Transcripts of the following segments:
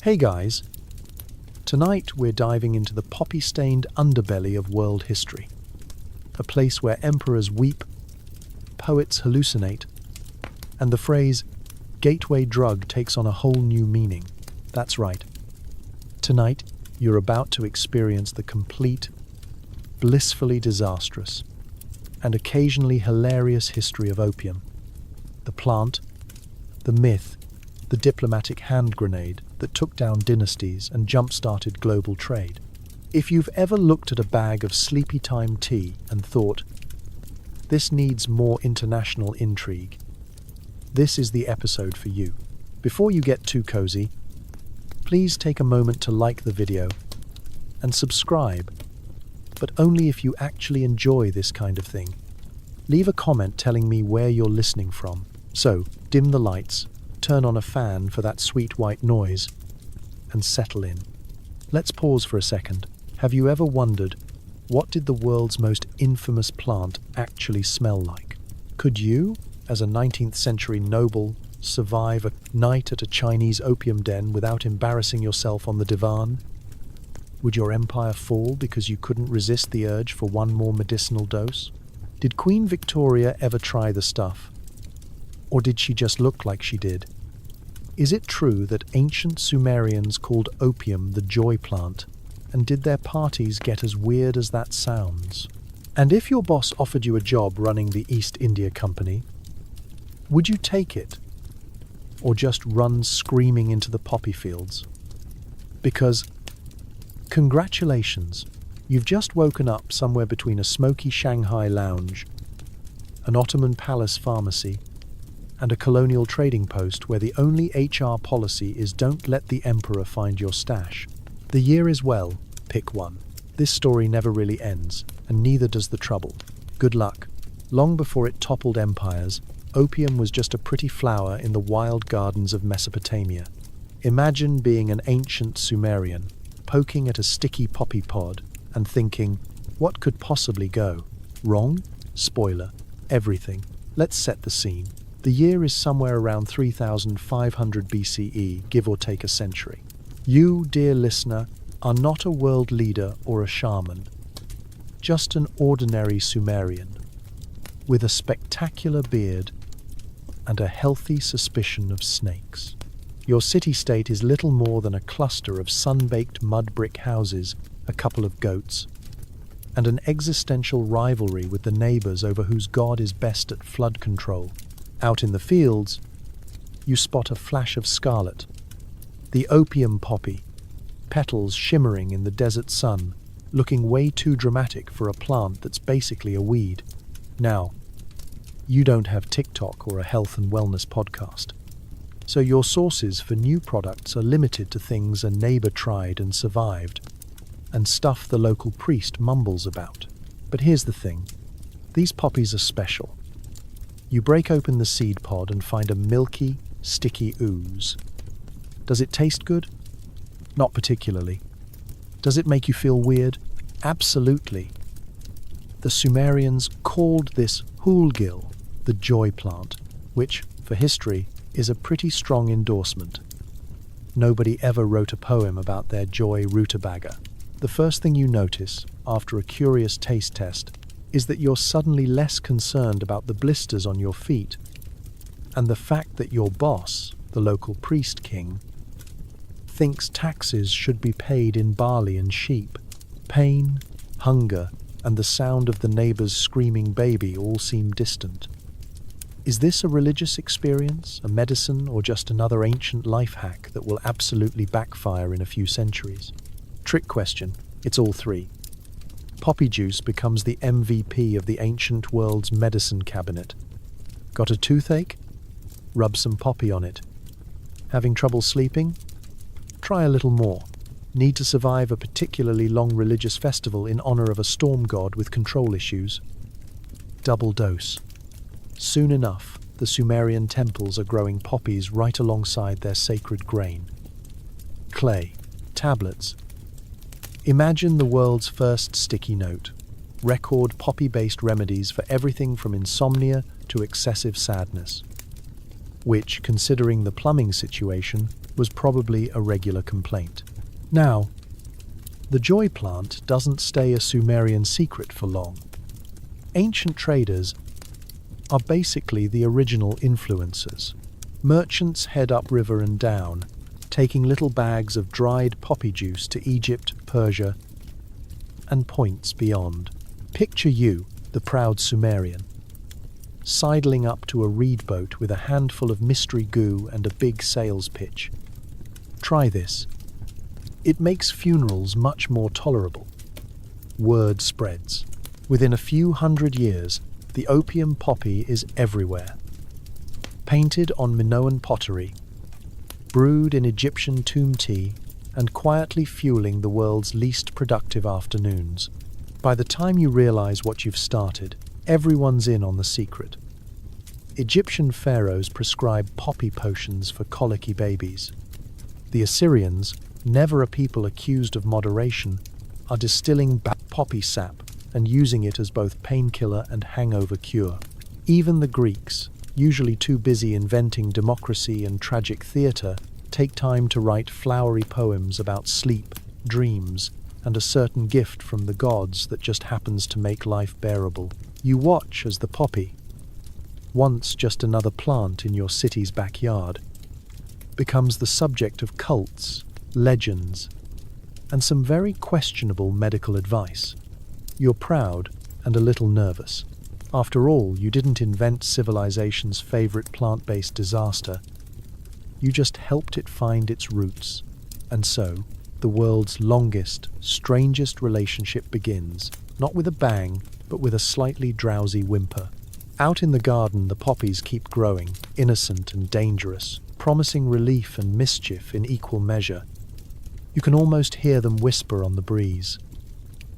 Hey guys, tonight we're diving into the poppy-stained underbelly of world history. A place where emperors weep, poets hallucinate, and the phrase gateway drug takes on a whole new meaning. That's right. Tonight, you're about to experience the complete, blissfully disastrous, and occasionally hilarious history of opium. The plant, the myth, the diplomatic hand grenade that took down dynasties and jump-started global trade. If you've ever looked at a bag of sleepy time tea and thought, this needs more international intrigue, this is the episode for you. Before you get too cozy, please take a moment to like the video and subscribe, but only if you actually enjoy this kind of thing. Leave a comment telling me where you're listening from. So, dim the lights, turn on a fan for that sweet white noise, and settle in. Let's pause for a second. Have you ever wondered, what did the world's most infamous plant actually smell like? Could you, as a 19th century noble, survive a night at a Chinese opium den without embarrassing yourself on the divan? Would your empire fall because you couldn't resist the urge for one more medicinal dose? Did Queen Victoria ever try the stuff? Or did she just look like she did? Is it true that ancient Sumerians called opium the joy plant? And did their parties get as weird as that sounds? And if your boss offered you a job running the East India Company, would you take it? Or just run screaming into the poppy fields? Because, congratulations, you've just woken up somewhere between a smoky Shanghai lounge, an Ottoman palace pharmacy, and a colonial trading post where the only HR policy is don't let the emperor find your stash. The year is well, pick one. This story never really ends, and neither does the trouble. Good luck. Long before it toppled empires, opium was just a pretty flower in the wild gardens of Mesopotamia. Imagine being an ancient Sumerian, poking at a sticky poppy pod and thinking, what could possibly go wrong? Spoiler, everything. Let's set the scene. The year is somewhere around 3500 BCE, give or take a century. You, dear listener, are not a world leader or a shaman, just an ordinary Sumerian, with a spectacular beard and a healthy suspicion of snakes. Your city-state is little more than a cluster of sun-baked mud brick houses, a couple of goats, and an existential rivalry with the neighbors over whose god is best at flood control. Out in the fields, you spot a flash of scarlet, the opium poppy, petals shimmering in the desert sun, looking way too dramatic for a plant that's basically a weed. Now, you don't have TikTok or a health and wellness podcast, so your sources for new products are limited to things a neighbor tried and survived, and stuff the local priest mumbles about. But here's the thing, these poppies are special. You break open the seed pod and find a milky, sticky ooze. Does it taste good? Not particularly. Does it make you feel weird? Absolutely. The Sumerians called this hulgil, the joy plant, which, for history, is a pretty strong endorsement. Nobody ever wrote a poem about their joy rutabaga. The first thing you notice, after a curious taste test, is that you're suddenly less concerned about the blisters on your feet, and the fact that your boss, the local priest king, thinks taxes should be paid in barley and sheep. Pain, hunger, and the sound of the neighbor's screaming baby all seem distant. Is this a religious experience, a medicine, or just another ancient life hack that will absolutely backfire in a few centuries? Trick question, it's all three. Poppy juice becomes the MVP of the ancient world's medicine cabinet. Got a toothache? Rub some poppy on it. Having trouble sleeping? Try a little more. Need to survive a particularly long religious festival in honor of a storm god with control issues? Double dose. Soon enough, the Sumerian temples are growing poppies right alongside their sacred grain. Clay, tablets. Imagine the world's first sticky note. Record poppy-based remedies for everything from insomnia to excessive sadness. Which, considering the plumbing situation, was probably a regular complaint. Now, the joy plant doesn't stay a Sumerian secret for long. Ancient traders are basically the original influencers. Merchants head upriver and down, taking little bags of dried poppy juice to Egypt, Persia, and points beyond. Picture you, the proud Sumerian, sidling up to a reed boat with a handful of mystery goo and a big sales pitch. Try this. It makes funerals much more tolerable. Word spreads. Within a few hundred years, the opium poppy is everywhere. Painted on Minoan pottery, brewed in Egyptian tomb tea, and quietly fueling the world's least productive afternoons. By the time you realize what you've started, everyone's in on the secret. Egyptian pharaohs prescribed poppy potions for colicky babies. The Assyrians, never a people accused of moderation, are distilling poppy sap and using it as both painkiller and hangover cure. Even the Greeks, usually too busy inventing democracy and tragic theatre, take time to write flowery poems about sleep, dreams, and a certain gift from the gods that just happens to make life bearable. You watch as the poppy, once just another plant in your city's backyard, becomes the subject of cults, legends, and some very questionable medical advice. You're proud and a little nervous. After all, you didn't invent civilization's favorite plant-based disaster. You just helped it find its roots. And so, the world's longest, strangest relationship begins, not with a bang, but with a slightly drowsy whimper. Out in the garden, the poppies keep growing, innocent and dangerous, promising relief and mischief in equal measure. You can almost hear them whisper on the breeze.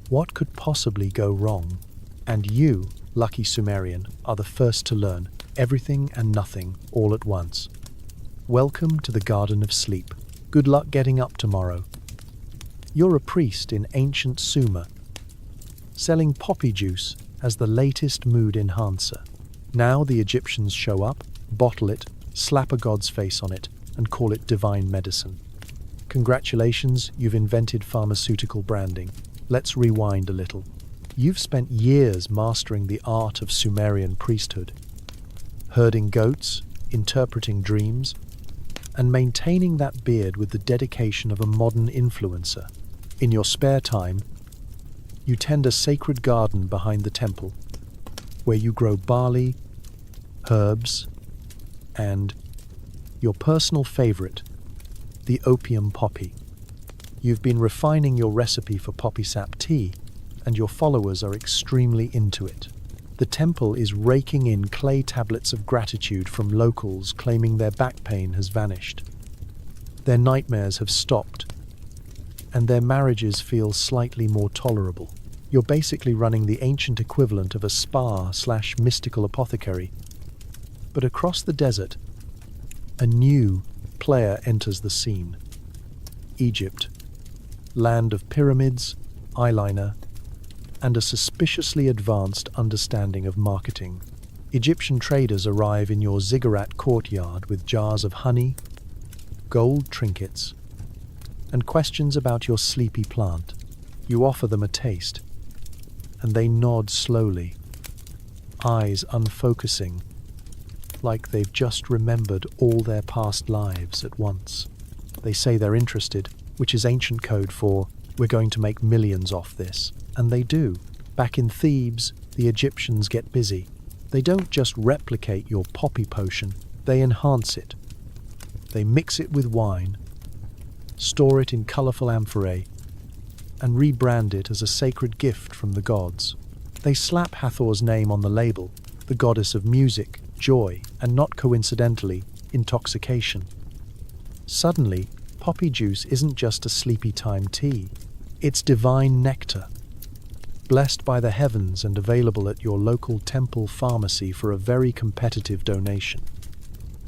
What could possibly go wrong? And you, lucky Sumerian, are the first to learn everything and nothing all at once. Welcome to the Garden of Sleep. Good luck getting up tomorrow. You're a priest in ancient Sumer, selling poppy juice as the latest mood enhancer. Now the Egyptians show up, bottle it, slap a god's face on it, and call it divine medicine. Congratulations, you've invented pharmaceutical branding. Let's rewind a little. You've spent years mastering the art of Sumerian priesthood, herding goats, interpreting dreams, and maintaining that beard with the dedication of a modern influencer. In your spare time, you tend a sacred garden behind the temple, where you grow barley, herbs, and your personal favorite, the opium poppy. You've been refining your recipe for poppy sap tea, and your followers are extremely into it. The temple is raking in clay tablets of gratitude from locals claiming their back pain has vanished. Their nightmares have stopped, and their marriages feel slightly more tolerable. You're basically running the ancient equivalent of a spa/mystical apothecary. But across the desert, a new player enters the scene. Egypt, land of pyramids, eyeliner, and a suspiciously advanced understanding of marketing. Egyptian traders arrive in your ziggurat courtyard with jars of honey, gold trinkets, and questions about your sleepy plant. You offer them a taste, and they nod slowly, eyes unfocusing, like they've just remembered all their past lives at once. They say they're interested, which is ancient code for, we're going to make millions off this. And they do. Back in Thebes, the Egyptians get busy. They don't just replicate your poppy potion, they enhance it. They mix it with wine, store it in colourful amphorae, and rebrand it as a sacred gift from the gods. They slap Hathor's name on the label, the goddess of music, joy, and not coincidentally, intoxication. Suddenly, poppy juice isn't just a sleepy time tea. It's divine nectar, blessed by the heavens and available at your local temple pharmacy for a very competitive donation.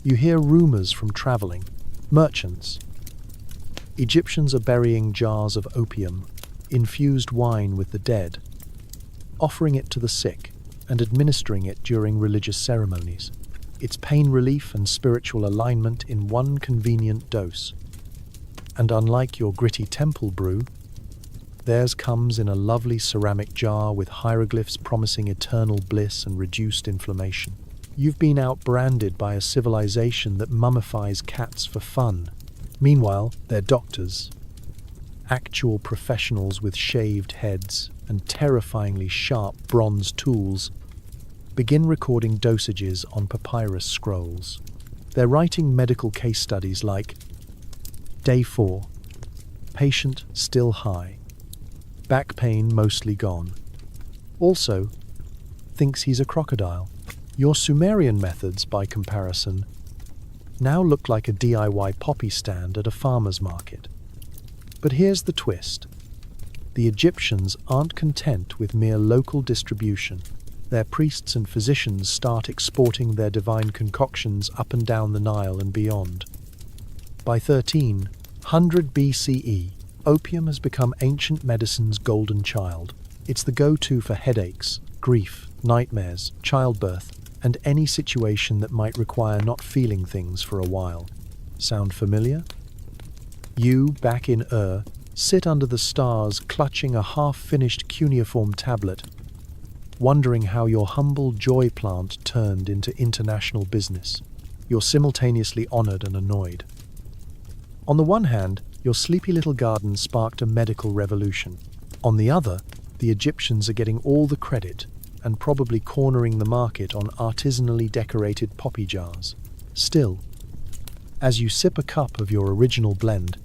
You hear rumors from traveling merchants. Egyptians are burying jars of opium, infused wine with the dead, offering it to the sick and administering it during religious ceremonies. It's pain relief and spiritual alignment in one convenient dose. And unlike your gritty temple brew, theirs comes in a lovely ceramic jar with hieroglyphs promising eternal bliss and reduced inflammation. You've been outbranded by a civilization that mummifies cats for fun. Meanwhile, they're doctors, actual professionals with shaved heads and terrifyingly sharp bronze tools, begin recording dosages on papyrus scrolls. They're writing medical case studies like, Day 4, patient still high, back pain mostly gone. Also, thinks he's a crocodile. Your Sumerian methods, by comparison, now look like a DIY poppy stand at a farmer's market. But here's the twist. The Egyptians aren't content with mere local distribution. Their priests and physicians start exporting their divine concoctions up and down the Nile and beyond. By 1300 BCE, opium has become ancient medicine's golden child. It's the go-to for headaches, grief, nightmares, childbirth, and any situation that might require not feeling things for a while. Sound familiar? You, back in sit under the stars clutching a half-finished cuneiform tablet, wondering how your humble joy plant turned into international business. You're simultaneously honored and annoyed. On the one hand, your sleepy little garden sparked a medical revolution. On the other, the Egyptians are getting all the credit and probably cornering the market on artisanally decorated poppy jars. Still, as you sip a cup of your original blend,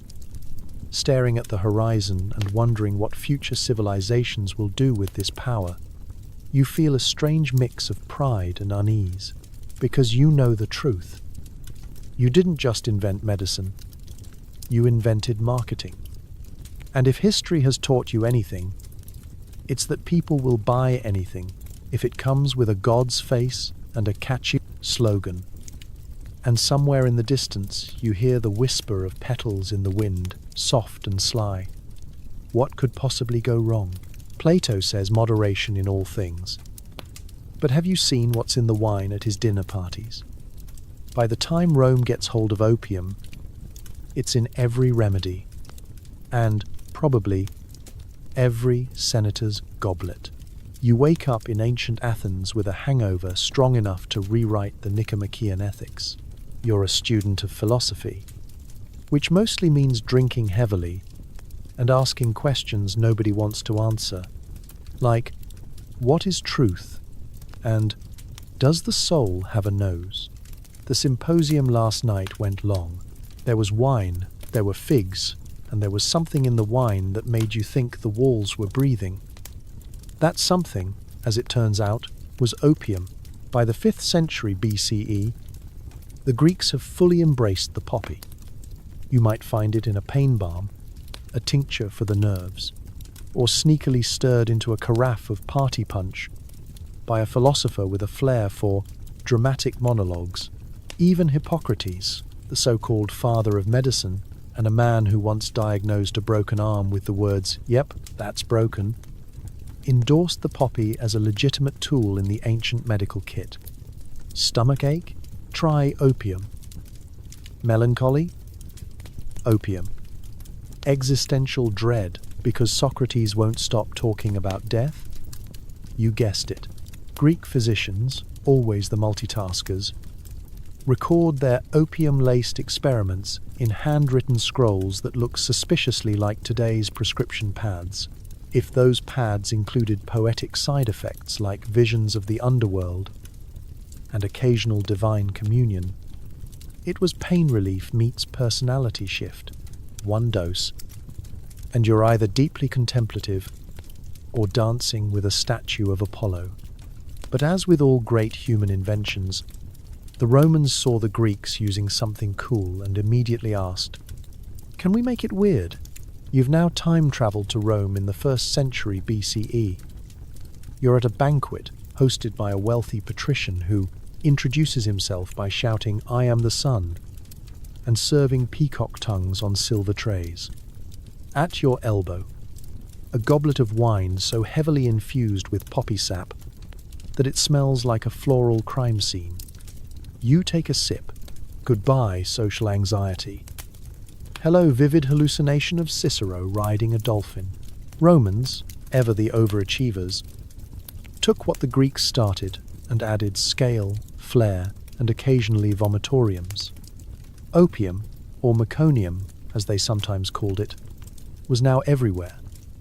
staring at the horizon and wondering what future civilizations will do with this power, you feel a strange mix of pride and unease, because you know the truth. You didn't just invent medicine, you invented marketing. And if history has taught you anything, it's that people will buy anything if it comes with a god's face and a catchy slogan. And somewhere in the distance you hear the whisper of petals in the wind, soft and sly. What could possibly go wrong? Plato says moderation in all things. But have you seen what's in the wine at his dinner parties? By the time Rome gets hold of opium, it's in every remedy, and, probably, every senator's goblet. You wake up in ancient Athens with a hangover strong enough to rewrite the Nicomachean Ethics. You're a student of philosophy, which mostly means drinking heavily and asking questions nobody wants to answer, like, what is truth? And, does the soul have a nose? The symposium last night went long. There was wine, there were figs, and there was something in the wine that made you think the walls were breathing. That something, as it turns out, was opium. By the 5th century BCE, the Greeks have fully embraced the poppy. You might find it in a pain balm, a tincture for the nerves, or sneakily stirred into a carafe of party punch by a philosopher with a flair for dramatic monologues. Even Hippocrates, the so-called father of medicine, and a man who once diagnosed a broken arm with the words, "Yep, that's broken," endorsed the poppy as a legitimate tool in the ancient medical kit. Stomachache? Try opium. Melancholy? Opium. Existential dread because Socrates won't stop talking about death? You guessed it. Greek physicians, always the multitaskers, record their opium-laced experiments in handwritten scrolls that look suspiciously like today's prescription pads. If those pads included poetic side effects like visions of the underworld and occasional divine communion, it was pain relief meets personality shift. One dose, and you're either deeply contemplative or dancing with a statue of Apollo. But as with all great human inventions, the Romans saw the Greeks using something cool and immediately asked, "Can we make it weird?" You've now time-traveled to Rome in the 1st century BCE. You're at a banquet hosted by a wealthy patrician who introduces himself by shouting, "I am the sun," and serving peacock tongues on silver trays. At your elbow, a goblet of wine so heavily infused with poppy sap that it smells like a floral crime scene. You take a sip. Goodbye, social anxiety. Hello, vivid hallucination of Cicero riding a dolphin. Romans, ever the overachievers, took what the Greeks started and added scale, flair, and occasionally vomitoriums. Opium, or meconium, as they sometimes called it, was now everywhere.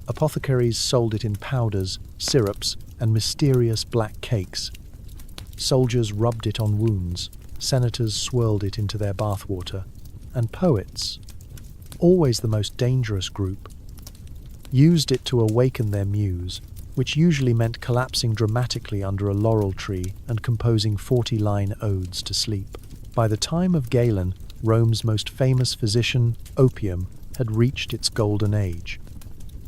Apothecaries sold it in powders, syrups, and mysterious black cakes. Soldiers rubbed it on wounds, senators swirled it into their bathwater, and poets, always the most dangerous group, used it to awaken their muse, which usually meant collapsing dramatically under a laurel tree and composing 40-line odes to sleep. By the time of Galen, Rome's most famous physician, opium, had reached its golden age.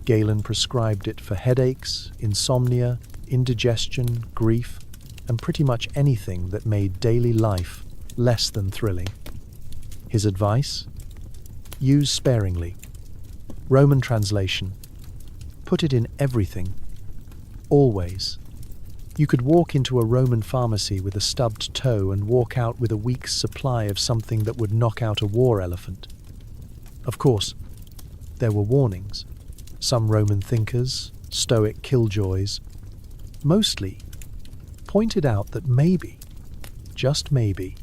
Galen prescribed it for headaches, insomnia, indigestion, grief, and pretty much anything that made daily life less than thrilling. His advice? Use sparingly. Roman translation: put it in everything. Always. You could walk into a Roman pharmacy with a stubbed toe and walk out with a week's supply of something that would knock out a war elephant. Of course, there were warnings. Some Roman thinkers, stoic killjoys, mostly, pointed out that maybe, just maybe,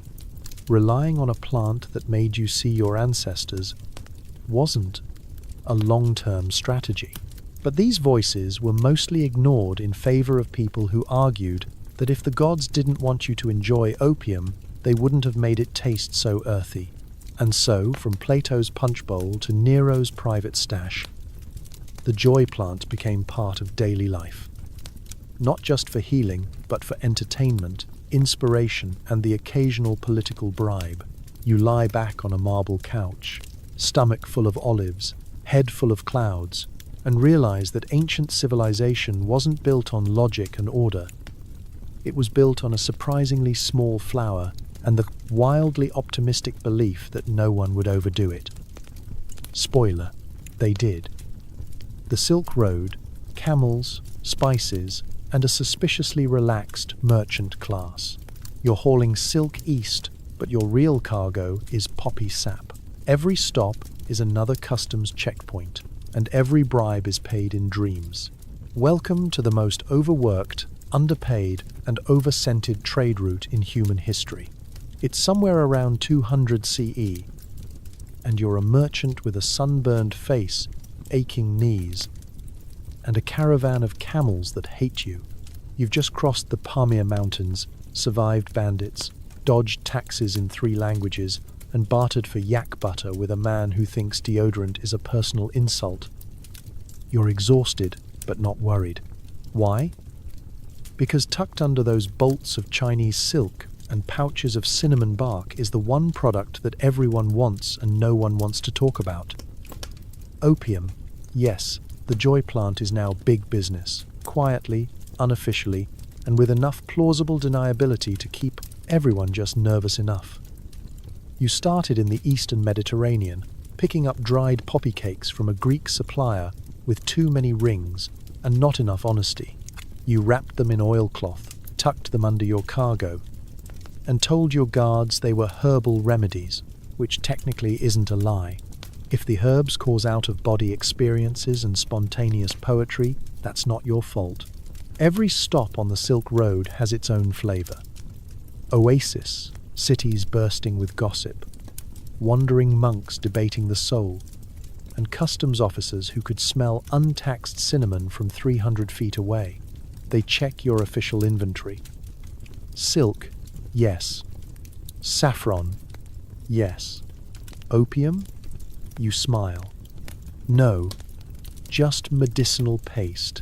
relying on a plant that made you see your ancestors wasn't a long-term strategy. But these voices were mostly ignored in favor of people who argued that if the gods didn't want you to enjoy opium, they wouldn't have made it taste so earthy. And so, from Plato's punch bowl to Nero's private stash, the joy plant became part of daily life. Not just for healing, but for entertainment, inspiration, and the occasional political bribe. You lie back on a marble couch, stomach full of olives, head full of clouds, and realize that ancient civilization wasn't built on logic and order. It was built on a surprisingly small flower and the wildly optimistic belief that no one would overdo it. Spoiler, they did. The Silk Road, camels, spices, and a suspiciously relaxed merchant class. You're hauling silk east, but your real cargo is poppy sap. Every stop is another customs checkpoint, and every bribe is paid in dreams. Welcome to the most overworked, underpaid, and over-scented trade route in human history. It's somewhere around 200 CE, and you're a merchant with a sunburned face, aching knees, and a caravan of camels that hate you. You've just crossed the Pamir Mountains, survived bandits, dodged taxes in 3 languages, and bartered for yak butter with a man who thinks deodorant is a personal insult. You're exhausted, but not worried. Why? Because tucked under those bolts of Chinese silk and pouches of cinnamon bark is the one product that everyone wants and no one wants to talk about. Opium. Yes, the joy plant is now big business, quietly, unofficially, and with enough plausible deniability to keep everyone just nervous enough. You started in the Eastern Mediterranean, picking up dried poppy cakes from a Greek supplier with too many rings and not enough honesty. You wrapped them in oilcloth, tucked them under your cargo, and told your guards they were herbal remedies, which technically isn't a lie. If the herbs cause out-of-body experiences and spontaneous poetry, that's not your fault. Every stop on the Silk Road has its own flavor. Oasis, cities bursting with gossip, wandering monks debating the soul, and customs officers who could smell untaxed cinnamon from 300 feet away. They check your official inventory. Silk, yes. Saffron, yes. Opium? You smile. No, just medicinal paste.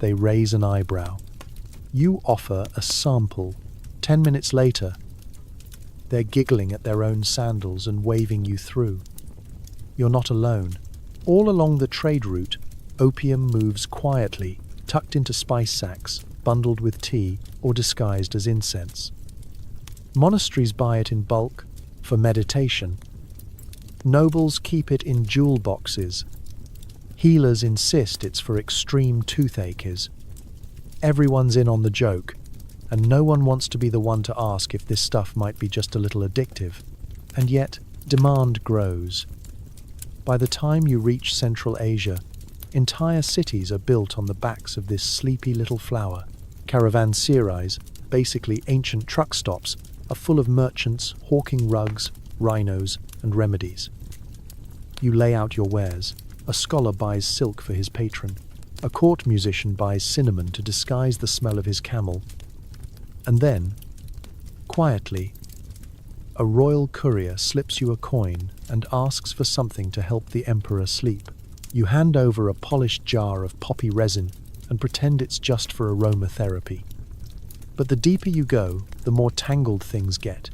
They raise an eyebrow. You offer a sample. 10 minutes later, they're giggling at their own sandals and waving you through. You're not alone. All along the trade route, opium moves quietly, tucked into spice sacks, bundled with tea, or disguised as incense. Monasteries buy it in bulk, for meditation. Nobles keep it in jewel boxes. Healers insist it's for extreme toothaches. Everyone's in on the joke, and no one wants to be the one to ask if this stuff might be just a little addictive. And yet, demand grows. By the time you reach Central Asia, entire cities are built on the backs of this sleepy little flower. Caravanserais, basically ancient truck stops, are full of merchants hawking rugs, rhinos, and remedies. You lay out your wares. A scholar buys silk for his patron. A court musician buys cinnamon to disguise the smell of his camel. And then, quietly, a royal courier slips you a coin and asks for something to help the emperor sleep. You hand over a polished jar of poppy resin and pretend it's just for aromatherapy. But the deeper you go, the more tangled things get.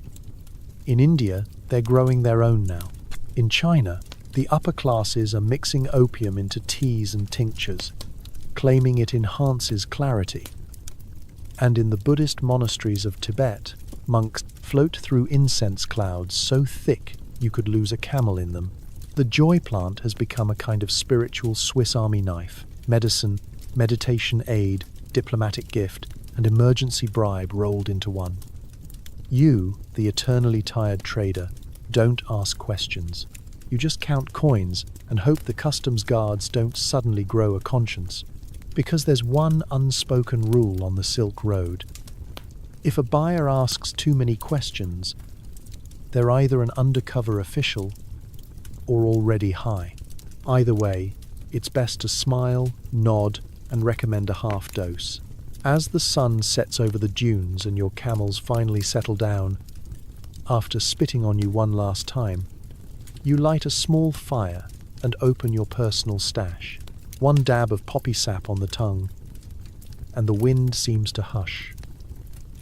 In India, they're growing their own now. In China, the upper classes are mixing opium into teas and tinctures, claiming it enhances clarity. And in the Buddhist monasteries of Tibet, monks float through incense clouds so thick you could lose a camel in them. The joy plant has become a kind of spiritual Swiss Army knife, medicine, meditation aid, diplomatic gift, and emergency bribe rolled into one. You, the eternally tired trader, don't ask questions. You just count coins and hope the customs guards don't suddenly grow a conscience. Because there's one unspoken rule on the Silk Road. If a buyer asks too many questions, they're either an undercover official or already high. Either way, it's best to smile, nod, and recommend a half dose. As the sun sets over the dunes and your camels finally settle down, after spitting on you one last time, you light a small fire and open your personal stash. One dab of poppy sap on the tongue, and the wind seems to hush.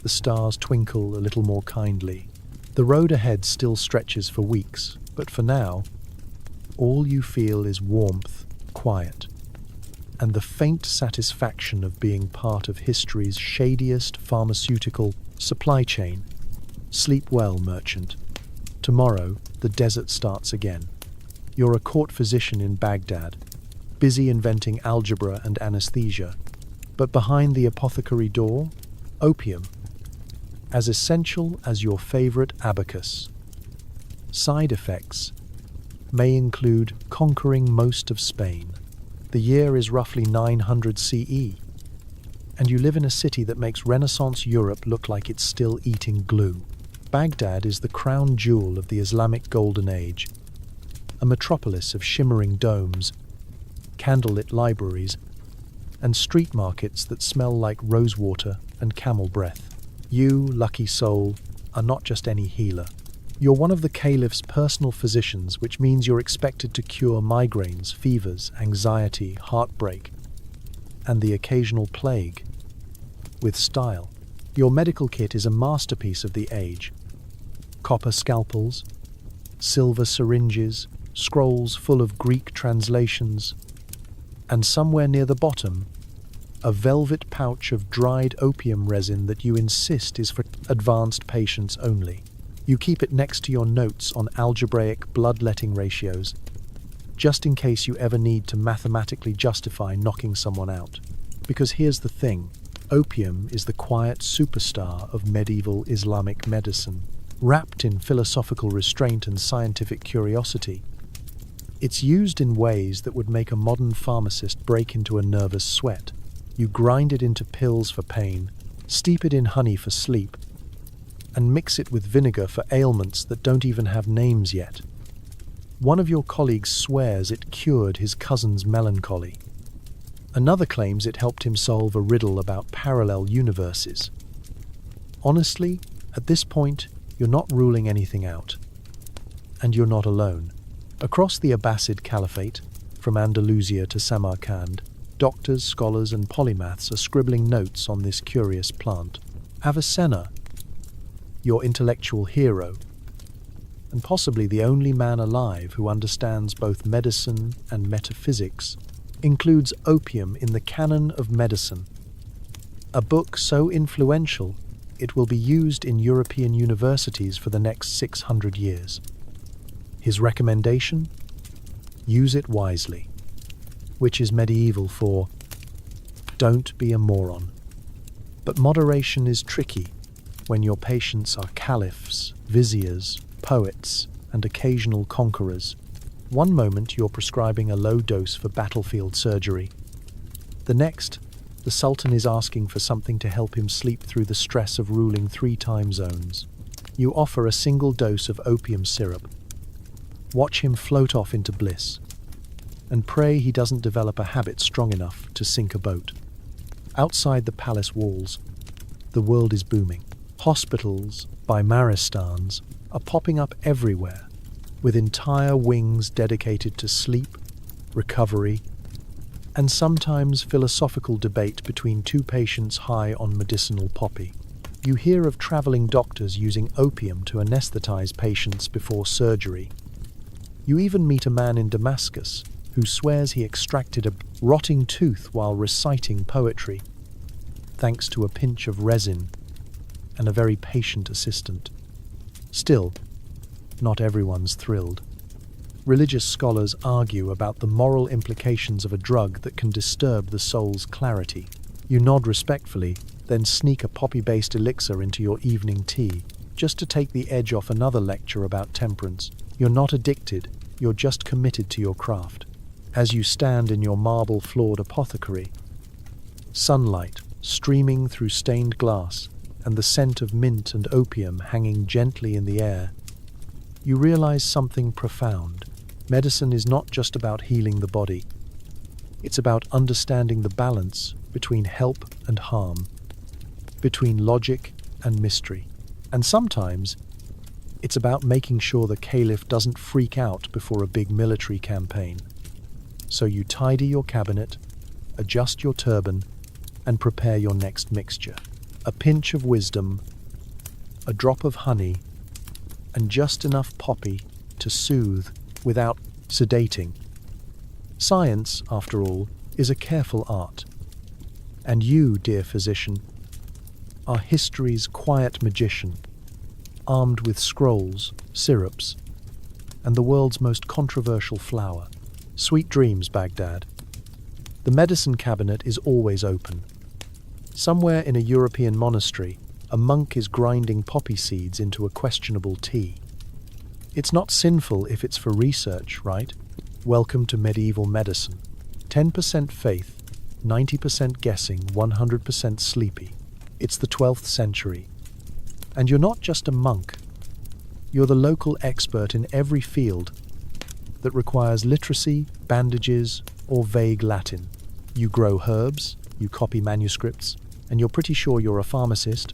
The stars twinkle a little more kindly. The road ahead still stretches for weeks, but for now, all you feel is warmth, quiet, and the faint satisfaction of being part of history's shadiest pharmaceutical supply chain. Sleep well, merchant. Tomorrow, the desert starts again. You're a court physician in Baghdad, busy inventing algebra and anesthesia. But behind the apothecary door, opium, as essential as your favorite abacus. Side effects may include conquering most of Spain. The year is roughly 900 CE, and you live in a city that makes Renaissance Europe look like it's still eating glue. Baghdad is the crown jewel of the Islamic Golden Age, a metropolis of shimmering domes, candlelit libraries, and street markets that smell like rosewater and camel breath. You, lucky soul, are not just any healer. You're one of the caliph's personal physicians, which means you're expected to cure migraines, fevers, anxiety, heartbreak, and the occasional plague with style. Your medical kit is a masterpiece of the age. Copper scalpels, silver syringes, scrolls full of Greek translations, and somewhere near the bottom, a velvet pouch of dried opium resin that you insist is for advanced patients only. You keep it next to your notes on algebraic bloodletting ratios, just in case you ever need to mathematically justify knocking someone out. Because here's the thing, opium is the quiet superstar of medieval Islamic medicine, wrapped in philosophical restraint and scientific curiosity. It's used in ways that would make a modern pharmacist break into a nervous sweat. You grind it into pills for pain, steep it in honey for sleep, and mix it with vinegar for ailments that don't even have names yet. One of your colleagues swears it cured his cousin's melancholy. Another claims it helped him solve a riddle about parallel universes. Honestly, at this point, you're not ruling anything out. And you're not alone. Across the Abbasid Caliphate, from Andalusia to Samarkand, doctors, scholars, and polymaths are scribbling notes on this curious plant. Avicenna, your intellectual hero, and possibly the only man alive who understands both medicine and metaphysics, includes opium in the canon of medicine, a book so influential it will be used in European universities for the next 600 years. His recommendation? Use it wisely, which is medieval for don't be a moron. But moderation is tricky when your patients are caliphs, viziers, poets, and occasional conquerors. One moment you're prescribing a low dose for battlefield surgery. The next, the Sultan is asking for something to help him sleep through the stress of ruling 3 time zones. You offer a single dose of opium syrup. Watch him float off into bliss, and pray he doesn't develop a habit strong enough to sink a boat. Outside the palace walls, the world is booming. Hospitals, bimaristans, are popping up everywhere, with entire wings dedicated to sleep, recovery, and sometimes philosophical debate between 2 patients high on medicinal poppy. You hear of traveling doctors using opium to anesthetize patients before surgery. You even meet a man in Damascus who swears he extracted a rotting tooth while reciting poetry, thanks to a pinch of resin and a very patient assistant. Still, not everyone's thrilled. Religious scholars argue about the moral implications of a drug that can disturb the soul's clarity. You nod respectfully, then sneak a poppy-based elixir into your evening tea, just to take the edge off another lecture about temperance. You're not addicted, you're just committed to your craft. As you stand in your marble-floored apothecary, sunlight streaming through stained glass and the scent of mint and opium hanging gently in the air, you realize something profound. Medicine is not just about healing the body. It's about understanding the balance between help and harm, between logic and mystery. And sometimes, it's about making sure the caliph doesn't freak out before a big military campaign. So you tidy your cabinet, adjust your turban, and prepare your next mixture. A pinch of wisdom, a drop of honey, and just enough poppy to soothe without sedating. Science, after all, is a careful art. And you, dear physician, are history's quiet magician, armed with scrolls, syrups, and the world's most controversial flower. Sweet dreams, Baghdad. The medicine cabinet is always open. Somewhere in a European monastery, a monk is grinding poppy seeds into a questionable tea. It's not sinful if it's for research, right? Welcome to medieval medicine. 10% faith, 90% guessing, 100% sleepy. It's the 12th century. And you're not just a monk. You're the local expert in every field that requires literacy, bandages, or vague Latin. You grow herbs, you copy manuscripts, and you're pretty sure you're a pharmacist,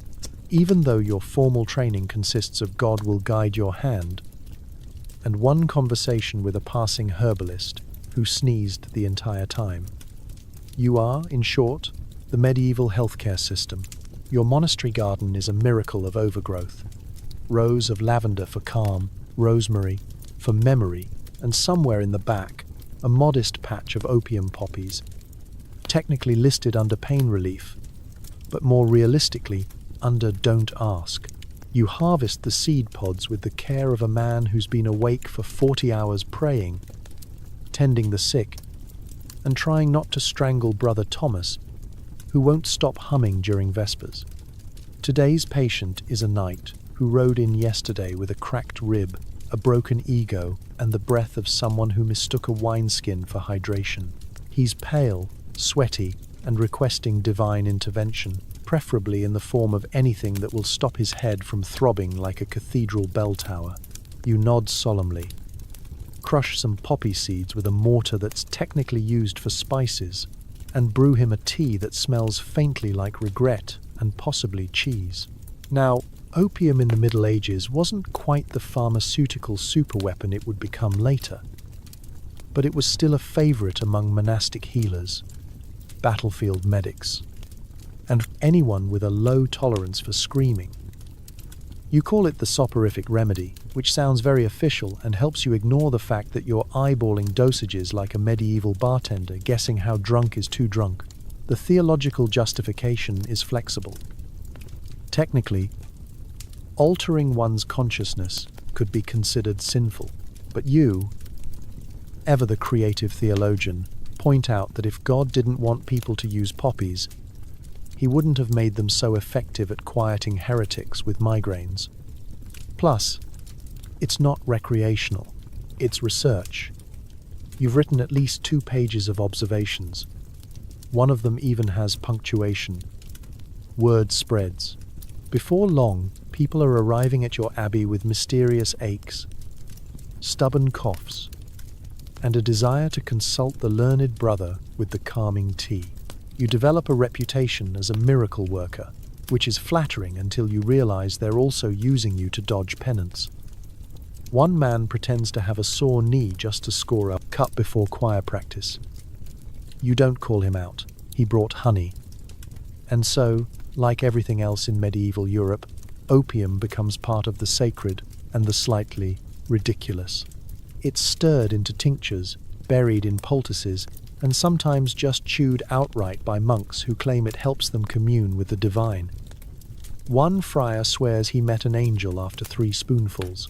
even though your formal training consists of God will guide your hand, and one conversation with a passing herbalist who sneezed the entire time. You are, in short, the medieval healthcare system. Your monastery garden is a miracle of overgrowth. Rows of lavender for calm, rosemary for memory, and somewhere in the back, a modest patch of opium poppies, technically listed under pain relief, but more realistically, under don't ask. You harvest the seed pods with the care of a man who's been awake for 40 hours praying, tending the sick, and trying not to strangle Brother Thomas, who won't stop humming during Vespers. Today's patient is a knight who rode in yesterday with a cracked rib, a broken ego, and the breath of someone who mistook a wineskin for hydration. He's pale, sweaty, and requesting divine intervention, preferably in the form of anything that will stop his head from throbbing like a cathedral bell tower. You nod solemnly. Crush some poppy seeds with a mortar that's technically used for spices, and brew him a tea that smells faintly like regret and possibly cheese. Now, opium in the Middle Ages wasn't quite the pharmaceutical superweapon it would become later, but it was still a favorite among monastic healers, battlefield medics, and anyone with a low tolerance for screaming. You call it the soporific remedy, which sounds very official and helps you ignore the fact that you're eyeballing dosages like a medieval bartender guessing how drunk is too drunk. The theological justification is flexible. Technically, altering one's consciousness could be considered sinful, but you, ever the creative theologian, point out that if God didn't want people to use poppies, he wouldn't have made them so effective at quieting heretics with migraines. Plus, it's not recreational, it's research. You've written at least 2 pages of observations. One of them even has punctuation. Word spreads. Before long, people are arriving at your abbey with mysterious aches, stubborn coughs, and a desire to consult the learned brother with the calming tea. You develop a reputation as a miracle worker, which is flattering until you realize they're also using you to dodge penance. One man pretends to have a sore knee just to score a cut before choir practice. You don't call him out. He brought honey. And so, like everything else in medieval Europe, opium becomes part of the sacred and the slightly ridiculous. It's stirred into tinctures, buried in poultices, and sometimes just chewed outright by monks who claim it helps them commune with the divine. One friar swears he met an angel after 3 spoonfuls.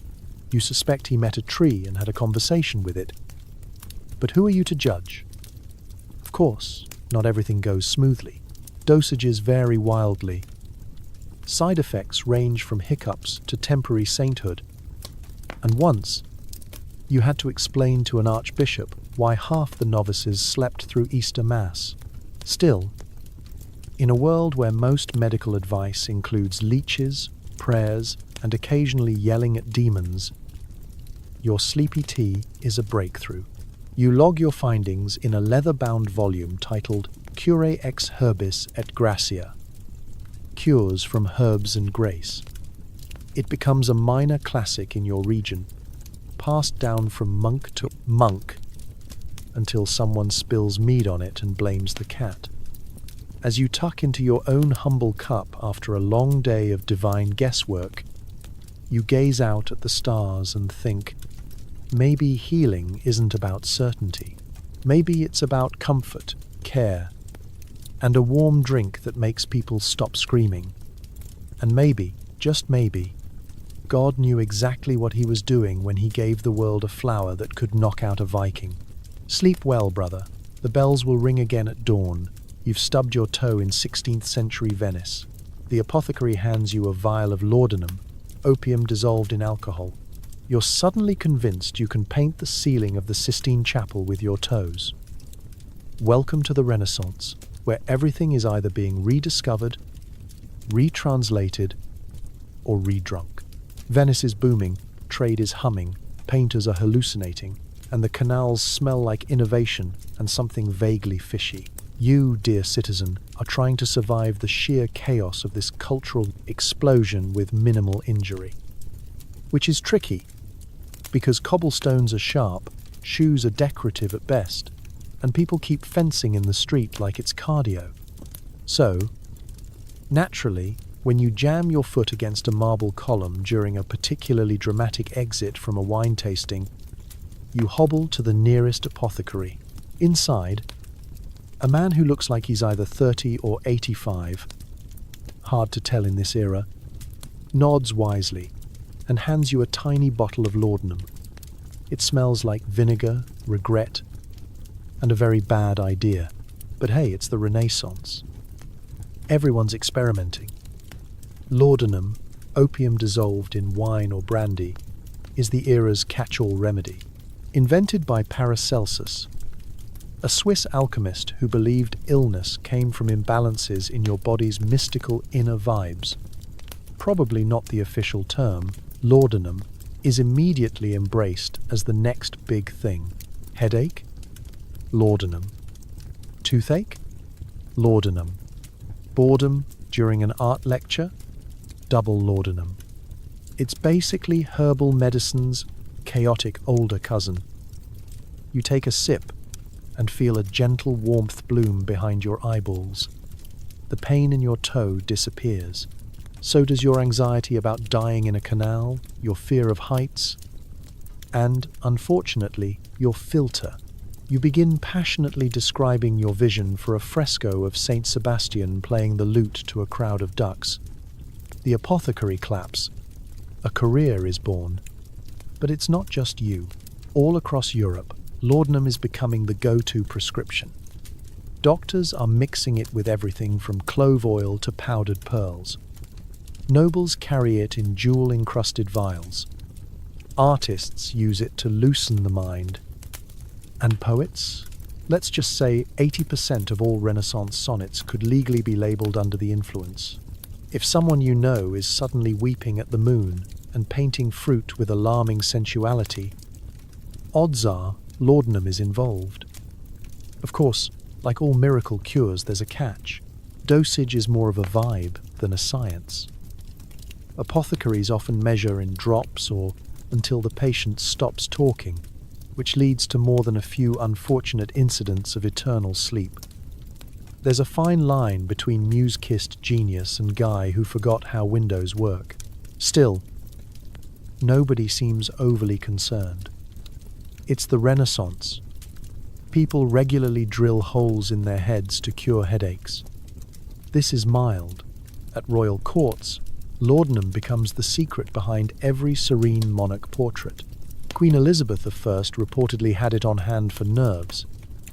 You suspect he met a tree and had a conversation with it. But who are you to judge? Of course, not everything goes smoothly. Dosages vary wildly. Side effects range from hiccups to temporary sainthood. And once, you had to explain to an archbishop why half the novices slept through Easter Mass. Still, in a world where most medical advice includes leeches, prayers, and occasionally yelling at demons, your sleepy tea is a breakthrough. You log your findings in a leather-bound volume titled Curae ex Herbis et Gracia, Cures from Herbs and Grace. It becomes a minor classic in your region, passed down from monk to monk, until someone spills mead on it and blames the cat. As you tuck into your own humble cup after a long day of divine guesswork, you gaze out at the stars and think, maybe healing isn't about certainty. Maybe it's about comfort, care, and a warm drink that makes people stop screaming. And maybe, just maybe, God knew exactly what he was doing when he gave the world a flower that could knock out a Viking. Sleep well, brother. The bells will ring again at dawn. You've stubbed your toe in 16th century Venice. The apothecary hands you a vial of laudanum, opium dissolved in alcohol. You're suddenly convinced you can paint the ceiling of the Sistine Chapel with your toes. Welcome to the Renaissance, where everything is either being rediscovered, retranslated, or redrunk. Venice is booming, trade is humming, painters are hallucinating, and the canals smell like innovation and something vaguely fishy. You, dear citizen, are trying to survive the sheer chaos of this cultural explosion with minimal injury. Which is tricky, because cobblestones are sharp, shoes are decorative at best, and people keep fencing in the street like it's cardio. So, naturally, when you jam your foot against a marble column during a particularly dramatic exit from a wine tasting, you hobble to the nearest apothecary. Inside, a man who looks like he's either 30 or 85, hard to tell in this era, nods wisely and hands you a tiny bottle of laudanum. It smells like vinegar, regret, and a very bad idea. But hey, it's the Renaissance. Everyone's experimenting. Laudanum, opium dissolved in wine or brandy, is the era's catch-all remedy. Invented by Paracelsus, a Swiss alchemist who believed illness came from imbalances in your body's mystical inner vibes. Probably not the official term, laudanum is immediately embraced as the next big thing. Headache? Laudanum. Toothache? Laudanum. Boredom during an art lecture? Double laudanum. It's basically herbal medicine's chaotic older cousin. You take a sip and feel a gentle warmth bloom behind your eyeballs. The pain in your toe disappears. So does your anxiety about dying in a canal, your fear of heights, and, unfortunately, your filter. You begin passionately describing your vision for a fresco of Saint Sebastian playing the lute to a crowd of ducks. The apothecary claps. A career is born. But it's not just you. All across Europe, laudanum is becoming the go-to prescription. Doctors are mixing it with everything from clove oil to powdered pearls. Nobles carry it in jewel-encrusted vials. Artists use it to loosen the mind. And poets? Let's just say 80% of all Renaissance sonnets could legally be labeled under the influence. If someone you know is suddenly weeping at the moon and painting fruit with alarming sensuality, odds are laudanum is involved. Of course, like all miracle cures, there's a catch. Dosage is more of a vibe than a science. Apothecaries often measure in drops or until the patient stops talking, which leads to more than a few unfortunate incidents of eternal sleep. There's a fine line between muse-kissed genius and guy who forgot how windows work. Still, nobody seems overly concerned. It's the Renaissance. People regularly drill holes in their heads to cure headaches. This is mild. At royal courts, laudanum becomes the secret behind every serene monarch portrait. Queen Elizabeth I reportedly had it on hand for nerves,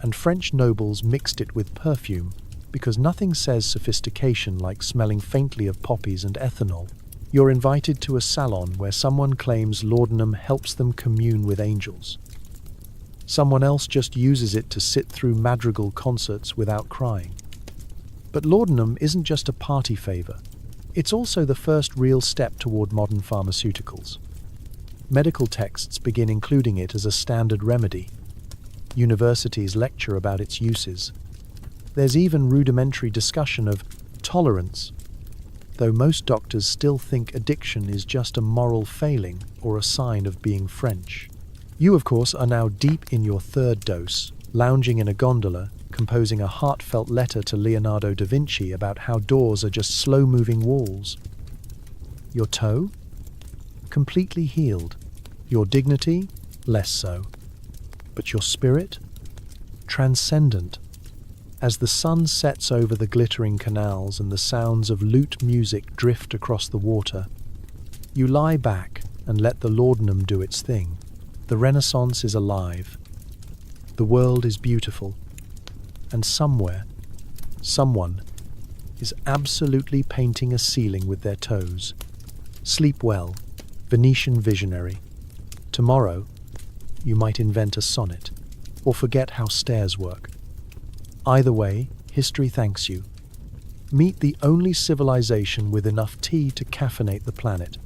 and French nobles mixed it with perfume because nothing says sophistication like smelling faintly of poppies and ethanol. You're invited to a salon where someone claims laudanum helps them commune with angels. Someone else just uses it to sit through madrigal concerts without crying. But laudanum isn't just a party favor. It's also the first real step toward modern pharmaceuticals. Medical texts begin including it as a standard remedy. Universities lecture about its uses. There's even rudimentary discussion of tolerance, though most doctors still think addiction is just a moral failing or a sign of being French. You, of course, are now deep in your third dose, lounging in a gondola, composing a heartfelt letter to Leonardo da Vinci about how doors are just slow-moving walls. Your toe? Completely healed. Your dignity? Less so. But your spirit? Transcendent. As the sun sets over the glittering canals and the sounds of lute music drift across the water, you lie back and let the laudanum do its thing. The Renaissance is alive. The world is beautiful. And somewhere, someone is absolutely painting a ceiling with their toes. Sleep well, Venetian visionary. Tomorrow, you might invent a sonnet, or forget how stairs work. Either way, history thanks you. Meet the only civilization with enough tea to caffeinate the planet.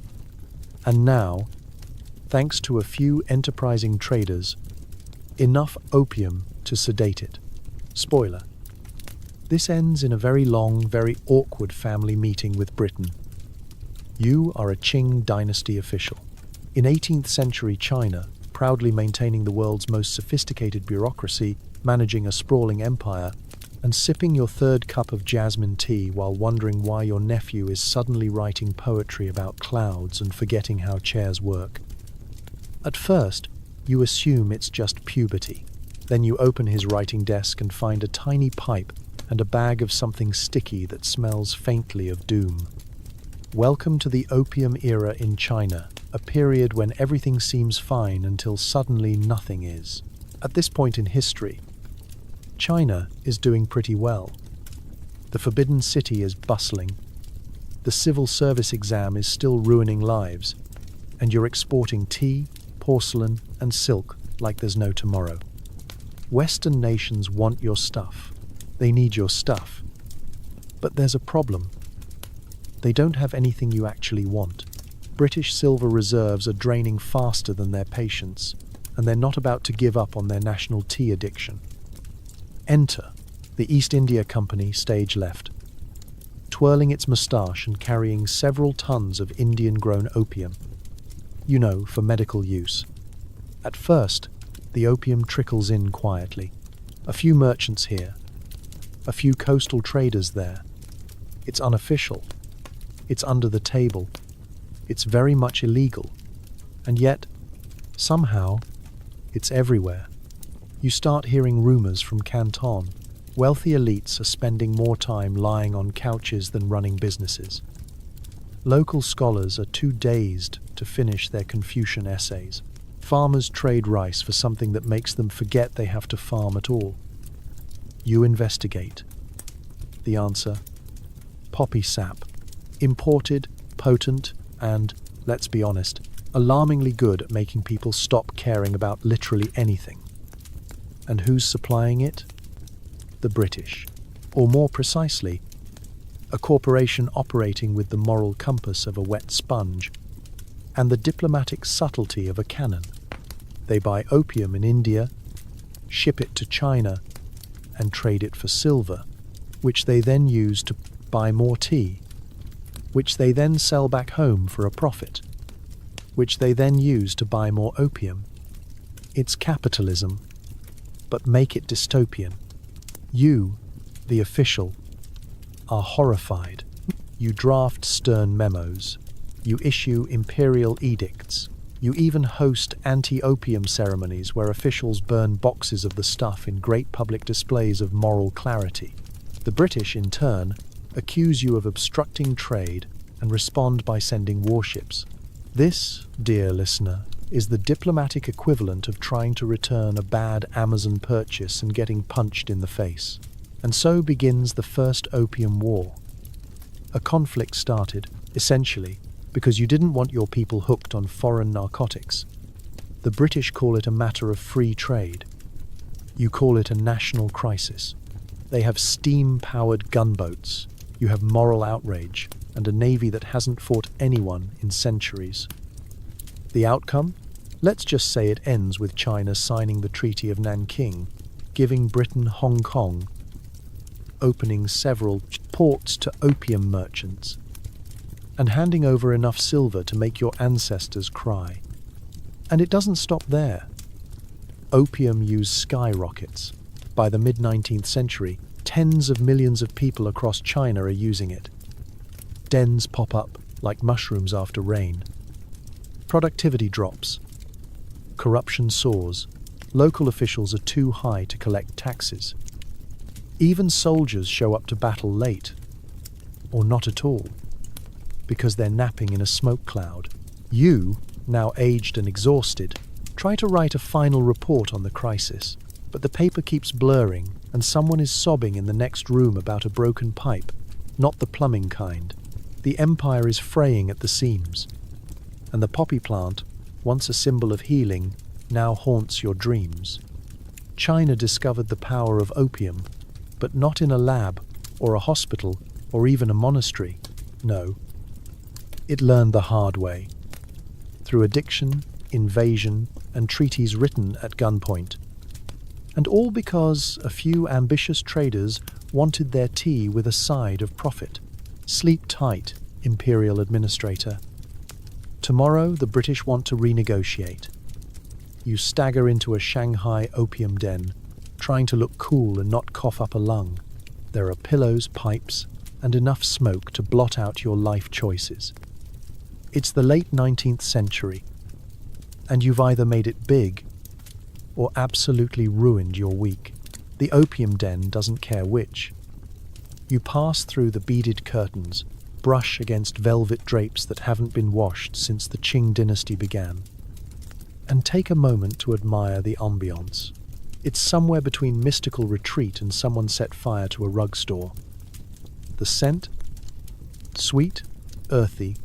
And now, thanks to a few enterprising traders, enough opium to sedate it. Spoiler. This ends in a very long, very awkward family meeting with Britain. You are a Qing dynasty official. In 18th century China, proudly maintaining the world's most sophisticated bureaucracy, managing a sprawling empire, and sipping your third cup of jasmine tea while wondering why your nephew is suddenly writing poetry about clouds and forgetting how chairs work. At first, you assume it's just puberty. Then you open his writing desk and find a tiny pipe and a bag of something sticky that smells faintly of doom. Welcome to the opium era in China, a period when everything seems fine until suddenly nothing is. At this point in history, China is doing pretty well. The Forbidden City is bustling. The civil service exam is still ruining lives, and you're exporting tea, porcelain, and silk like there's no tomorrow. Western nations want your stuff. They need your stuff. But there's a problem. They don't have anything you actually want. British silver reserves are draining faster than their patience, and they're not about to give up on their national tea addiction. Enter the East India Company, stage left, twirling its moustache and carrying several tons of Indian-grown opium. You know, for medical use. At first, the opium trickles in quietly. A few merchants here, a few coastal traders there. It's unofficial. It's under the table. It's very much illegal. And yet, somehow, it's everywhere. You start hearing rumors from Canton. Wealthy elites are spending more time lying on couches than running businesses. Local scholars are too dazed to finish their Confucian essays. Farmers trade rice for something that makes them forget they have to farm at all. You investigate. The answer: poppy sap. Imported, potent, and, let's be honest, alarmingly good at making people stop caring about literally anything. And who's supplying it? The British. Or more precisely, a corporation operating with the moral compass of a wet sponge and the diplomatic subtlety of a cannon. They buy opium in India, ship it to China, and trade it for silver, which they then use to buy more tea, which they then sell back home for a profit, which they then use to buy more opium. It's capitalism, but make it dystopian. You, the official, are horrified. You draft stern memos. You issue imperial edicts. You even host anti-opium ceremonies where officials burn boxes of the stuff in great public displays of moral clarity. The British, in turn, accuse you of obstructing trade and respond by sending warships. This, dear listener, is the diplomatic equivalent of trying to return a bad Amazon purchase and getting punched in the face. And so begins the First Opium War. A conflict started, essentially, because you didn't want your people hooked on foreign narcotics. The British call it a matter of free trade. You call it a national crisis. They have steam-powered gunboats. You have moral outrage and a navy that hasn't fought anyone in centuries. The outcome? Let's just say it ends with China signing the Treaty of Nanking, giving Britain Hong Kong, opening several ports to opium merchants, and handing over enough silver to make your ancestors cry. And it doesn't stop there. Opium use skyrockets. By the mid-19th century, tens of millions of people across China are using it. Dens pop up like mushrooms after rain. Productivity drops. Corruption soars. Local officials are too high to collect taxes. Even soldiers show up to battle late, or not at all, because they're napping in a smoke cloud. You, now aged and exhausted, try to write a final report on the crisis, but the paper keeps blurring and someone is sobbing in the next room about a broken pipe, not the plumbing kind. The empire is fraying at the seams, and the poppy plant, once a symbol of healing, now haunts your dreams. China discovered the power of opium, but not in a lab, or a hospital, or even a monastery. No. It learned the hard way. Through addiction, invasion, and treaties written at gunpoint. And all because a few ambitious traders wanted their tea with a side of profit. Sleep tight, Imperial Administrator. Tomorrow the British want to renegotiate. You stagger into a Shanghai opium den, trying to look cool and not cough up a lung. There are pillows, pipes, and enough smoke to blot out your life choices. It's the late 19th century, and you've either made it big or absolutely ruined your week. The opium den doesn't care which. You pass through the beaded curtains, brush against velvet drapes that haven't been washed since the Qing dynasty began, and take a moment to admire the ambience. It's somewhere between mystical retreat and someone set fire to a rug store. The scent? Sweet, earthy,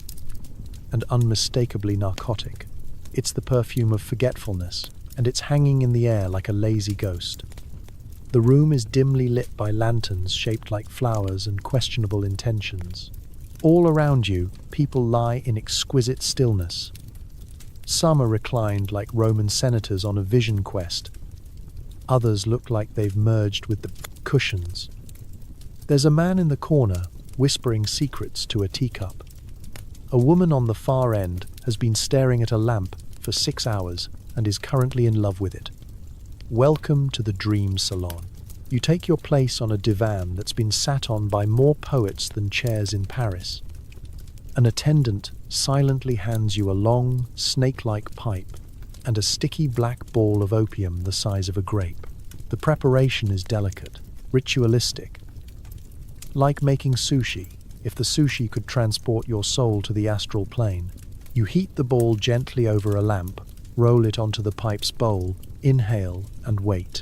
and unmistakably narcotic. It's the perfume of forgetfulness, and it's hanging in the air like a lazy ghost. The room is dimly lit by lanterns shaped like flowers and questionable intentions. All around you, people lie in exquisite stillness. Some are reclined like Roman senators on a vision quest. Others look like they've merged with the cushions. There's a man in the corner, whispering secrets to a teacup. A woman on the far end has been staring at a lamp for 6 hours and is currently in love with it. Welcome to the Dream Salon. You take your place on a divan that's been sat on by more poets than chairs in Paris. An attendant silently hands you a long, snake-like pipe and a sticky black ball of opium the size of a grape. The preparation is delicate, ritualistic. Like making sushi, if the sushi could transport your soul to the astral plane. You heat the ball gently over a lamp, roll it onto the pipe's bowl, inhale and wait.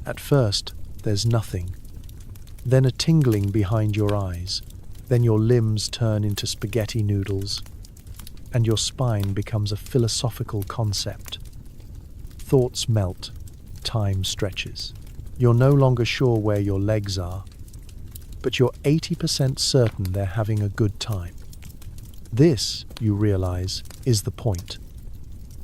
At first, there's nothing. Then a tingling behind your eyes. Then your limbs turn into spaghetti noodles, and your spine becomes a philosophical concept. Thoughts melt, time stretches. You're no longer sure where your legs are, but you're 80% certain they're having a good time. This, you realize, is the point.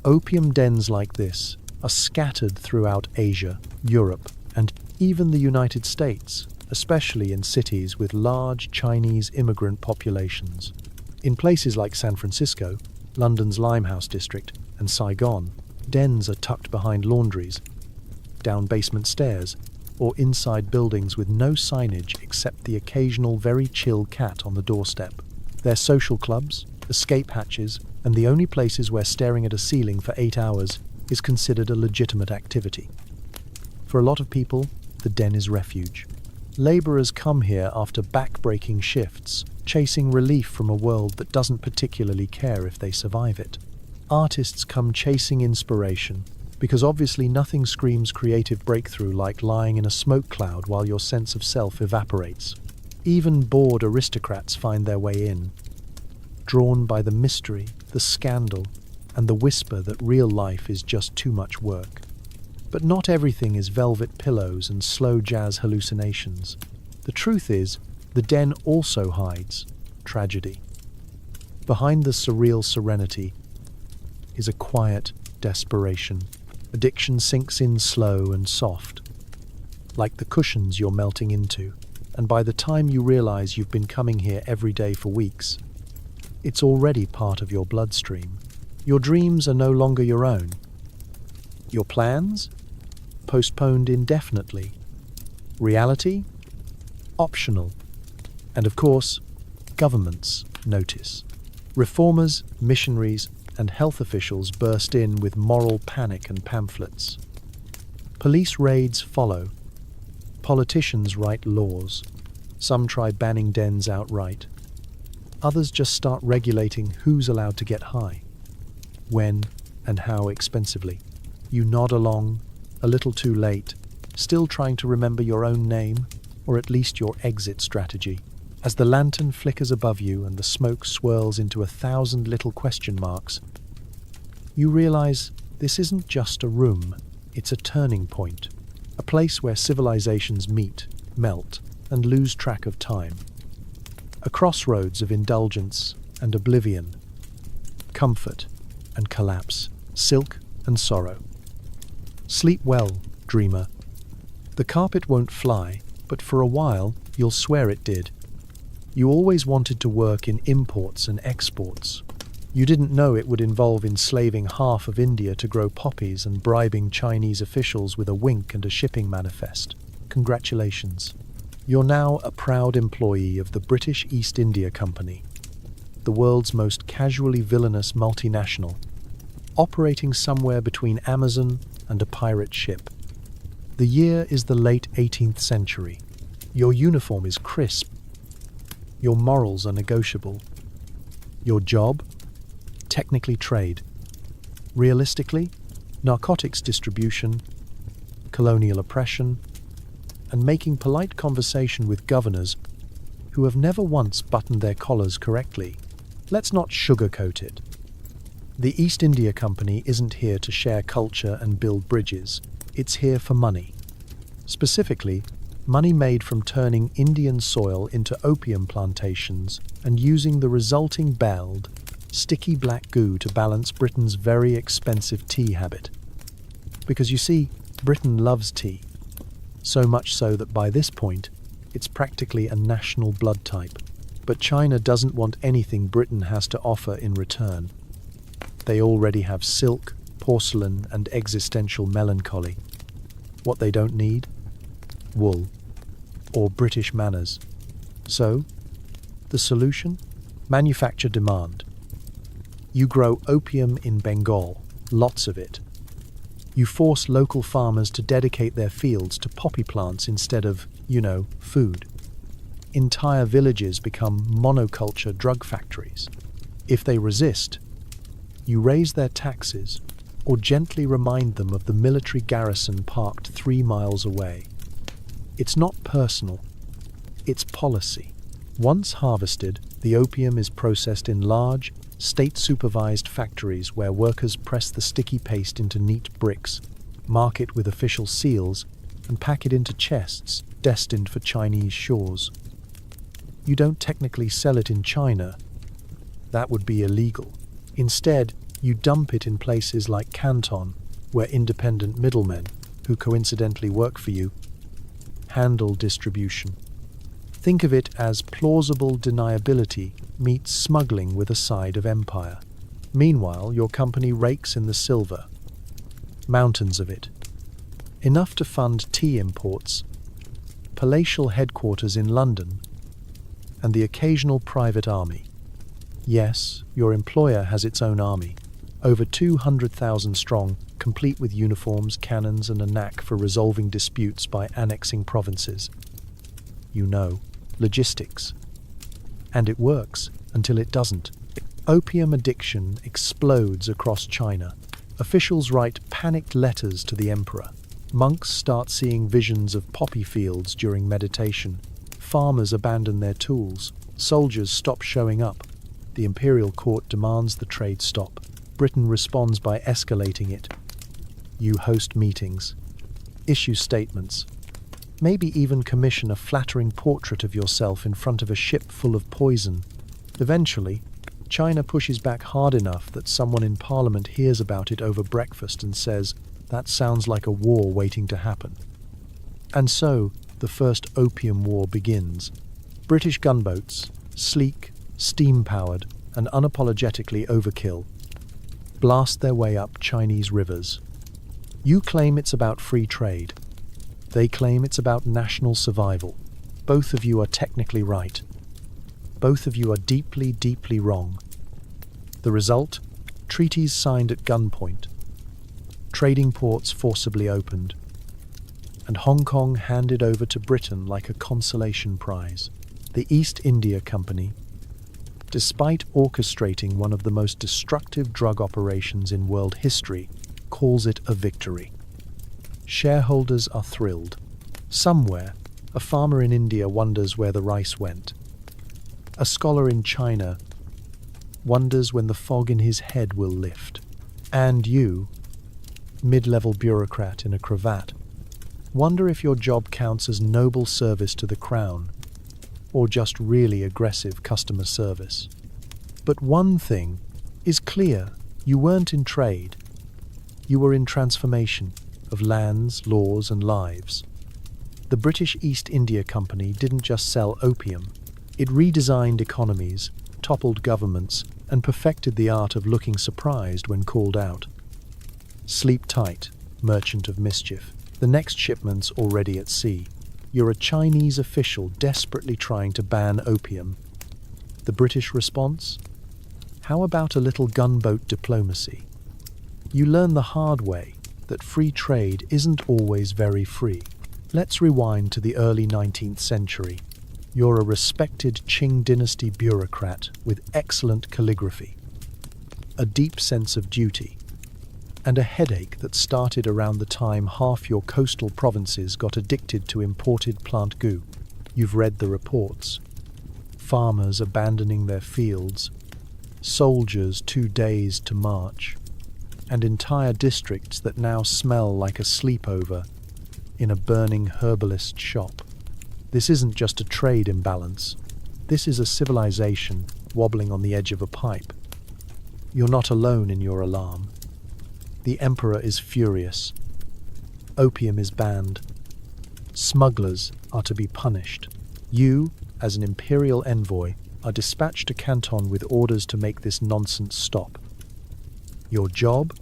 Opium dens like this are scattered throughout Asia, Europe, and even the United States, especially in cities with large Chinese immigrant populations. In places like San Francisco, London's Limehouse district, and Saigon, dens are tucked behind laundries, down basement stairs, or inside buildings with no signage except the occasional very chill cat on the doorstep. They're social clubs, escape hatches, and the only places where staring at a ceiling for 8 hours is considered a legitimate activity. For a lot of people, the den is refuge. Labourers come here after back-breaking shifts, chasing relief from a world that doesn't particularly care if they survive it. Artists come chasing inspiration, because obviously nothing screams creative breakthrough like lying in a smoke cloud while your sense of self evaporates. Even bored aristocrats find their way in, drawn by the mystery, the scandal, and the whisper that real life is just too much work. But not everything is velvet pillows and slow jazz hallucinations. The truth is, the den also hides tragedy. Behind the surreal serenity is a quiet desperation. Addiction sinks in slow and soft, like the cushions you're melting into, and by the time you realize you've been coming here every day for weeks, it's already part of your bloodstream. Your dreams are no longer your own. Your plans? Postponed indefinitely. Reality? Optional. And of course, governments notice. Reformers, missionaries, and health officials burst in with moral panic and pamphlets. Police raids follow. Politicians write laws. Some try banning dens outright. Others just start regulating who's allowed to get high, when and how expensively. You nod along, a little too late, still trying to remember your own name, or at least your exit strategy. As the lantern flickers above you and the smoke swirls into 1,000 little question marks, you realize this isn't just a room, it's a turning point, a place where civilizations meet, melt, and lose track of time. A crossroads of indulgence and oblivion, comfort and collapse, silk and sorrow. Sleep well, dreamer. The carpet won't fly, but for a while you'll swear it did. You always wanted to work in imports and exports. You didn't know it would involve enslaving half of India to grow poppies and bribing Chinese officials with a wink and a shipping manifest. Congratulations. You're now a proud employee of the British East India Company, the world's most casually villainous multinational, operating somewhere between Amazon and a pirate ship. The year is the late 18th century. Your uniform is crisp. Your morals are negotiable. Your job? Technically trade. Realistically, narcotics distribution, colonial oppression, and making polite conversation with governors who have never once buttoned their collars correctly. Let's not sugarcoat it. The East India Company isn't here to share culture and build bridges. It's here for money. Specifically, money made from turning Indian soil into opium plantations and using the resulting belled, sticky black goo to balance Britain's very expensive tea habit. Because you see, Britain loves tea. So much so that by this point, it's practically a national blood type. But China doesn't want anything Britain has to offer in return. They already have silk, porcelain, and existential melancholy. What they don't need? Wool. Or British manners. So, the solution? Manufacture demand. You grow opium in Bengal, lots of it. You force local farmers to dedicate their fields to poppy plants instead of, food. Entire villages become monoculture drug factories. If they resist, you raise their taxes or gently remind them of the military garrison parked 3 miles away. It's not personal, it's policy. Once harvested, the opium is processed in large, state-supervised factories where workers press the sticky paste into neat bricks, mark it with official seals, and pack it into chests destined for Chinese shores. You don't technically sell it in China. That would be illegal. Instead, you dump it in places like Canton, where independent middlemen, who coincidentally work for you, handle distribution. Think of it as plausible deniability meets smuggling with a side of empire. Meanwhile, your company rakes in the silver. Mountains of it. Enough to fund tea imports, palatial headquarters in London, and the occasional private army. Yes, your employer has its own army, over 200,000 strong, complete with uniforms, cannons, and a knack for resolving disputes by annexing provinces. You know, logistics. And it works until it doesn't. Opium addiction explodes across China. Officials write panicked letters to the emperor. Monks start seeing visions of poppy fields during meditation. Farmers abandon their tools. Soldiers stop showing up. The imperial court demands the trade stop. Britain responds by escalating it. You host meetings, issue statements, maybe even commission a flattering portrait of yourself in front of a ship full of poison. Eventually, China pushes back hard enough that someone in Parliament hears about it over breakfast and says, "That sounds like a war waiting to happen." And so, the First Opium War begins. British gunboats, sleek, steam-powered, and unapologetically overkill, blast their way up Chinese rivers. You claim it's about free trade. They claim it's about national survival. Both of you are technically right. Both of you are deeply, deeply wrong. The result? Treaties signed at gunpoint, trading ports forcibly opened, and Hong Kong handed over to Britain like a consolation prize. The East India Company, despite orchestrating one of the most destructive drug operations in world history, calls it a victory. Shareholders are thrilled. Somewhere, a farmer in India wonders where the rice went. A scholar in China wonders when the fog in his head will lift. And you, mid-level bureaucrat in a cravat, wonder if your job counts as noble service to the crown or just really aggressive customer service. But one thing is clear: you weren't in trade. You were in transformation of lands, laws, and lives. The British East India Company didn't just sell opium. It redesigned economies, toppled governments, and perfected the art of looking surprised when called out. Sleep tight, merchant of mischief. The next shipment's already at sea. You're a Chinese official desperately trying to ban opium. The British response? How about a little gunboat diplomacy? You learn the hard way that free trade isn't always very free. Let's rewind to the early 19th century. You're a respected Qing dynasty bureaucrat with excellent calligraphy, a deep sense of duty, and a headache that started around the time half your coastal provinces got addicted to imported plant goo. You've read the reports. Farmers abandoning their fields, soldiers too dazed to march, and entire districts that now smell like a sleepover in a burning herbalist shop. This isn't just a trade imbalance. This is a civilization wobbling on the edge of a pipe. You're not alone in your alarm. The emperor is furious. Opium is banned. Smugglers are to be punished. You, as an imperial envoy, are dispatched to Canton with orders to make this nonsense stop. Your job?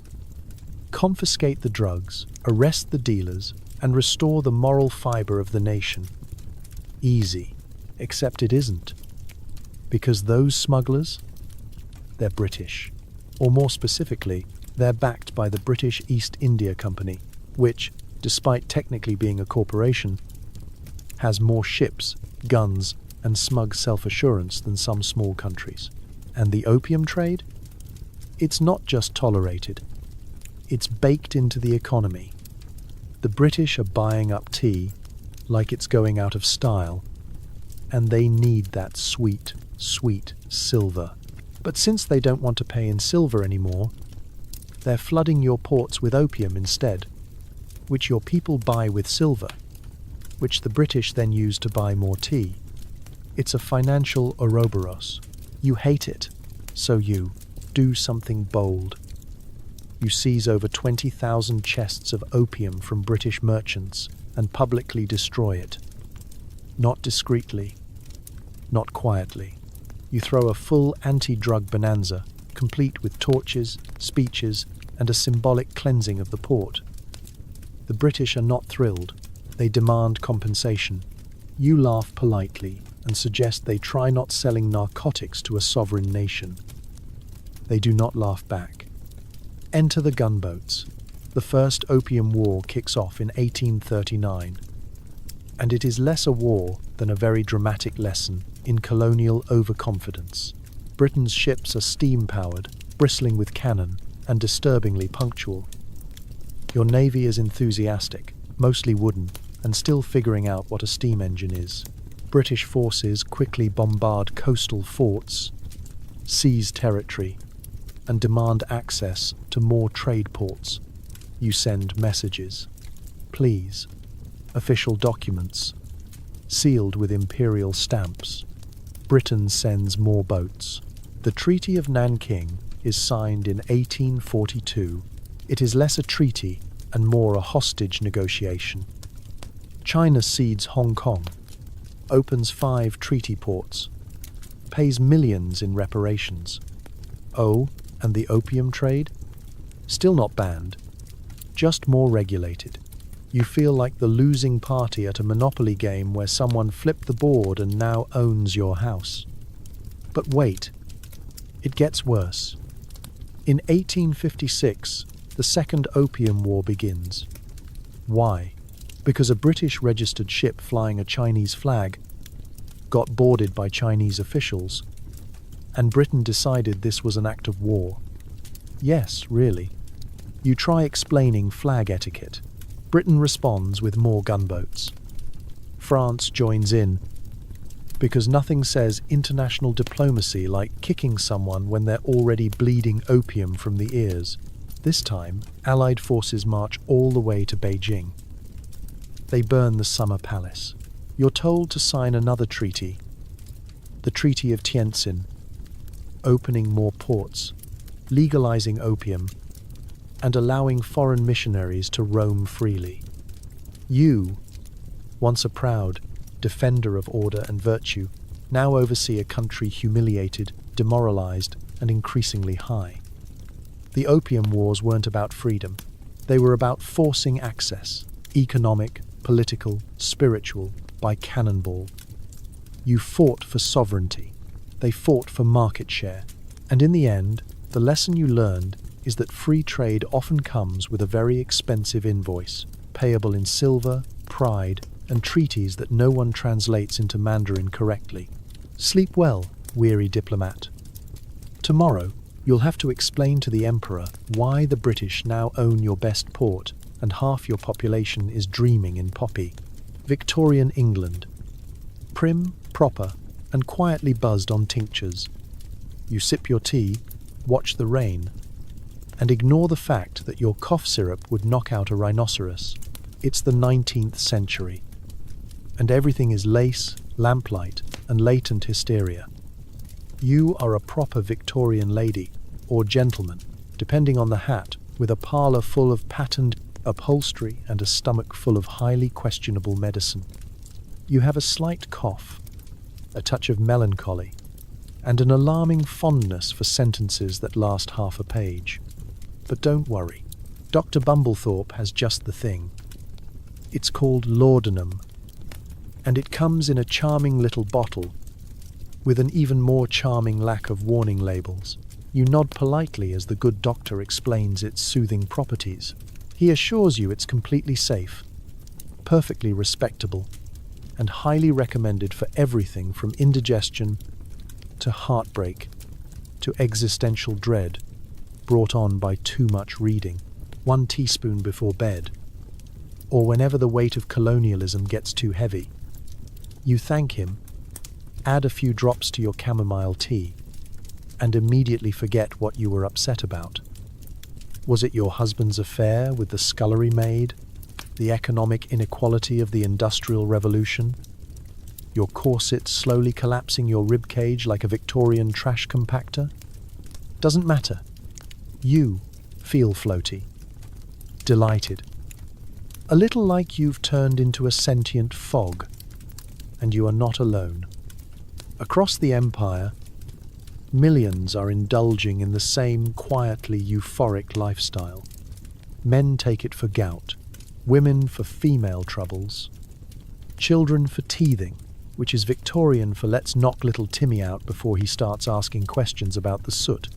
Confiscate the drugs, arrest the dealers, and restore the moral fiber of the nation. Easy, except it isn't. Because those smugglers? They're British. Or more specifically, they're backed by the British East India Company, which, despite technically being a corporation, has more ships, guns, and smug self-assurance than some small countries. And the opium trade? It's not just tolerated. It's baked into the economy. The British are buying up tea, like it's going out of style, and they need that sweet, sweet silver. But since they don't want to pay in silver anymore, they're flooding your ports with opium instead, which your people buy with silver, which the British then use to buy more tea. It's a financial Ouroboros. You hate it, so you do something bold. You seize over 20,000 chests of opium from British merchants and publicly destroy it. Not discreetly, not quietly. You throw a full anti-drug bonanza, complete with torches, speeches, and a symbolic cleansing of the port. The British are not thrilled. They demand compensation. You laugh politely and suggest they try not selling narcotics to a sovereign nation. They do not laugh back. Enter the gunboats. The First Opium War kicks off in 1839, and it is less a war than a very dramatic lesson in colonial overconfidence. Britain's ships are steam-powered, bristling with cannon, and disturbingly punctual. Your navy is enthusiastic, mostly wooden, and still figuring out what a steam engine is. British forces quickly bombard coastal forts, seize territory, and demand access to more trade ports. You send messages. Please. Official documents. Sealed with imperial stamps. Britain sends more boats. The Treaty of Nanking is signed in 1842. It is less a treaty and more a hostage negotiation. China cedes Hong Kong, opens 5 treaty ports, pays millions in reparations. Oh, and the opium trade? Still not banned, just more regulated. You feel like the losing party at a Monopoly game where someone flipped the board and now owns your house. But wait, it gets worse. In 1856, the Second Opium War begins. Why? Because a British registered ship flying a Chinese flag got boarded by Chinese officials, and Britain decided this was an act of war. Yes, really. You try explaining flag etiquette. Britain responds with more gunboats. France joins in, because nothing says international diplomacy like kicking someone when they're already bleeding opium from the ears. This time, Allied forces march all the way to Beijing. They burn the Summer Palace. You're told to sign another treaty, the Treaty of Tientsin, opening more ports, legalizing opium, and allowing foreign missionaries to roam freely. You, once a proud defender of order and virtue, now oversee a country humiliated, demoralized, and increasingly high. The Opium Wars weren't about freedom. They were about forcing access, economic, political, spiritual, by cannonball. You fought for sovereignty. They fought for market share. And in the end, the lesson you learned is that free trade often comes with a very expensive invoice, payable in silver, pride, and treaties that no one translates into Mandarin correctly. Sleep well, weary diplomat. Tomorrow, you'll have to explain to the Emperor why the British now own your best port and half your population is dreaming in poppy. Victorian England. Prim, proper, and quietly buzzed on tinctures. You sip your tea, watch the rain, and ignore the fact that your cough syrup would knock out a rhinoceros. It's the 19th century, and everything is lace, lamplight, and latent hysteria. You are a proper Victorian lady, or gentleman, depending on the hat, with a parlour full of patterned upholstery and a stomach full of highly questionable medicine. You have a slight cough, a touch of melancholy, and an alarming fondness for sentences that last half a page. But don't worry, Dr. Bumblethorpe has just the thing. It's called laudanum, and it comes in a charming little bottle with an even more charming lack of warning labels. You nod politely as the good doctor explains its soothing properties. He assures you it's completely safe, perfectly respectable, and highly recommended for everything from indigestion to heartbreak to existential dread brought on by too much reading. 1 teaspoon before bed. or whenever the weight of colonialism gets too heavy. You thank him, add a few drops to your chamomile tea, and immediately forget what you were upset about. Was it your husband's affair with the scullery maid? The economic inequality of the Industrial Revolution? Your corset slowly collapsing your ribcage like a Victorian trash compactor? Doesn't matter. You feel floaty, delighted. A little like you've turned into a sentient fog, and you are not alone. Across the empire, millions are indulging in the same quietly euphoric lifestyle. Men take it for gout, women for female troubles, children for teething, which is Victorian for let's knock little Timmy out before he starts asking questions about the soot.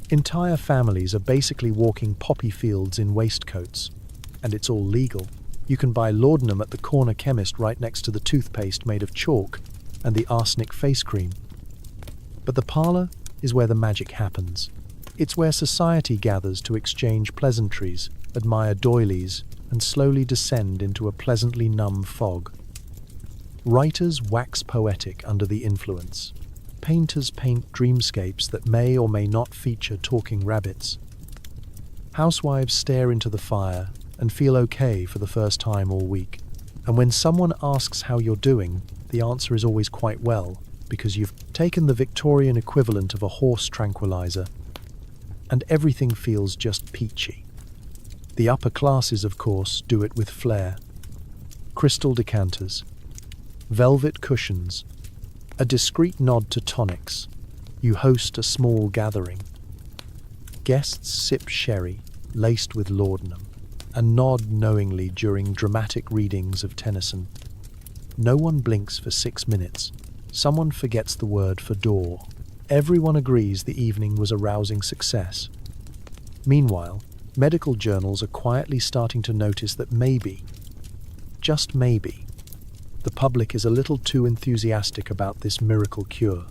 Entire families are basically walking poppy fields in waistcoats, and it's all legal. You can buy laudanum at the corner chemist right next to the toothpaste made of chalk and the arsenic face cream. But the parlour is where the magic happens. It's where society gathers to exchange pleasantries, admire doilies, and slowly descend into a pleasantly numb fog. Writers wax poetic under the influence. Painters paint dreamscapes that may or may not feature talking rabbits. Housewives stare into the fire and feel okay for the first time all week. And when someone asks how you're doing, the answer is always quite well, because you've taken the Victorian equivalent of a horse tranquilizer, and everything feels just peachy. The upper classes, of course, do it with flair. Crystal decanters, velvet cushions, a discreet nod to tonics. You host a small gathering. Guests sip sherry, laced with laudanum, and nod knowingly during dramatic readings of Tennyson. No one blinks for 6 minutes. Someone forgets the word for door. Everyone agrees the evening was a rousing success. Meanwhile, medical journals are quietly starting to notice that maybe, just maybe, the public is a little too enthusiastic about this miracle cure.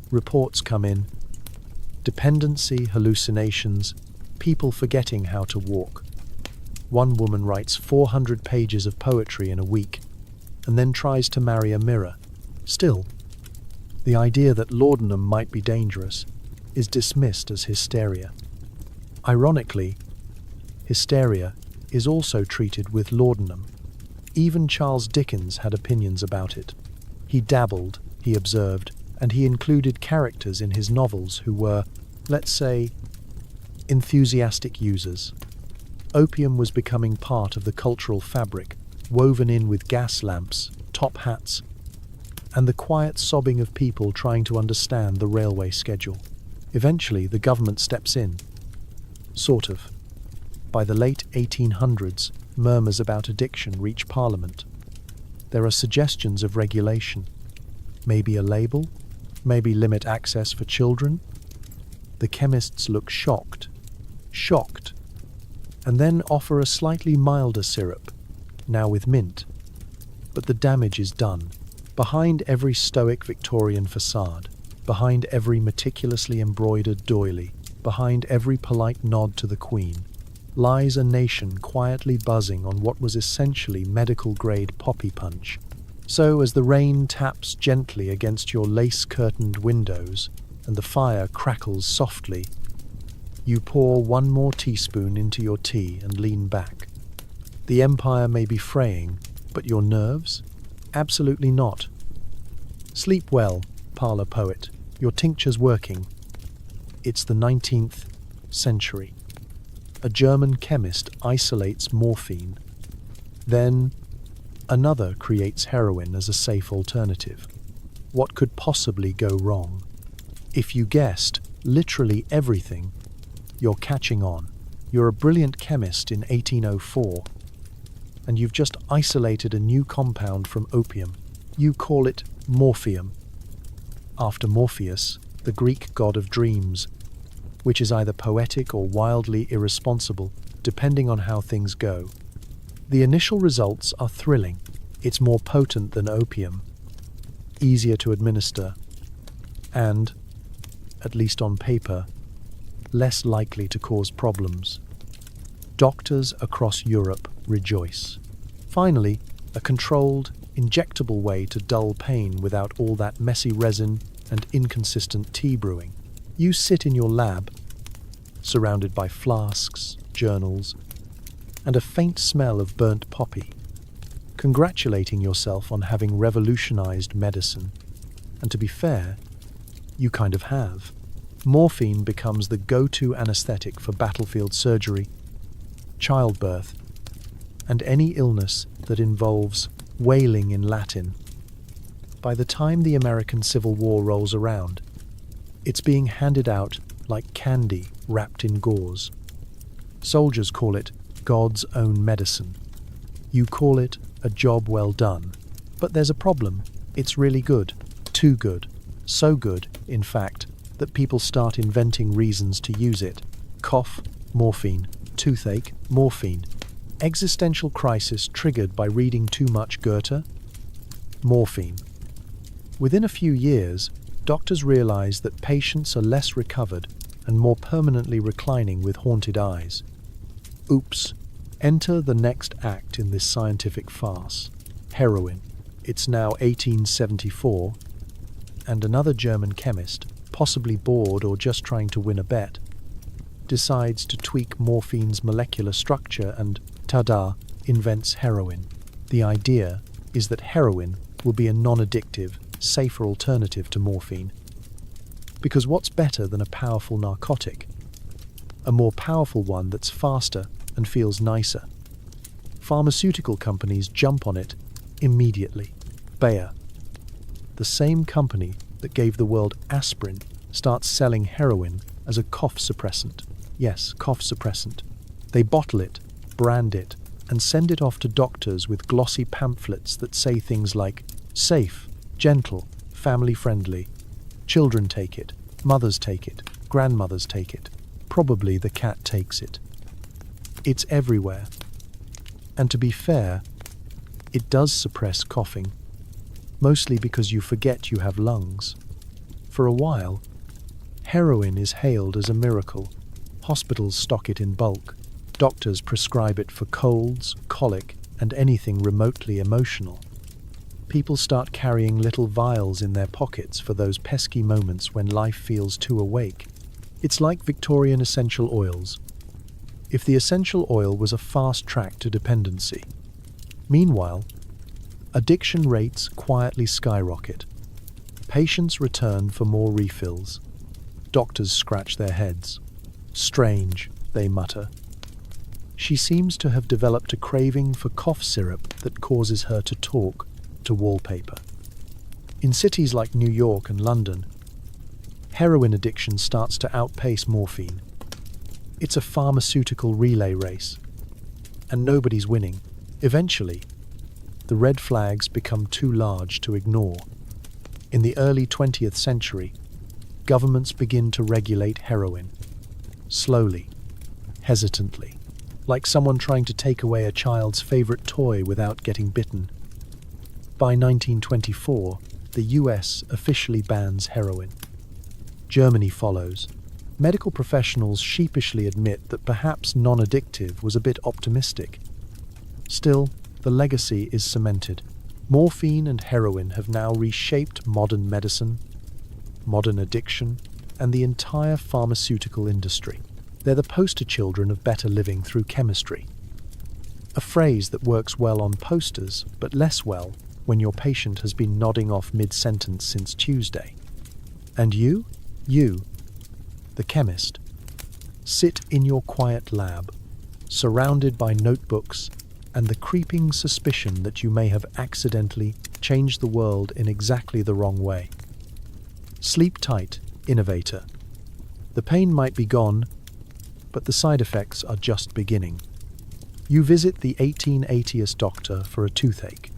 Reports come in. Dependency, hallucinations, people forgetting how to walk. One woman writes 400 pages of poetry in a week and then tries to marry a mirror. Still, the idea that laudanum might be dangerous is dismissed as hysteria. Ironically, hysteria is also treated with laudanum. Even Charles Dickens had opinions about it. He dabbled, he observed, and he included characters in his novels who were, let's say, enthusiastic users. Opium was becoming part of the cultural fabric, woven in with gas lamps, top hats, and the quiet sobbing of people trying to understand the railway schedule. Eventually, the government steps in. Sort of. By the late 1800s, murmurs about addiction reach Parliament. There are suggestions of regulation. Maybe a label? Maybe limit access for children? The chemists look shocked, and then offer a slightly milder syrup, now with mint. But the damage is done. Behind every stoic Victorian facade, behind every meticulously embroidered doily, behind every polite nod to the Queen, lies a nation quietly buzzing on what was essentially medical-grade poppy punch. So as the rain taps gently against your lace-curtained windows and the fire crackles softly, you pour one more teaspoon into your tea and lean back. The empire may be fraying, but your nerves? Absolutely not. Sleep well, parlour poet. Your tincture's working. It's the 19th century. A German chemist isolates morphine. Then another creates heroin as a safe alternative. What could possibly go wrong? If you guessed literally everything, you're catching on. You're a brilliant chemist in 1804, and you've just isolated a new compound from opium. You call it morphium, after Morpheus, the Greek god of dreams, which is either poetic or wildly irresponsible, depending on how things go. The initial results are thrilling. It's more potent than opium, easier to administer, and, at least on paper, less likely to cause problems. Doctors across Europe rejoice. Finally, a controlled, injectable way to dull pain without all that messy resin and inconsistent tea brewing. You sit in your lab, surrounded by flasks, journals, and a faint smell of burnt poppy, congratulating yourself on having revolutionized medicine. And to be fair, you kind of have. Morphine becomes the go-to anesthetic for battlefield surgery, childbirth, and any illness that involves wailing in Latin. By the time the American Civil War rolls around, it's being handed out like candy wrapped in gauze. Soldiers call it God's own medicine. You call it a job well done. But there's a problem. It's really good. Too good. So good, in fact, that people start inventing reasons to use it. Cough, morphine. Toothache, morphine. Existential crisis triggered by reading too much Goethe? Morphine. Within a few years, doctors realize that patients are less recovered and more permanently reclining with haunted eyes. Oops. Enter the next act in this scientific farce. Heroin. It's now 1874, and another German chemist, possibly bored or just trying to win a bet, decides to tweak morphine's molecular structure and, ta-da, invents heroin. The idea is that heroin will be a non-addictive, safer alternative to morphine. Because what's better than a powerful narcotic? A more powerful one that's faster and feels nicer. Pharmaceutical companies jump on it immediately. Bayer, the same company that gave the world aspirin, starts selling heroin as a cough suppressant. Yes, cough suppressant. They bottle it, brand it, and send it off to doctors with glossy pamphlets that say things like, safe, gentle, family-friendly. Children take it, mothers take it, grandmothers take it. Probably the cat takes it. It's everywhere. And to be fair, it does suppress coughing, mostly because you forget you have lungs. For a while, heroin is hailed as a miracle. Hospitals stock it in bulk. Doctors prescribe it for colds, colic, and anything remotely emotional. People start carrying little vials in their pockets for those pesky moments when life feels too awake. It's like Victorian essential oils. If the essential oil was a fast track to dependency. Meanwhile, addiction rates quietly skyrocket. Patients return for more refills. Doctors scratch their heads. Strange, they mutter. She seems to have developed a craving for cough syrup that causes her to talk to wallpaper. In cities like New York and London, heroin addiction starts to outpace morphine. It's a pharmaceutical relay race, and nobody's winning. Eventually, the red flags become too large to ignore. In the early 20th century, governments begin to regulate heroin. Slowly, hesitantly, like someone trying to take away a child's favorite toy without getting bitten. By 1924, the US officially bans heroin. Germany follows. Medical professionals sheepishly admit that perhaps non-addictive was a bit optimistic. Still, the legacy is cemented. Morphine and heroin have now reshaped modern medicine, modern addiction, and the entire pharmaceutical industry. They're the poster children of better living through chemistry. A phrase that works well on posters, but less well when your patient has been nodding off mid-sentence since Tuesday. And you, the chemist, sit in your quiet lab, surrounded by notebooks and the creeping suspicion that you may have accidentally changed the world in exactly the wrong way. Sleep tight, innovator. The pain might be gone, but the side effects are just beginning. You visit the 1880s doctor for a toothache.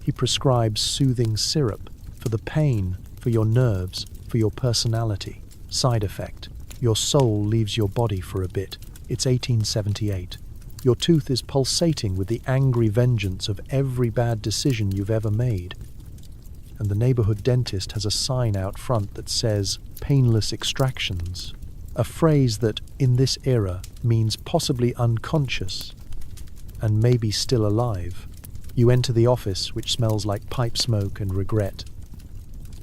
He prescribes soothing syrup for the pain, for your nerves, for your personality. Side effect: your soul leaves your body for a bit. It's 1878. Your tooth is pulsating with the angry vengeance of every bad decision you've ever made. And the neighborhood dentist has a sign out front that says, painless extractions. A phrase that, in this era, means possibly unconscious and maybe still alive. You enter the office, which smells like pipe smoke and regret,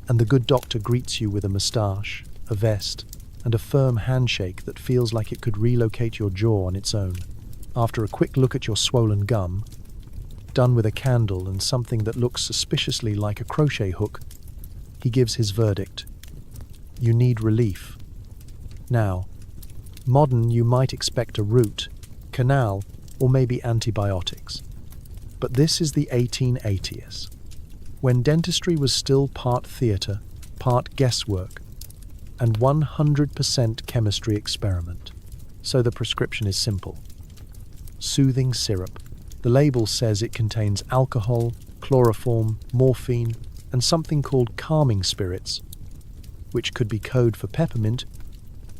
and the good doctor greets you with a moustache, a vest, and a firm handshake that feels like it could relocate your jaw on its own. After a quick look at your swollen gum, done with a candle and something that looks suspiciously like a crochet hook, he gives his verdict. You need relief. Now, modern, you might expect a root, canal, or maybe antibiotics. But this is the 1880s, when dentistry was still part theatre, part guesswork, and 100% chemistry experiment. So the prescription is simple. Soothing syrup. The label says it contains alcohol, chloroform, morphine, and something called calming spirits, which could be code for peppermint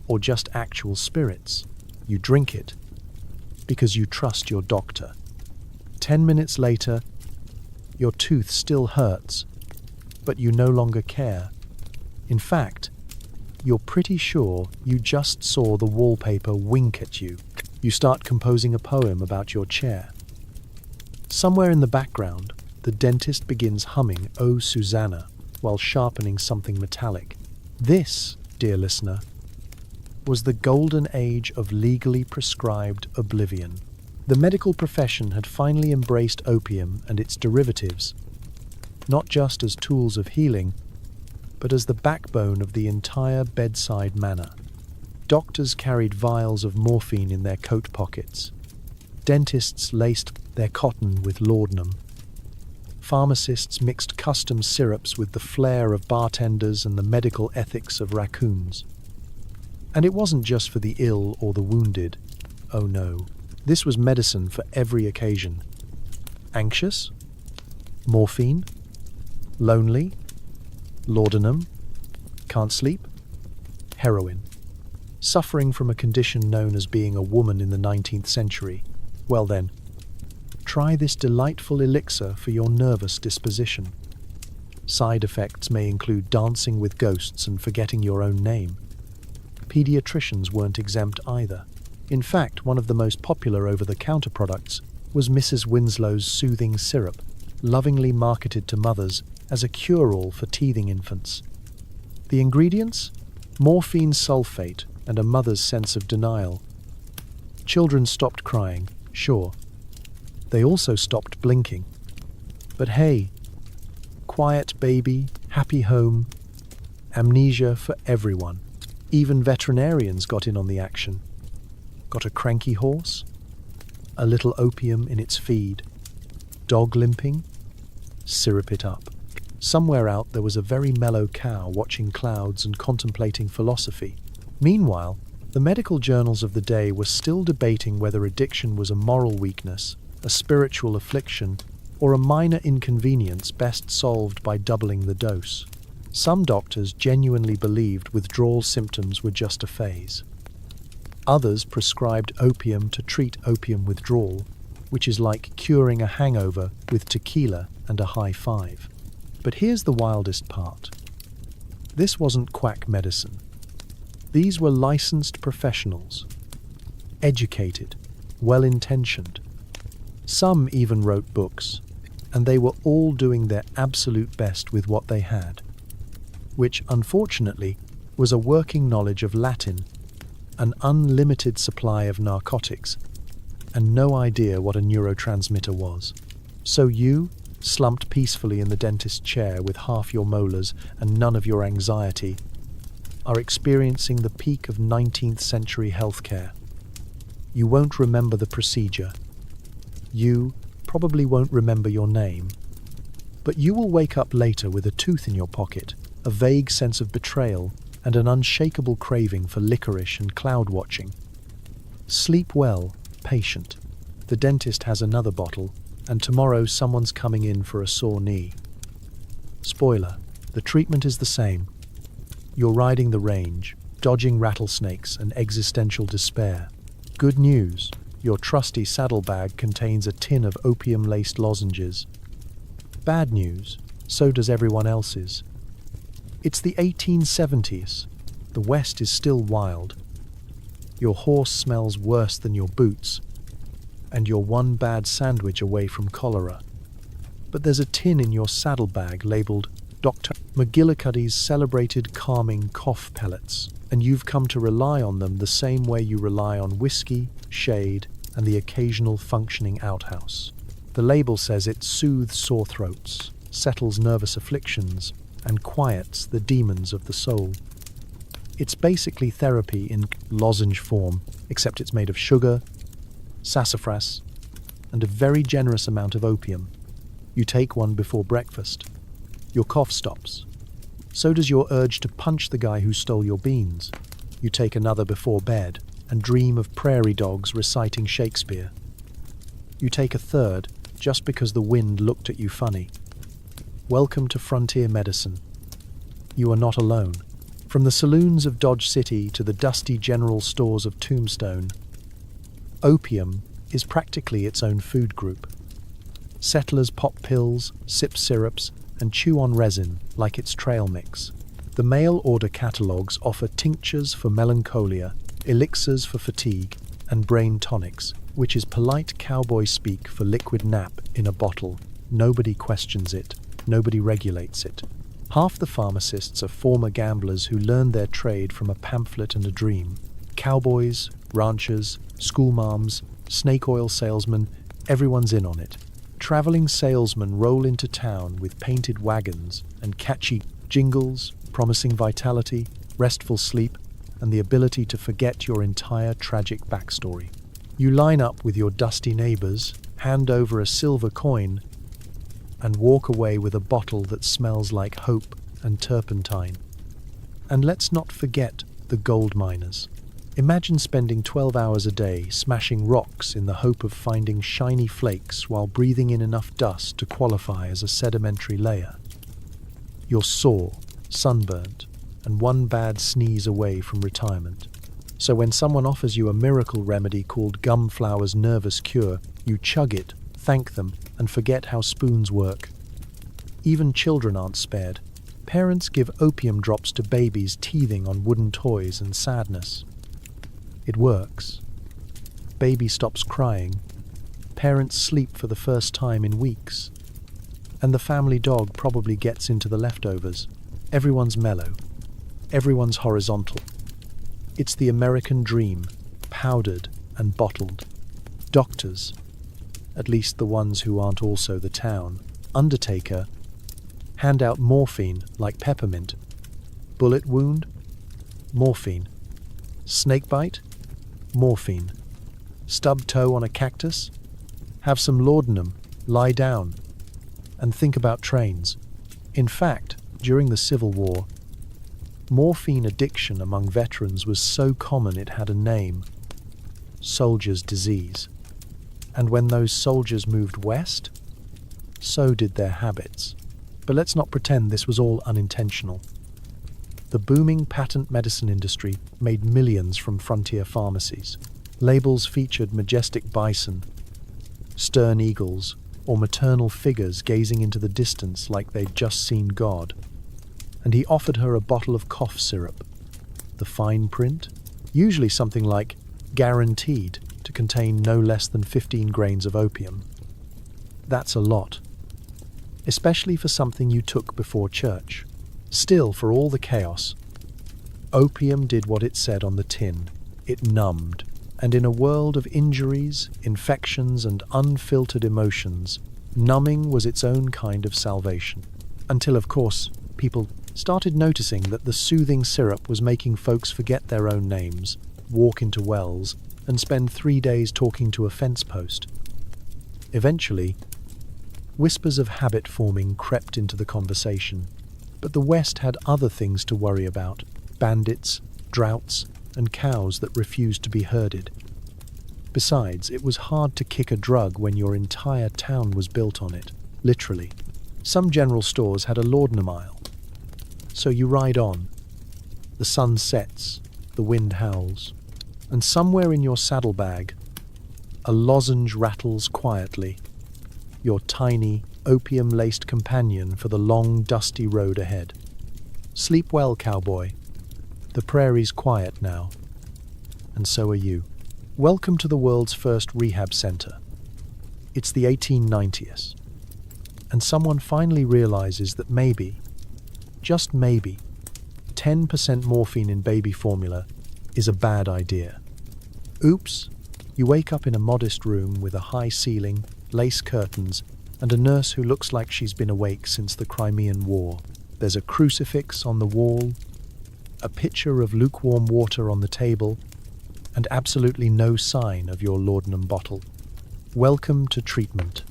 or just actual spirits. You drink it because you trust your doctor. 10 minutes later, your tooth still hurts, but you no longer care. In fact, you're pretty sure you just saw the wallpaper wink at you. You start composing a poem about your chair. Somewhere in the background, the dentist begins humming "Oh Susanna" while sharpening something metallic. This, dear listener, was the golden age of legally prescribed oblivion. The medical profession had finally embraced opium and its derivatives, not just as tools of healing, but as the backbone of the entire bedside manner. Doctors carried vials of morphine in their coat pockets. Dentists laced their cotton with laudanum. Pharmacists mixed custom syrups with the flair of bartenders and the medical ethics of raccoons. And it wasn't just for the ill or the wounded. Oh no. This was medicine for every occasion. Anxious? Morphine? Lonely? Laudanum? Can't sleep? Heroin. Suffering from a condition known as being a woman in the 19th century. Well then, try this delightful elixir for your nervous disposition. Side effects may include dancing with ghosts and forgetting your own name. Pediatricians weren't exempt either. In fact, one of the most popular over-the-counter products was Mrs. Winslow's soothing syrup, lovingly marketed to mothers as a cure-all for teething infants. The ingredients? Morphine sulfate and a mother's sense of denial. Children stopped crying, sure. They also stopped blinking. But hey, quiet baby, happy home, amnesia for everyone. Even veterinarians got in on the action. Got a cranky horse? A little opium in its feed. Dog limping? Syrup it up. Somewhere out there was a very mellow cow watching clouds and contemplating philosophy. Meanwhile, the medical journals of the day were still debating whether addiction was a moral weakness, a spiritual affliction, or a minor inconvenience best solved by doubling the dose. Some doctors genuinely believed withdrawal symptoms were just a phase. Others prescribed opium to treat opium withdrawal, which is like curing a hangover with tequila and a high five. But here's the wildest part. This wasn't quack medicine. These were licensed professionals, educated, well-intentioned. Some even wrote books, and they were all doing their absolute best with what they had, which, unfortunately, was a working knowledge of Latin, an unlimited supply of narcotics, and no idea what a neurotransmitter was. So you, slumped peacefully in the dentist's chair with half your molars and none of your anxiety, are experiencing the peak of 19th century healthcare. You won't remember the procedure. You probably won't remember your name. But you will wake up later with a tooth in your pocket, a vague sense of betrayal, and an unshakable craving for licorice and cloud watching. Sleep well, patient. The dentist has another bottle, and tomorrow someone's coming in for a sore knee. Spoiler, the treatment is the same. You're riding the range, dodging rattlesnakes and existential despair. Good news, your trusty saddlebag contains a tin of opium-laced lozenges. Bad news, so does everyone else's. It's the 1870s. The West is still wild. Your horse smells worse than your boots, and you're one bad sandwich away from cholera. But there's a tin in your saddlebag labelled Dr. McGillicuddy's celebrated calming cough pellets, and you've come to rely on them the same way you rely on whiskey, shade, and the occasional functioning outhouse. The label says it soothes sore throats, settles nervous afflictions, and quiets the demons of the soul. It's basically therapy in lozenge form, except it's made of sugar, sassafras, and a very generous amount of opium. You take one before breakfast. Your cough stops. So does your urge to punch the guy who stole your beans. You take another before bed and dream of prairie dogs reciting Shakespeare. You take a third just because the wind looked at you funny. Welcome to frontier medicine. You are not alone. From the saloons of Dodge City to the dusty general stores of Tombstone, opium is practically its own food group. Settlers pop pills, sip syrups, and chew on resin like it's trail mix. The mail order catalogues offer tinctures for melancholia, elixirs for fatigue, and brain tonics, which is polite cowboy speak for liquid nap in a bottle. Nobody questions it. Nobody regulates it. Half the pharmacists are former gamblers who learned their trade from a pamphlet and a dream. Cowboys, ranchers, schoolmarms, snake oil salesmen, everyone's in on it. Traveling salesmen roll into town with painted wagons and catchy jingles, promising vitality, restful sleep, and the ability to forget your entire tragic backstory. You line up with your dusty neighbors, hand over a silver coin, and walk away with a bottle that smells like hope and turpentine. And let's not forget the gold miners. Imagine spending 12 hours a day smashing rocks in the hope of finding shiny flakes while breathing in enough dust to qualify as a sedimentary layer. You're sore, sunburnt, and one bad sneeze away from retirement. So when someone offers you a miracle remedy called Gumflower's Nervous Cure, you chug it, thank them, and forget how spoons work. Even children aren't spared. Parents give opium drops to babies teething on wooden toys and sadness. It works. Baby stops crying. Parents sleep for the first time in weeks. And the family dog probably gets into the leftovers. Everyone's mellow. Everyone's horizontal. It's the American dream, powdered and bottled. Doctors, at least the ones who aren't also the town, undertaker, hand out morphine like peppermint. Bullet wound? Morphine. Snake bite? Morphine. Stub toe on a cactus? Have some laudanum, lie down, and think about trains. In fact, during the Civil War, morphine addiction among veterans was so common it had a name: soldier's disease. And when those soldiers moved west, so did their habits. But let's not pretend this was all unintentional. The booming patent medicine industry made millions from frontier pharmacies. Labels featured majestic bison, stern eagles, or maternal figures gazing into the distance like they'd just seen God. And he offered her a bottle of cough syrup. The fine print? Usually something like, guaranteed to contain no less than 15 grains of opium. That's a lot. Especially for something you took before church. Still, for all the chaos, opium did what it said on the tin. It numbed. And in a world of injuries, infections, and unfiltered emotions, numbing was its own kind of salvation. Until, of course, people started noticing that the soothing syrup was making folks forget their own names, walk into wells, and spend 3 days talking to a fence post. Eventually, whispers of habit forming crept into the conversation. But the West had other things to worry about: bandits, droughts, and cows that refused to be herded. Besides, it was hard to kick a drug when your entire town was built on it, literally. Some general stores had a laudanum aisle. So you ride on. The sun sets, the wind howls, and somewhere in your saddlebag, a lozenge rattles quietly, your tiny, opium-laced companion for the long, dusty road ahead. Sleep well, cowboy. The prairie's quiet now, and so are you. Welcome to the world's first rehab center. It's the 1890s, and someone finally realizes that maybe, just maybe, 10% morphine in baby formula is a bad idea. Oops, you wake up in a modest room with a high ceiling, lace curtains, and a nurse who looks like she's been awake since the Crimean War. There's a crucifix on the wall, a pitcher of lukewarm water on the table, and absolutely no sign of your laudanum bottle. Welcome to treatment.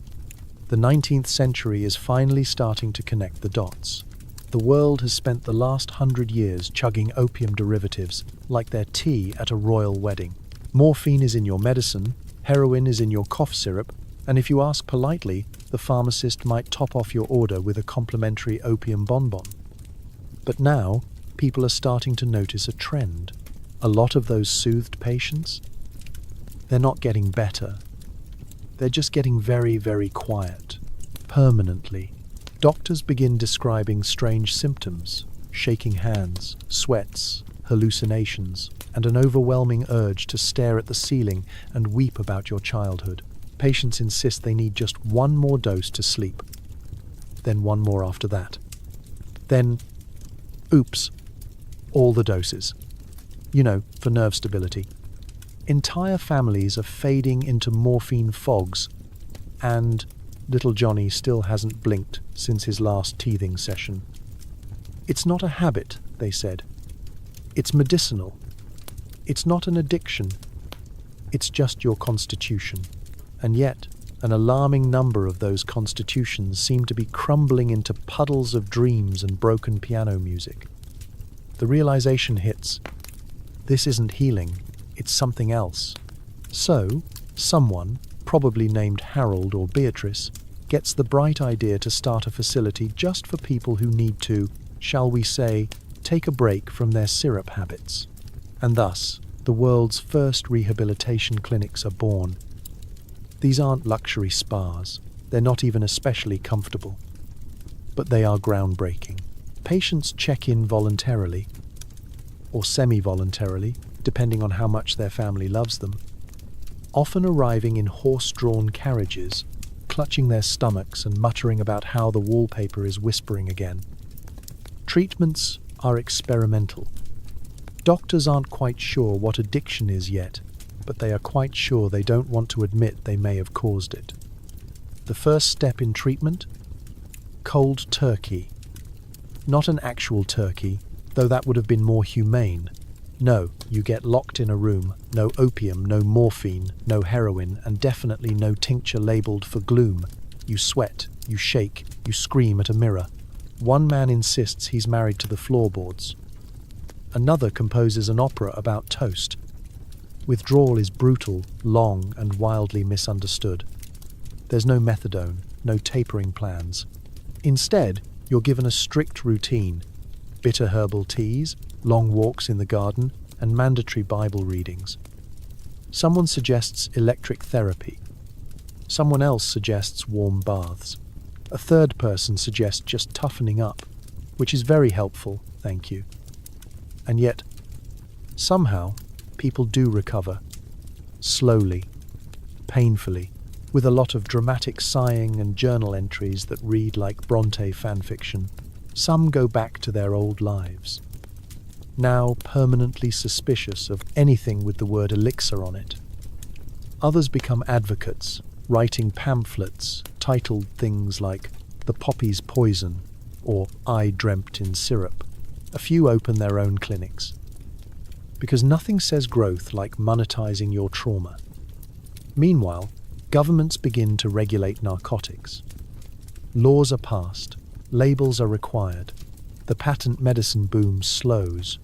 The 19th century is finally starting to connect the dots. The world has spent the last 100 years chugging opium derivatives like they're tea at a royal wedding. Morphine is in your medicine, heroin is in your cough syrup, and if you ask politely, the pharmacist might top off your order with a complimentary opium bonbon. But now, people are starting to notice a trend. A lot of those soothed patients, they're not getting better. They're just getting very, very quiet, permanently. Doctors begin describing strange symptoms, shaking hands, sweats, hallucinations, and an overwhelming urge to stare at the ceiling and weep about your childhood. Patients insist they need just one more dose to sleep, then one more after that. Then, oops, all the doses. For nerve stability. Entire families are fading into morphine fogs, and little Johnny still hasn't blinked since his last teething session. It's not a habit, they said. It's medicinal. It's not an addiction. It's just your constitution. And yet, an alarming number of those constitutions seem to be crumbling into puddles of dreams and broken piano music. The realization hits. This isn't healing, it's something else. So, someone, probably named Harold or Beatrice, gets the bright idea to start a facility just for people who need to, shall we say, take a break from their syrup habits. And thus, the world's first rehabilitation clinics are born. These aren't luxury spas, they're not even especially comfortable. But they are groundbreaking. Patients check in voluntarily, or semi-voluntarily, depending on how much their family loves them, often arriving in horse-drawn carriages, clutching their stomachs and muttering about how the wallpaper is whispering again. Treatments are experimental. Doctors aren't quite sure what addiction is yet, but they are quite sure they don't want to admit they may have caused it. The first step in treatment? Cold turkey. Not an actual turkey, though that would have been more humane. No, you get locked in a room, no opium, no morphine, no heroin, and definitely no tincture labelled for gloom. You sweat, you shake, you scream at a mirror. One man insists he's married to the floorboards. Another composes an opera about toast. Withdrawal is brutal, long, and wildly misunderstood. There's no methadone, no tapering plans. Instead, you're given a strict routine: bitter herbal teas, long walks in the garden, and mandatory Bible readings. Someone suggests electric therapy. Someone else suggests warm baths. A third person suggests just toughening up, which is very helpful, thank you. And yet, somehow, people do recover. Slowly, painfully, with a lot of dramatic sighing and journal entries that read like Bronte fanfiction. Some go back to their old lives, now permanently suspicious of anything with the word elixir on it. Others become advocates, writing pamphlets titled things like "The Poppy's Poison" or "I Dreamt in Syrup." A few open their own clinics. Because nothing says growth like monetizing your trauma. Meanwhile, governments begin to regulate narcotics. Laws are passed. Labels are required. The patent medicine boom slows.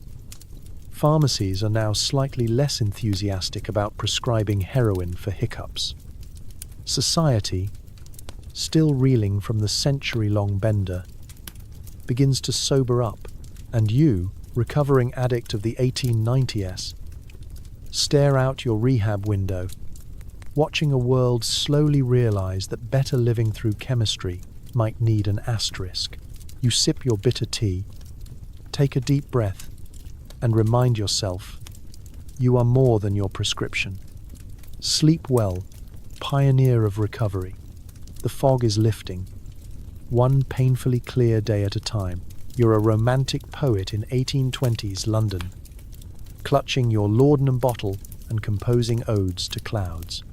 Pharmacies are now slightly less enthusiastic about prescribing heroin for hiccups. Society, still reeling from the century-long bender, begins to sober up, and you, recovering addict of the 1890s, stare out your rehab window, watching a world slowly realize that better living through chemistry might need an asterisk. You sip your bitter tea, take a deep breath, and remind yourself, you are more than your prescription. Sleep well, pioneer of recovery. The fog is lifting. one painfully clear day at a time. You're a romantic poet in 1820s London, clutching your laudanum bottle and composing odes to clouds.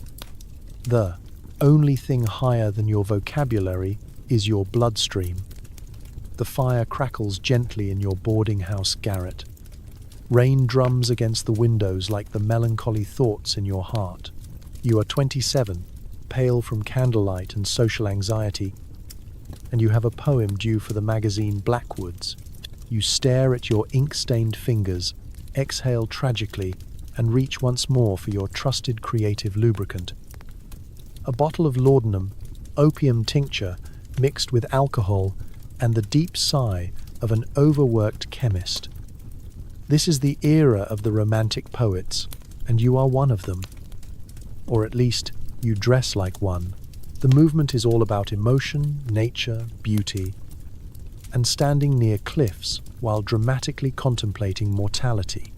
The only thing higher than your vocabulary is your bloodstream. The fire crackles gently in your boarding house garret. Rain drums against the windows like the melancholy thoughts in your heart. You are 27, pale from candlelight and social anxiety, and you have a poem due for the magazine Blackwoods. You stare at your ink-stained fingers, exhale tragically, and reach once more for your trusted creative lubricant. A bottle of laudanum, opium tincture, mixed with alcohol, and the deep sigh of an overworked chemist. This is the era of the romantic poets, and you are one of them. Or at least, you dress like one. The movement is all about emotion, nature, beauty, and standing near cliffs while dramatically contemplating mortality.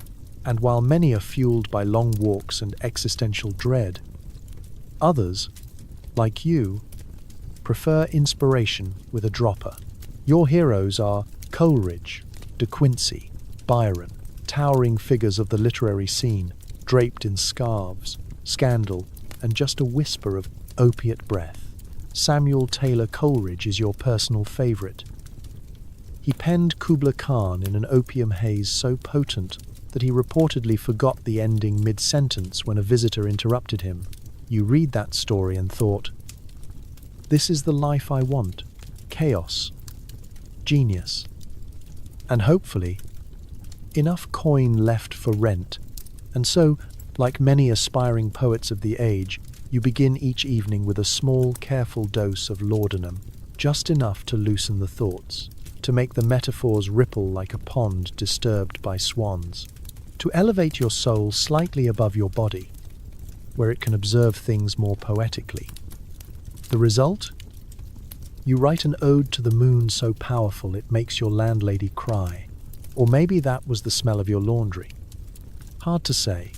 And while many are fueled by long walks and existential dread, others, like you, prefer inspiration with a dropper. Your heroes are Coleridge, De Quincey, Byron, towering figures of the literary scene, draped in scarves, scandal, and just a whisper of opiate breath. Samuel Taylor Coleridge is your personal favorite. He penned Kubla Khan in an opium haze so potent that he reportedly forgot the ending mid-sentence when a visitor interrupted him. You read that story and thought, this is the life I want. Chaos. Genius. And hopefully, enough coin left for rent. And so, like many aspiring poets of the age, you begin each evening with a small, careful dose of laudanum, just enough to loosen the thoughts, to make the metaphors ripple like a pond disturbed by swans, to elevate your soul slightly above your body, where it can observe things more poetically. The result? You write an ode to the moon so powerful it makes your landlady cry. Or maybe that was the smell of your laundry. Hard to say.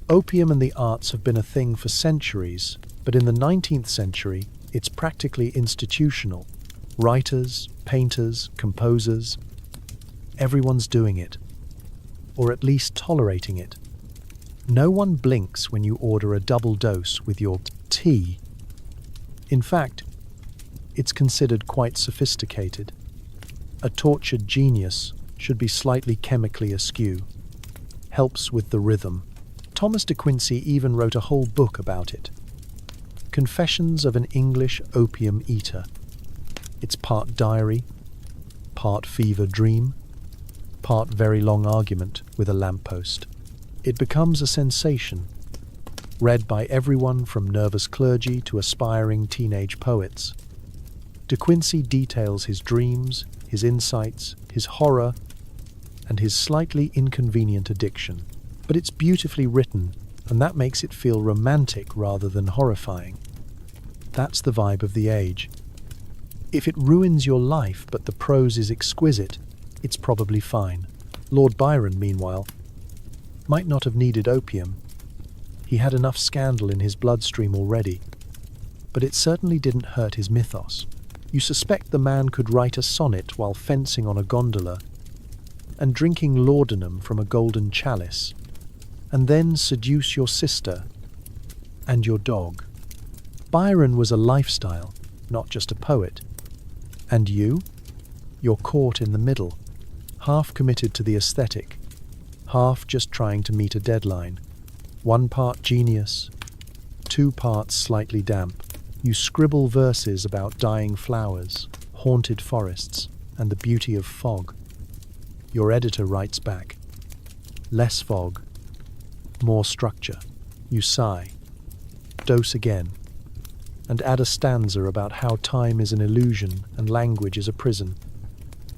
Opium and the arts have been a thing for centuries, but in the 19th century, it's practically institutional. Writers, painters, composers, everyone's doing it, or at least tolerating it. No one blinks when you order a double dose with your tea. In fact, it's considered quite sophisticated. A tortured genius should be slightly chemically askew. Helps with the rhythm. Thomas De Quincey even wrote a whole book about it. Confessions of an English Opium Eater. It's part diary, part fever dream, part very long argument with a lamppost. It becomes a sensation, read by everyone from nervous clergy to aspiring teenage poets. De Quincey details his dreams, his insights, his horror, and his slightly inconvenient addiction. But it's beautifully written, and that makes it feel romantic rather than horrifying. That's the vibe of the age. If it ruins your life but the prose is exquisite, it's probably fine. Lord Byron, meanwhile, might not have needed opium. He had enough scandal in his bloodstream already. But it certainly didn't hurt his mythos. You suspect the man could write a sonnet while fencing on a gondola and drinking laudanum from a golden chalice, and then seduce your sister and your dog. Byron was a lifestyle, not just a poet. And you? You're caught in the middle, half committed to the aesthetic, half just trying to meet a deadline. 1 part genius, 2 parts slightly damp. You scribble verses about dying flowers, haunted forests, and the beauty of fog. Your editor writes back, less fog, more structure. You sigh, dose again, and add a stanza about how time is an illusion and language is a prison.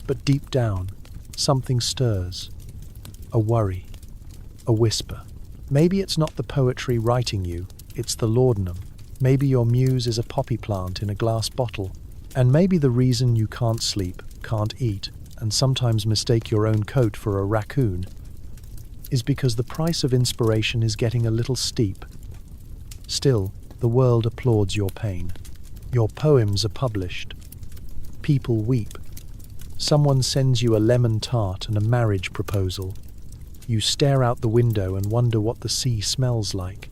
But deep down, something stirs. A worry, a whisper. Maybe it's not the poetry writing you, it's the laudanum. Maybe your muse is a poppy plant in a glass bottle. And maybe the reason you can't sleep, can't eat, and sometimes mistake your own coat for a raccoon is because the price of inspiration is getting a little steep. Still, the world applauds your pain. Your poems are published. People weep. Someone sends you a lemon tart and a marriage proposal. You stare out the window and wonder what the sea smells like.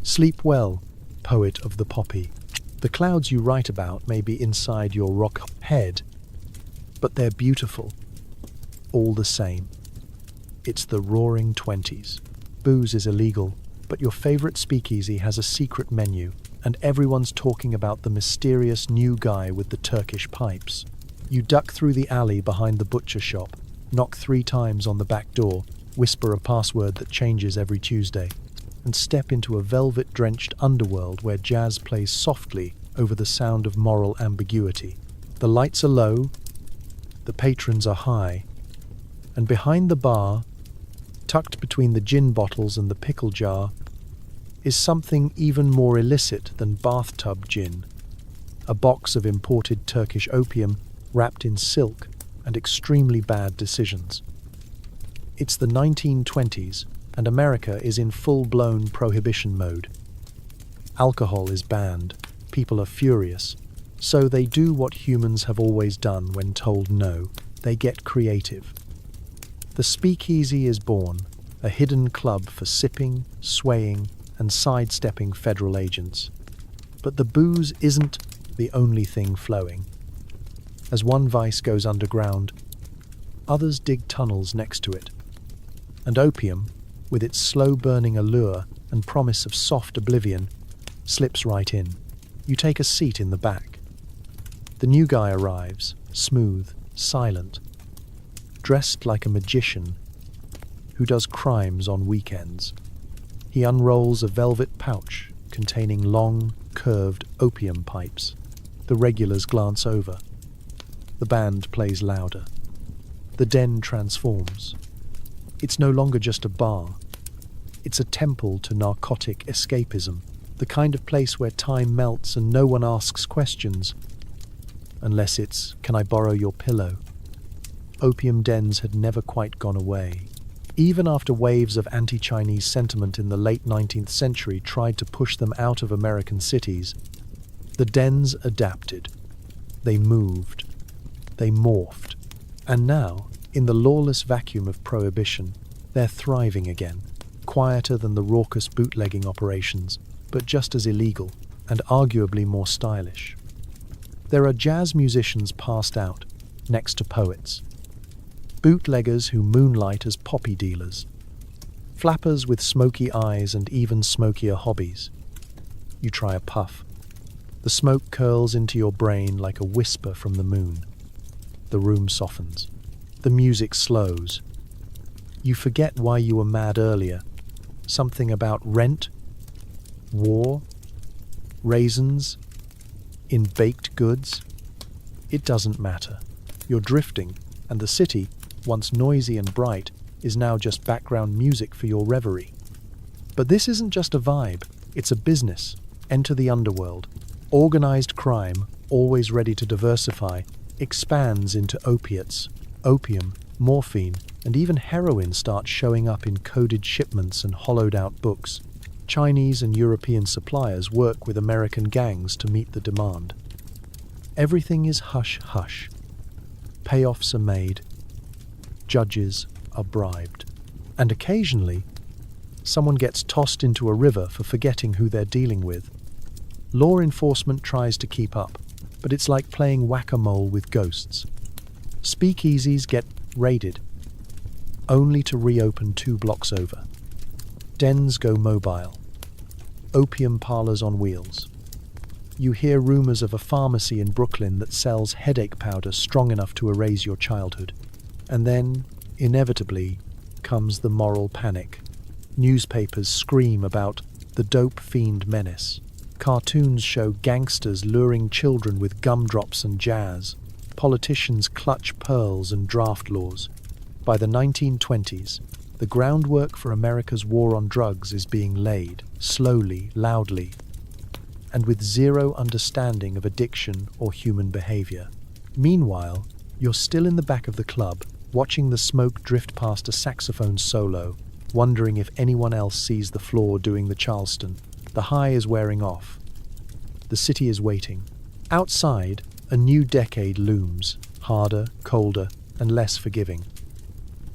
Sleep well, poet of the poppy. The clouds you write about may be inside your rock head, but they're beautiful, all the same. It's the roaring 20s. Booze is illegal, but your favorite speakeasy has a secret menu, and everyone's talking about the mysterious new guy with the Turkish pipes. You duck through the alley behind the butcher shop, knock 3 times on the back door, whisper a password that changes every Tuesday, and step into a velvet-drenched underworld where jazz plays softly over the sound of moral ambiguity. The lights are low, the patrons are high, and behind the bar, tucked between the gin bottles and the pickle jar, is something even more illicit than bathtub gin. A box of imported Turkish opium wrapped in silk and extremely bad decisions. It's the 1920s, and America is in full-blown prohibition mode. Alcohol is banned, people are furious, so they do what humans have always done when told no. They get creative. The speakeasy is born, a hidden club for sipping, swaying, and sidestepping federal agents. But the booze isn't the only thing flowing. As one vice goes underground, others dig tunnels next to it. And opium, with its slow-burning allure and promise of soft oblivion, slips right in. You take a seat in the back. The new guy arrives, smooth, silent, dressed like a magician who does crimes on weekends. He unrolls a velvet pouch containing long, curved opium pipes. The regulars glance over. The band plays louder. The den transforms. It's no longer just a bar. It's a temple to narcotic escapism, the kind of place where time melts and no one asks questions. Unless it's, "Can I borrow your pillow?" Opium dens had never quite gone away. Even after waves of anti-Chinese sentiment in the late 19th century tried to push them out of American cities, the dens adapted. They moved. They morphed. And now, in the lawless vacuum of prohibition, they're thriving again, quieter than the raucous bootlegging operations, but just as illegal, and arguably more stylish. There are jazz musicians passed out, next to poets. Bootleggers who moonlight as poppy dealers. Flappers with smoky eyes and even smokier hobbies. You try a puff. The smoke curls into your brain like a whisper from the moon. The room softens. The music slows. You forget why you were mad earlier. Something about rent, war, raisins, in baked goods. It doesn't matter. You're drifting, and the city, once noisy and bright, is now just background music for your reverie. But this isn't just a vibe, it's a business. Enter the underworld. Organized crime, always ready to diversify, expands into opiates. Opium, morphine, and even heroin start showing up in coded shipments and hollowed-out books. Chinese and European suppliers work with American gangs to meet the demand. Everything is hush-hush. Payoffs are made. Judges are bribed. And occasionally, someone gets tossed into a river for forgetting who they're dealing with. Law enforcement tries to keep up, but it's like playing whack-a-mole with ghosts. Speakeasies get raided, only to reopen 2 blocks over. Dens go mobile. Opium parlors on wheels. You hear rumors of a pharmacy in Brooklyn that sells headache powder strong enough to erase your childhood. And then, inevitably, comes the moral panic. Newspapers scream about the dope fiend menace. Cartoons show gangsters luring children with gumdrops and jazz. Politicians clutch pearls and draft laws. By the 1920s, the groundwork for America's war on drugs is being laid, slowly, loudly, and with zero understanding of addiction or human behavior. Meanwhile, you're still in the back of the club, watching the smoke drift past a saxophone solo, wondering if anyone else sees the floor doing the Charleston. The high is wearing off. The city is waiting. Outside, A new decade looms, harder, colder, and less forgiving.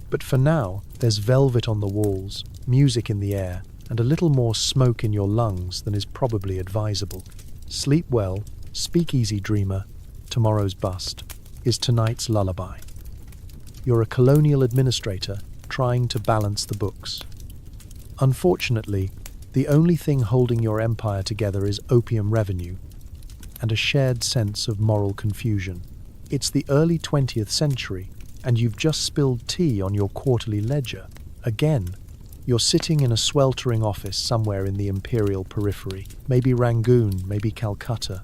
But for now, there's velvet on the walls, music in the air, and a little more smoke in your lungs than is probably advisable. Sleep well, speak easy, dreamer. Tomorrow's bust is tonight's lullaby. You're a colonial administrator trying to balance the books. Unfortunately, the only thing holding your empire together is opium revenue and a shared sense of moral confusion. It's the early 20th century, and you've just spilled tea on your quarterly ledger. Again, you're sitting in a sweltering office somewhere in the imperial periphery. Maybe Rangoon, maybe Calcutta,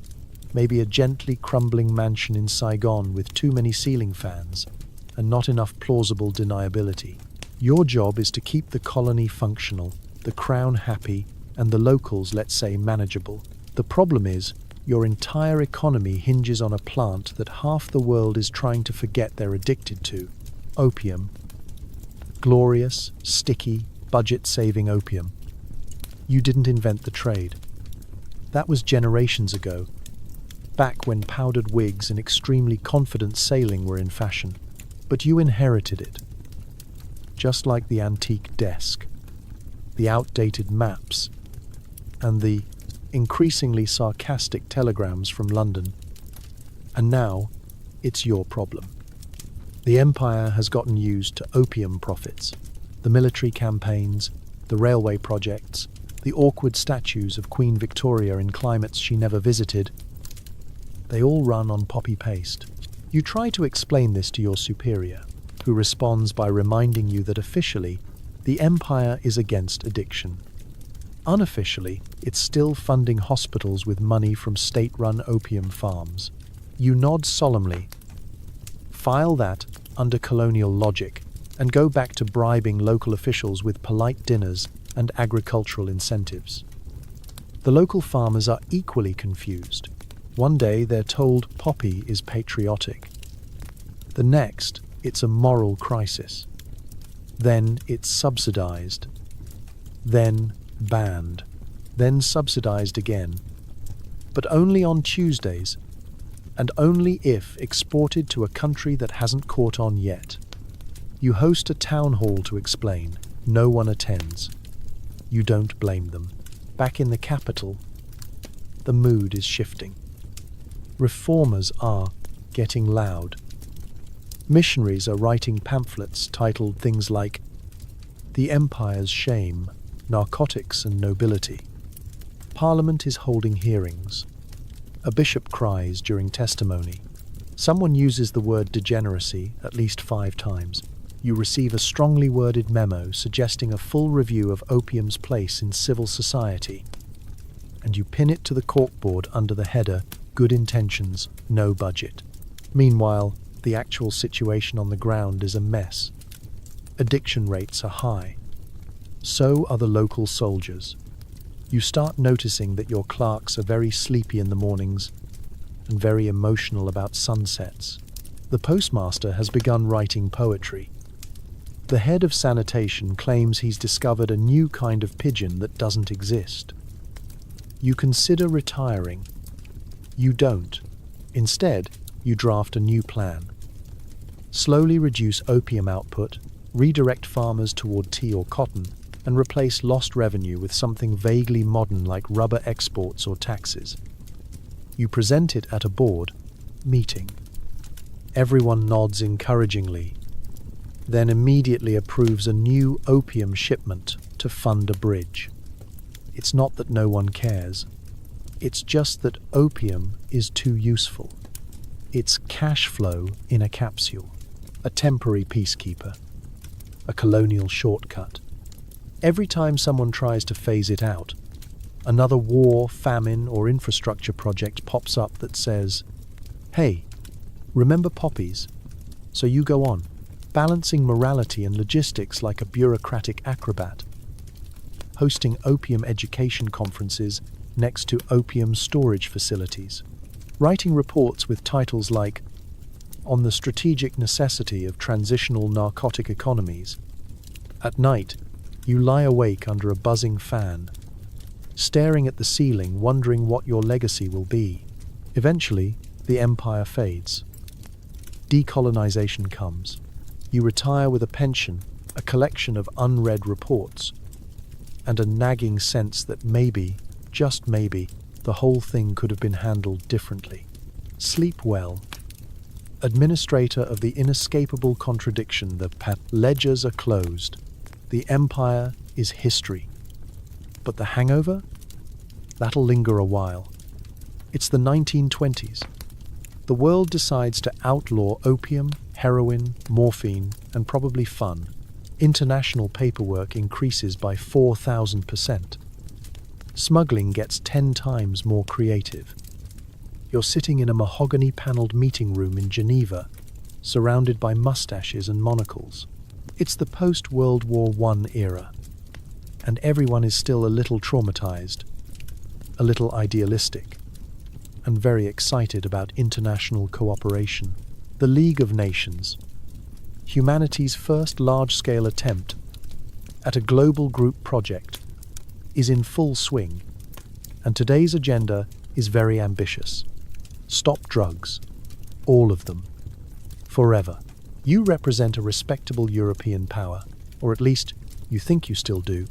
maybe a gently crumbling mansion in Saigon with too many ceiling fans and not enough plausible deniability. Your job is to keep the colony functional, the crown happy, and the locals, let's say, manageable. The problem is, your entire economy hinges on a plant that half the world is trying to forget they're addicted to: opium. Glorious, sticky, budget-saving opium. You didn't invent the trade. That was generations ago, back when powdered wigs and extremely confident sailing were in fashion. But you inherited it. Just like the antique desk, the outdated maps, and the increasingly sarcastic telegrams from London. And now, it's your problem. The empire has gotten used to opium profits, the military campaigns, the railway projects, the awkward statues of Queen Victoria in climates she never visited. They all run on poppy paste. You try to explain this to your superior, who responds by reminding you that officially, the empire is against addiction. Unofficially, it's still funding hospitals with money from state-run opium farms. You nod solemnly. File that under colonial logic and go back to bribing local officials with polite dinners and agricultural incentives. The local farmers are equally confused. One day they're told poppy is patriotic. The next, it's a moral crisis. Then it's subsidized. Then banned. Then subsidized again. But only on Tuesdays, and only if exported to a country that hasn't caught on yet. You host a town hall to explain. No one attends. You don't blame them. Back in the capital, the mood is shifting. Reformers are getting loud. Missionaries are writing pamphlets titled things like "The Empire's Shame, Narcotics and Nobility." Parliament is holding hearings. A bishop cries during testimony. Someone uses the word degeneracy at least 5 times. You receive a strongly worded memo suggesting a full review of opium's place in civil society. And you pin it to the corkboard under the header, "Good intentions, no budget." Meanwhile, the actual situation on the ground is a mess. Addiction rates are high. So are the local soldiers. You start noticing that your clerks are very sleepy in the mornings and very emotional about sunsets. The postmaster has begun writing poetry. The head of sanitation claims he's discovered a new kind of pigeon that doesn't exist. You consider retiring. You don't. Instead, you draft a new plan. Slowly reduce opium output, redirect farmers toward tea or cotton, and replace lost revenue with something vaguely modern like rubber exports or taxes. You present it at a board meeting. Everyone nods encouragingly, then immediately approves a new opium shipment to fund a bridge. It's not that no one cares. It's just that opium is too useful. It's cash flow in a capsule, a temporary peacekeeper, a colonial shortcut. Every time someone tries to phase it out, another war, famine, or infrastructure project pops up that says, "Hey, remember poppies?" So you go on, balancing morality and logistics like a bureaucratic acrobat, hosting opium education conferences next to opium storage facilities, writing reports with titles like "On the Strategic Necessity of Transitional Narcotic Economies." At night, you lie awake under a buzzing fan, staring at the ceiling, wondering what your legacy will be. Eventually, the empire fades. Decolonization comes. You retire with a pension, a collection of unread reports, and a nagging sense that maybe, just maybe, the whole thing could have been handled differently. Sleep well. Administrator of the inescapable contradiction, the ledgers are closed. The empire is history. But the hangover? That'll linger a while. It's the 1920s. The world decides to outlaw opium, heroin, morphine, and probably fun. International paperwork increases by 4,000%. Smuggling gets 10 times more creative. You're sitting in a mahogany-paneled meeting room in Geneva, surrounded by mustaches and monocles. It's the post-World War I era, and everyone is still a little traumatized, a little idealistic, and very excited about international cooperation. The League of Nations, humanity's first large-scale attempt at a global group project, is in full swing, and today's agenda is very ambitious. Stop drugs. All of them. Forever. You represent a respectable European power, or at least you think you still do,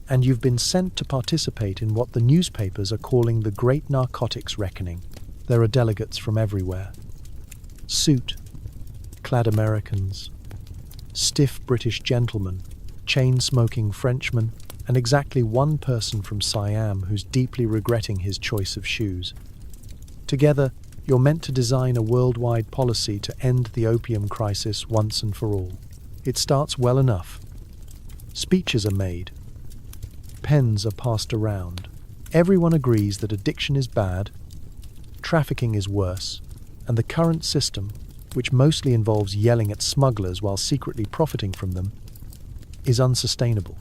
and you've been sent to participate in what the newspapers are calling the Great Narcotics Reckoning. There are delegates from everywhere. Suit-clad Americans, stiff British gentlemen, chain-smoking Frenchmen, and exactly one person from Siam who's deeply regretting his choice of shoes. Together, you're meant to design a worldwide policy to end the opium crisis once and for all. It starts well enough. Speeches are made. Pens are passed around. Everyone agrees that addiction is bad, trafficking is worse, and the current system, which mostly involves yelling at smugglers while secretly profiting from them, is unsustainable.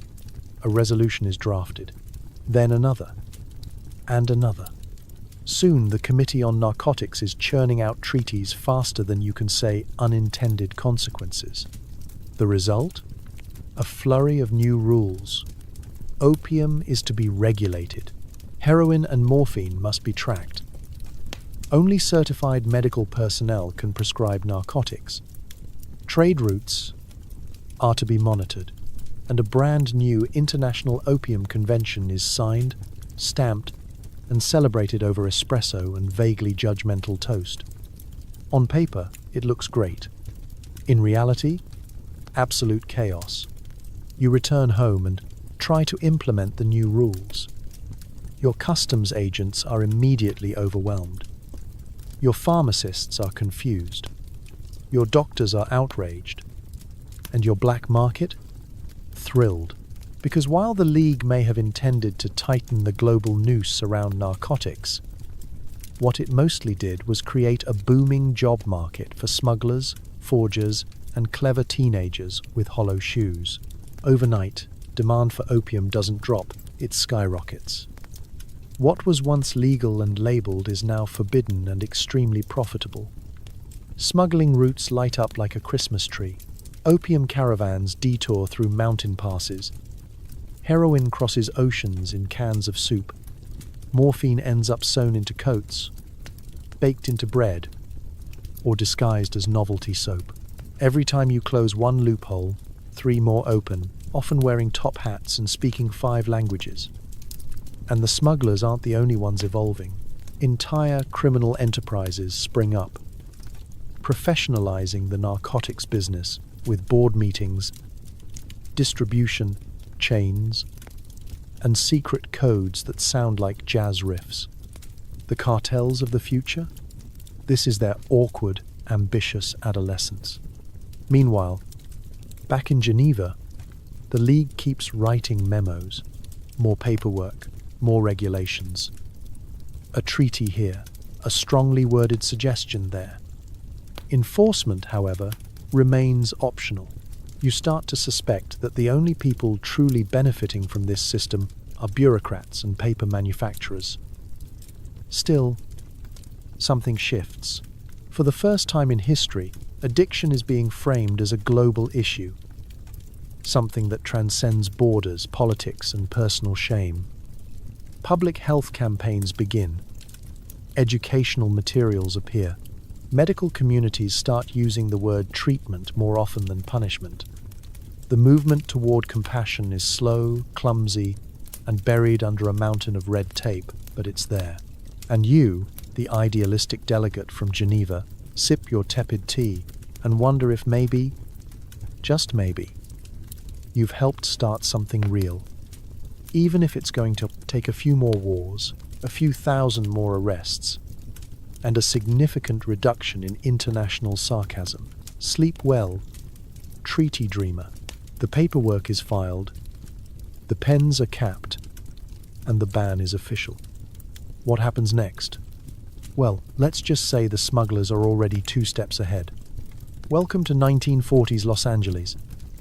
A resolution is drafted. Then another. And another. Soon the Committee on Narcotics is churning out treaties faster than you can say unintended consequences. The result? A flurry of new rules. Opium is to be regulated. Heroin and morphine must be tracked. Only certified medical personnel can prescribe narcotics. Trade routes are to be monitored, and a brand new International Opium Convention is signed, stamped, and celebrated over espresso and vaguely judgmental toast. On paper, it looks great. In reality, absolute chaos. You return home and try to implement the new rules. Your customs agents are immediately overwhelmed. Your pharmacists are confused. Your doctors are outraged. And your black market? Thrilled. Because while the League may have intended to tighten the global noose around narcotics, what it mostly did was create a booming job market for smugglers, forgers, and clever teenagers with hollow shoes. Overnight, demand for opium doesn't drop, it skyrockets. What was once legal and labeled is now forbidden and extremely profitable. Smuggling routes light up like a Christmas tree. Opium caravans detour through mountain passes. Heroin crosses oceans in cans of soup. Morphine ends up sewn into coats, baked into bread, or disguised as novelty soap. Every time you close one loophole, 3 more open, often wearing top hats and speaking 5 languages. And the smugglers aren't the only ones evolving. Entire criminal enterprises spring up, professionalizing the narcotics business with board meetings, distribution chains, and secret codes that sound like jazz riffs. The cartels of the future? This is their awkward, ambitious adolescence. Meanwhile, back in Geneva, the League keeps writing memos. More paperwork, more regulations. A treaty here, a strongly worded suggestion there. Enforcement, however, remains optional. You start to suspect that the only people truly benefiting from this system are bureaucrats and paper manufacturers. Still, something shifts. For the first time in history, addiction is being framed as a global issue, something that transcends borders, politics, and personal shame. Public health campaigns begin. Educational materials appear. Medical communities start using the word treatment more often than punishment. The movement toward compassion is slow, clumsy, and buried under a mountain of red tape, but it's there. And you, the idealistic delegate from Geneva, sip your tepid tea and wonder if maybe, just maybe, you've helped start something real. Even if it's going to take a few more wars, a few thousand more arrests, and a significant reduction in international sarcasm. Sleep well, treaty dreamer. The paperwork is filed, the pens are capped, and the ban is official. What happens next? Well, let's just say the smugglers are already 2 steps ahead. Welcome to 1940s Los Angeles.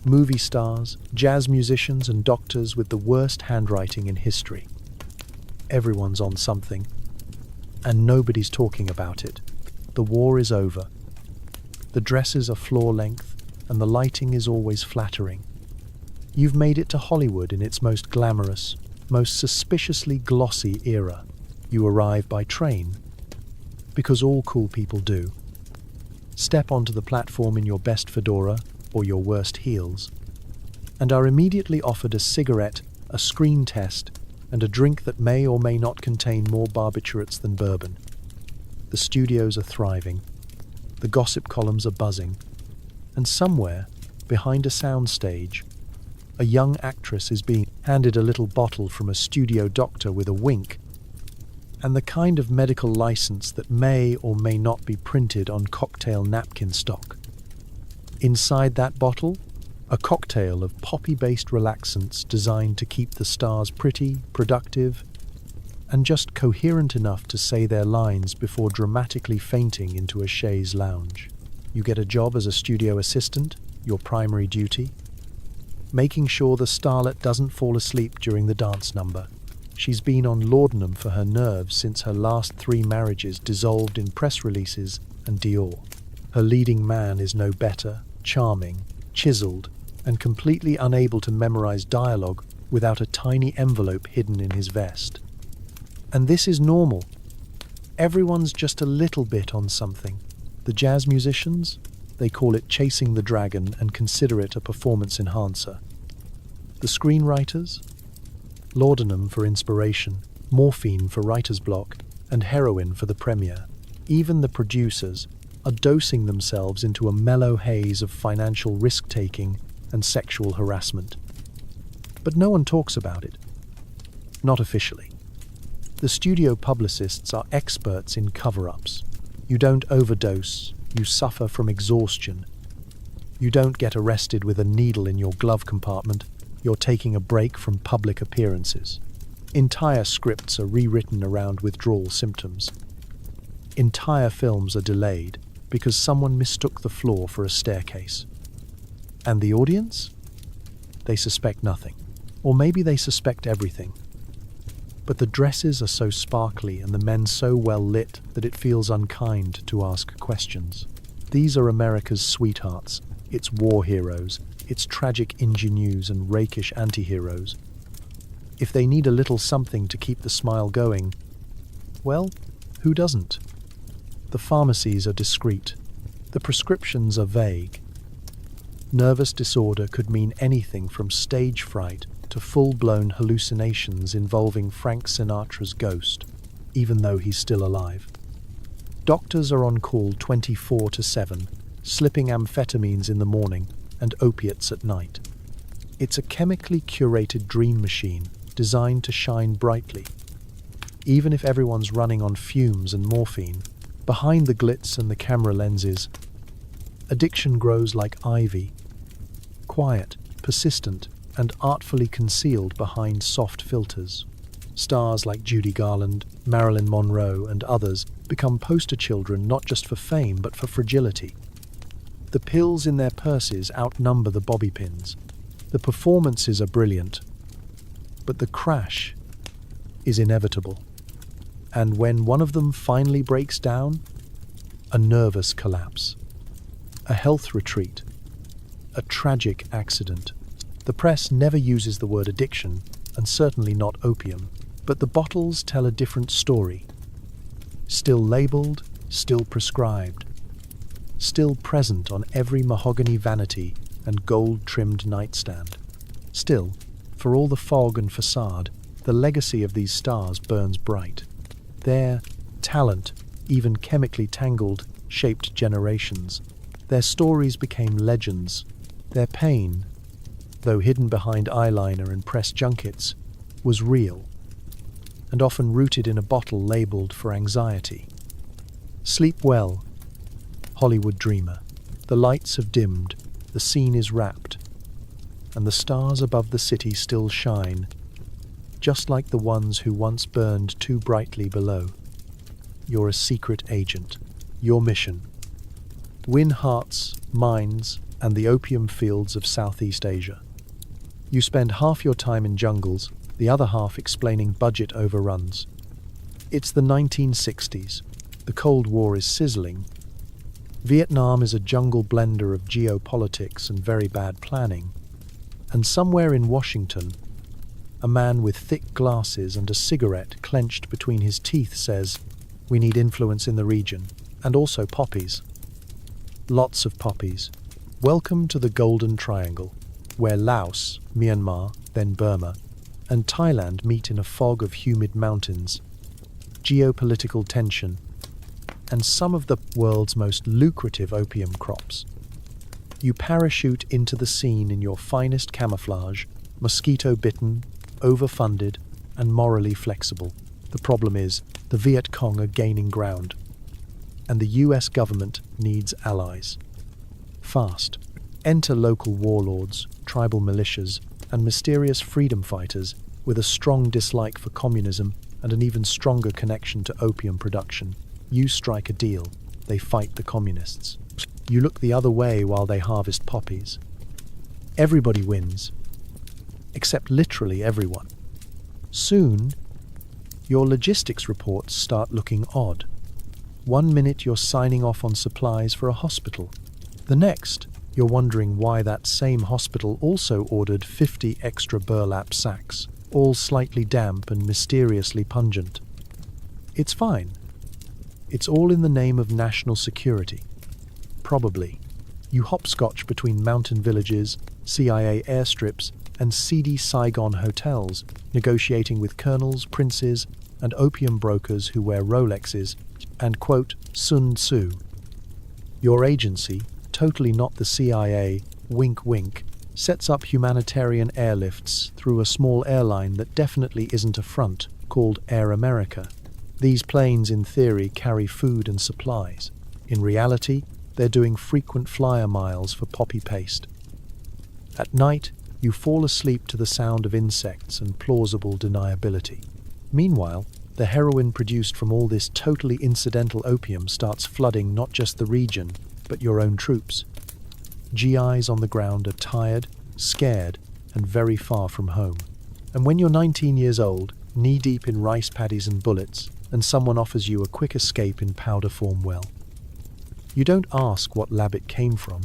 Movie stars, jazz musicians, and doctors with the worst handwriting in history. Everyone's on something, and nobody's talking about it. The war is over. The dresses are floor length, and the lighting is always flattering. You've made it to Hollywood in its most glamorous, most suspiciously glossy era. You arrive by train, because all cool people do. Step onto the platform in your best fedora or your worst heels, and are immediately offered a cigarette, a screen test, and a drink that may or may not contain more barbiturates than bourbon. The studios are thriving. The gossip columns are buzzing. And somewhere, behind a soundstage, a young actress is being handed a little bottle from a studio doctor with a wink, and the kind of medical license that may or may not be printed on cocktail napkin stock. Inside that bottle, a cocktail of poppy-based relaxants designed to keep the stars pretty, productive, and just coherent enough to say their lines before dramatically fainting into a chaise lounge. You get a job as a studio assistant, your primary duty, making sure the starlet doesn't fall asleep during the dance number. She's been on laudanum for her nerves since her last 3 marriages dissolved in press releases and Dior. Her leading man is no better, charming, chiseled, and completely unable to memorize dialogue without a tiny envelope hidden in his vest. And this is normal. Everyone's just a little bit on something. The jazz musicians, they call it chasing the dragon and consider it a performance enhancer. The screenwriters, laudanum for inspiration, morphine for writer's block, and heroin for the premiere. Even the producers are dosing themselves into a mellow haze of financial risk-taking and sexual harassment. But no one talks about it. Not officially. The studio publicists are experts in cover-ups. You don't overdose, you suffer from exhaustion. You don't get arrested with a needle in your glove compartment, you're taking a break from public appearances. Entire scripts are rewritten around withdrawal symptoms. Entire films are delayed because someone mistook the floor for a staircase. And the audience? They suspect nothing. Or maybe they suspect everything. But the dresses are so sparkly and the men so well lit that it feels unkind to ask questions. These are America's sweethearts, its war heroes, its tragic ingenues and rakish anti-heroes. If they need a little something to keep the smile going, well, who doesn't? The pharmacies are discreet. The prescriptions are vague. Nervous disorder could mean anything from stage fright to full-blown hallucinations involving Frank Sinatra's ghost, even though he's still alive. Doctors are on call 24/7, slipping amphetamines in the morning and opiates at night. It's a chemically curated dream machine designed to shine brightly. Even if everyone's running on fumes and morphine, behind the glitz and the camera lenses, addiction grows like ivy, quiet, persistent, and artfully concealed behind soft filters. Stars like Judy Garland, Marilyn Monroe, and others become poster children not just for fame but for fragility. The pills in their purses outnumber the bobby pins. The performances are brilliant, but the crash is inevitable. And when one of them finally breaks down, a nervous collapse, a health retreat, a tragic accident. The press never uses the word addiction, and certainly not opium, but the bottles tell a different story. Still labeled, still prescribed, still present on every mahogany vanity and gold-trimmed nightstand. Still, for all the fog and facade, the legacy of these stars burns bright. Their talent, even chemically tangled, shaped generations. Their stories became legends. Their pain, though hidden behind eyeliner and press junkets, was real, and often rooted in a bottle labeled for anxiety. Sleep well, Hollywood dreamer. The lights have dimmed, the scene is wrapped, and the stars above the city still shine, just like the ones who once burned too brightly below. You're a secret agent. Your mission: win hearts, minds, and the opium fields of Southeast Asia. You spend half your time in jungles, the other half explaining budget overruns. It's the 1960s. The Cold War is sizzling. Vietnam is a jungle blender of geopolitics and very bad planning. And somewhere in Washington, a man with thick glasses and a cigarette clenched between his teeth says, "We need influence in the region, and also poppies. Lots of poppies. Welcome to the Golden Triangle, where Laos, Myanmar, then Burma, and Thailand meet in a fog of humid mountains, geopolitical tension, and some of the world's most lucrative opium crops. You parachute into the scene in your finest camouflage, mosquito-bitten, overfunded, and morally flexible. The problem is, the Viet Cong are gaining ground, and the US government needs allies. Fast. Enter local warlords, tribal militias, and mysterious freedom fighters with a strong dislike for communism and an even stronger connection to opium production. You strike a deal, they fight the communists. You look the other way while they harvest poppies. Everybody wins, except literally everyone. Soon, your logistics reports start looking odd. 1 minute you're signing off on supplies for a hospital. The next, you're wondering why that same hospital also ordered 50 extra burlap sacks, all slightly damp and mysteriously pungent. It's fine. It's all in the name of national security. Probably. You hopscotch between mountain villages, CIA airstrips, and seedy Saigon hotels, negotiating with colonels, princes, and opium brokers who wear Rolexes and, quote, Sun Tzu. Your agency, totally not the CIA, wink wink, sets up humanitarian airlifts through a small airline that definitely isn't a front, called Air America. These planes, in theory, carry food and supplies. In reality, they're doing frequent flyer miles for poppy paste. At night, you fall asleep to the sound of insects and plausible deniability. Meanwhile, the heroin produced from all this totally incidental opium starts flooding not just the region, but your own troops. GIs on the ground are tired, scared, and very far from home. And when you're 19 years old, knee-deep in rice paddies and bullets, and someone offers you a quick escape in powder form, well, you don't ask what lab it came from.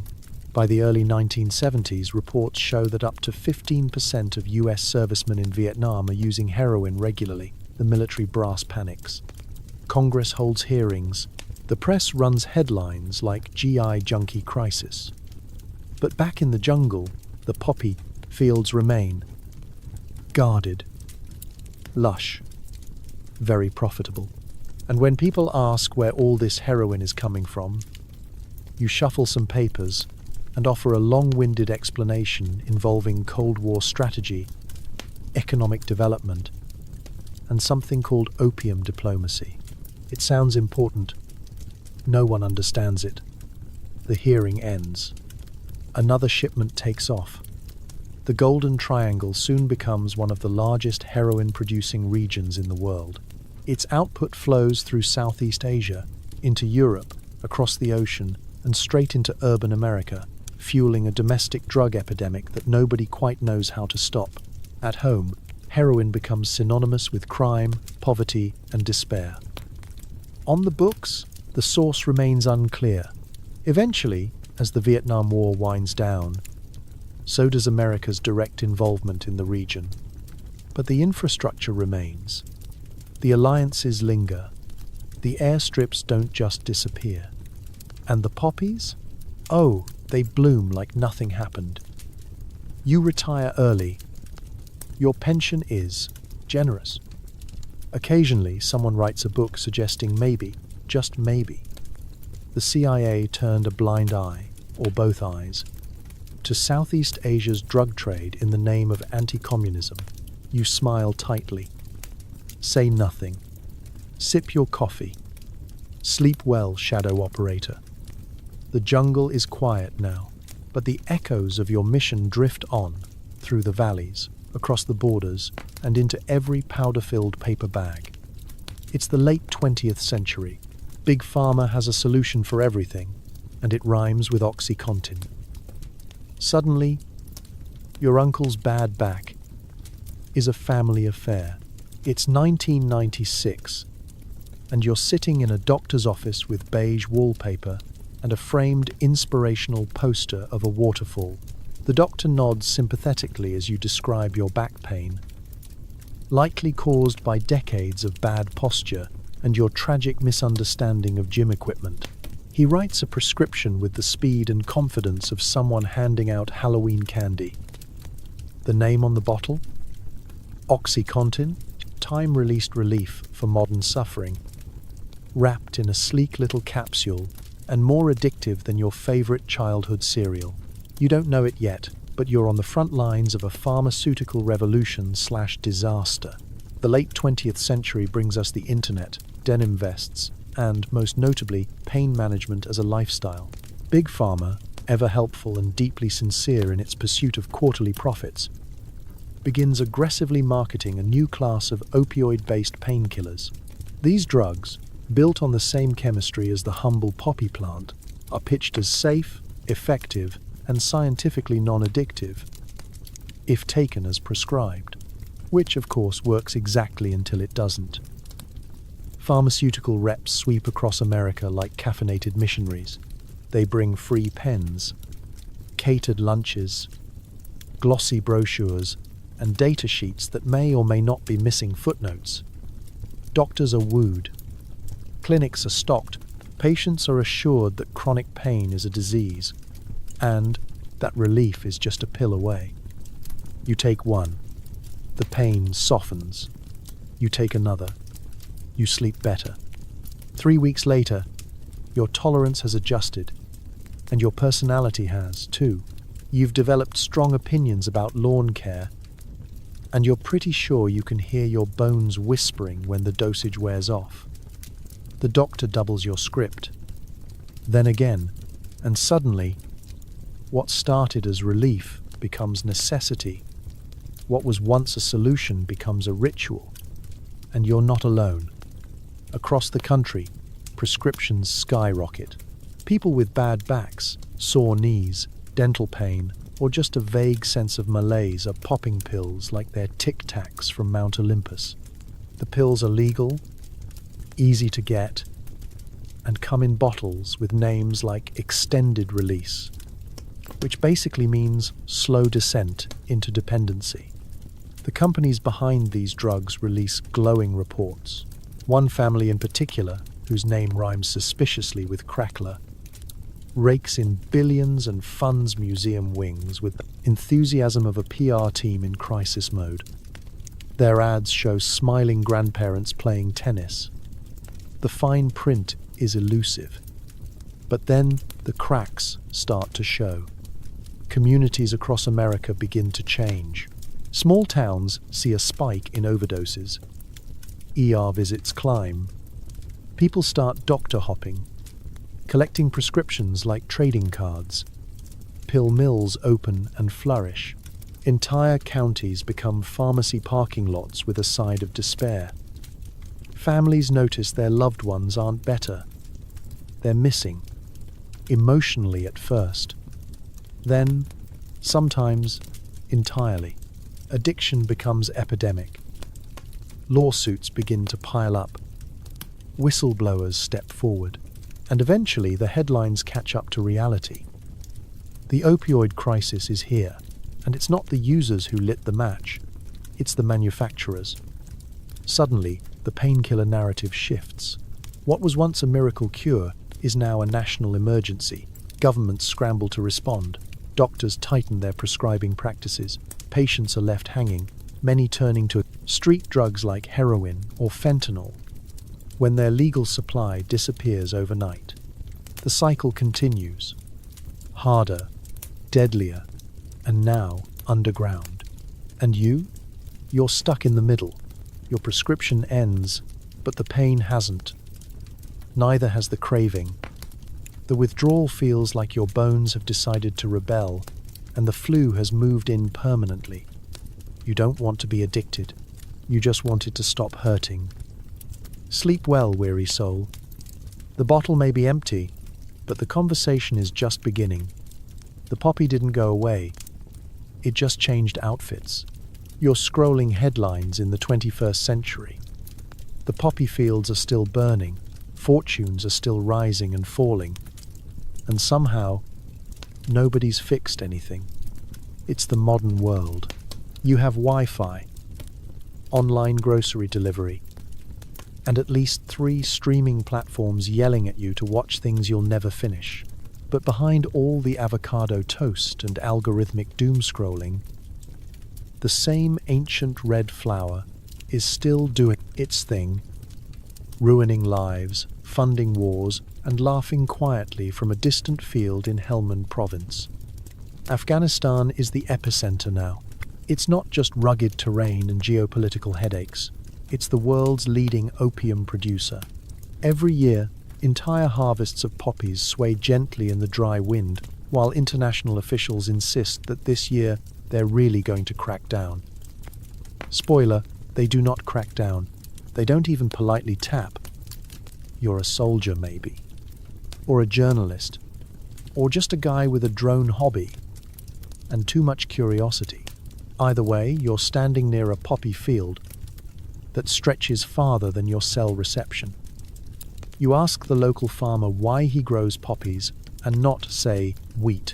By the early 1970s, reports show that up to 15% of US servicemen in Vietnam are using heroin regularly. The military brass panics. Congress holds hearings. The press runs headlines like GI Junkie Crisis. But back in the jungle, the poppy fields remain. Guarded. Lush. Very profitable. And when people ask where all this heroin is coming from, you shuffle some papers and offer a long-winded explanation involving Cold War strategy, economic development, and something called opium diplomacy. It sounds important. No one understands it. The hearing ends. Another shipment takes off. The Golden Triangle soon becomes one of the largest heroin-producing regions in the world. Its output flows through Southeast Asia, into Europe, across the ocean, and straight into urban America, fueling a domestic drug epidemic that nobody quite knows how to stop. At home, heroin becomes synonymous with crime, poverty, and despair. On the books, the source remains unclear. Eventually, as the Vietnam War winds down, so does America's direct involvement in the region. But the infrastructure remains. The alliances linger. The airstrips don't just disappear. And the poppies? Oh, they bloom like nothing happened. You retire early. Your pension is generous. Occasionally, someone writes a book suggesting maybe, just maybe, the CIA turned a blind eye, or both eyes, to Southeast Asia's drug trade in the name of anti-communism. You smile tightly. Say nothing. Sip your coffee. Sleep well, shadow operator. The jungle is quiet now, but the echoes of your mission drift on through the valleys, across the borders, and into every powder-filled paper bag. It's the late 20th century. Big Pharma has a solution for everything, and it rhymes with OxyContin. Suddenly, your uncle's bad back is a family affair. It's 1996, and you're sitting in a doctor's office with beige wallpaper and a framed inspirational poster of a waterfall. The doctor nods sympathetically as you describe your back pain, likely caused by decades of bad posture and your tragic misunderstanding of gym equipment. He writes a prescription with the speed and confidence of someone handing out Halloween candy. The name on the bottle? OxyContin, time-released relief for modern suffering, wrapped in a sleek little capsule and more addictive than your favorite childhood cereal. You don't know it yet, but you're on the front lines of a pharmaceutical revolution/disaster. The late 20th century brings us the internet, denim vests, and, most notably, pain management as a lifestyle. Big Pharma, ever helpful and deeply sincere in its pursuit of quarterly profits, begins aggressively marketing a new class of opioid-based painkillers. These drugs, built on the same chemistry as the humble poppy plant, are pitched as safe, effective, and scientifically non-addictive, if taken as prescribed, which of course works exactly until it doesn't. Pharmaceutical reps sweep across America like caffeinated missionaries. They bring free pens, catered lunches, glossy brochures, and data sheets that may or may not be missing footnotes. Doctors are wooed. Clinics are stocked. Patients are assured that chronic pain is a disease, and that relief is just a pill away. You take one. The pain softens. You take another. You sleep better. 3 weeks later, your tolerance has adjusted, and your personality has, too. You've developed strong opinions about lawn care, and you're pretty sure you can hear your bones whispering when the dosage wears off. The doctor doubles your script. Then again, and suddenly, what started as relief becomes necessity. What was once a solution becomes a ritual. And you're not alone. Across the country, prescriptions skyrocket. People with bad backs, sore knees, dental pain, or just a vague sense of malaise are popping pills like they're Tic Tacs from Mount Olympus. The pills are legal, easy to get, and come in bottles with names like extended release, which basically means slow descent into dependency. The companies behind these drugs release glowing reports. One family in particular, whose name rhymes suspiciously with crackler, rakes in billions and funds museum wings with the enthusiasm of a PR team in crisis mode. Their ads show smiling grandparents playing tennis. The fine print is elusive. But then the cracks start to show. Communities across America begin to change. Small towns see a spike in overdoses. ER visits climb. People start doctor hopping, collecting prescriptions like trading cards. Pill mills open and flourish. Entire counties become pharmacy parking lots with a side of despair. Families notice their loved ones aren't better. They're missing, emotionally at first. Then, sometimes, entirely. Addiction becomes epidemic. Lawsuits begin to pile up. Whistleblowers step forward. And eventually the headlines catch up to reality. The opioid crisis is here, and it's not the users who lit the match. It's the manufacturers. Suddenly, the painkiller narrative shifts. What was once a miracle cure is now a national emergency. Governments scramble to respond. Doctors tighten their prescribing practices. Patients are left hanging, many turning to street drugs like heroin or fentanyl when their legal supply disappears overnight. The cycle continues. Harder, deadlier, and now underground. And you're stuck in the middle. Your prescription ends, but the pain hasn't. Neither has the craving. The withdrawal feels like your bones have decided to rebel, and the flu has moved in permanently. You don't want to be addicted. You just want it to stop hurting. Sleep well, weary soul. The bottle may be empty, but the conversation is just beginning. The poppy didn't go away. It just changed outfits. You're scrolling headlines in the 21st century. The poppy fields are still burning. Fortunes are still rising and falling. And somehow, nobody's fixed anything. It's the modern world. You have Wi-Fi, online grocery delivery, and at least 3 streaming platforms yelling at you to watch things you'll never finish. But behind all the avocado toast and algorithmic doom scrolling, the same ancient red flower is still doing its thing, ruining lives, funding wars, and laughing quietly from a distant field in Helmand province. Afghanistan is the epicenter now. It's not just rugged terrain and geopolitical headaches. It's the world's leading opium producer. Every year, entire harvests of poppies sway gently in the dry wind, while international officials insist that this year they're really going to crack down. Spoiler, they do not crack down. They don't even politely tap. You're a soldier, maybe. Or a journalist. Or just a guy with a drone hobby. And too much curiosity. Either way, you're standing near a poppy field that stretches farther than your cell reception. You ask the local farmer why he grows poppies and not, say, wheat.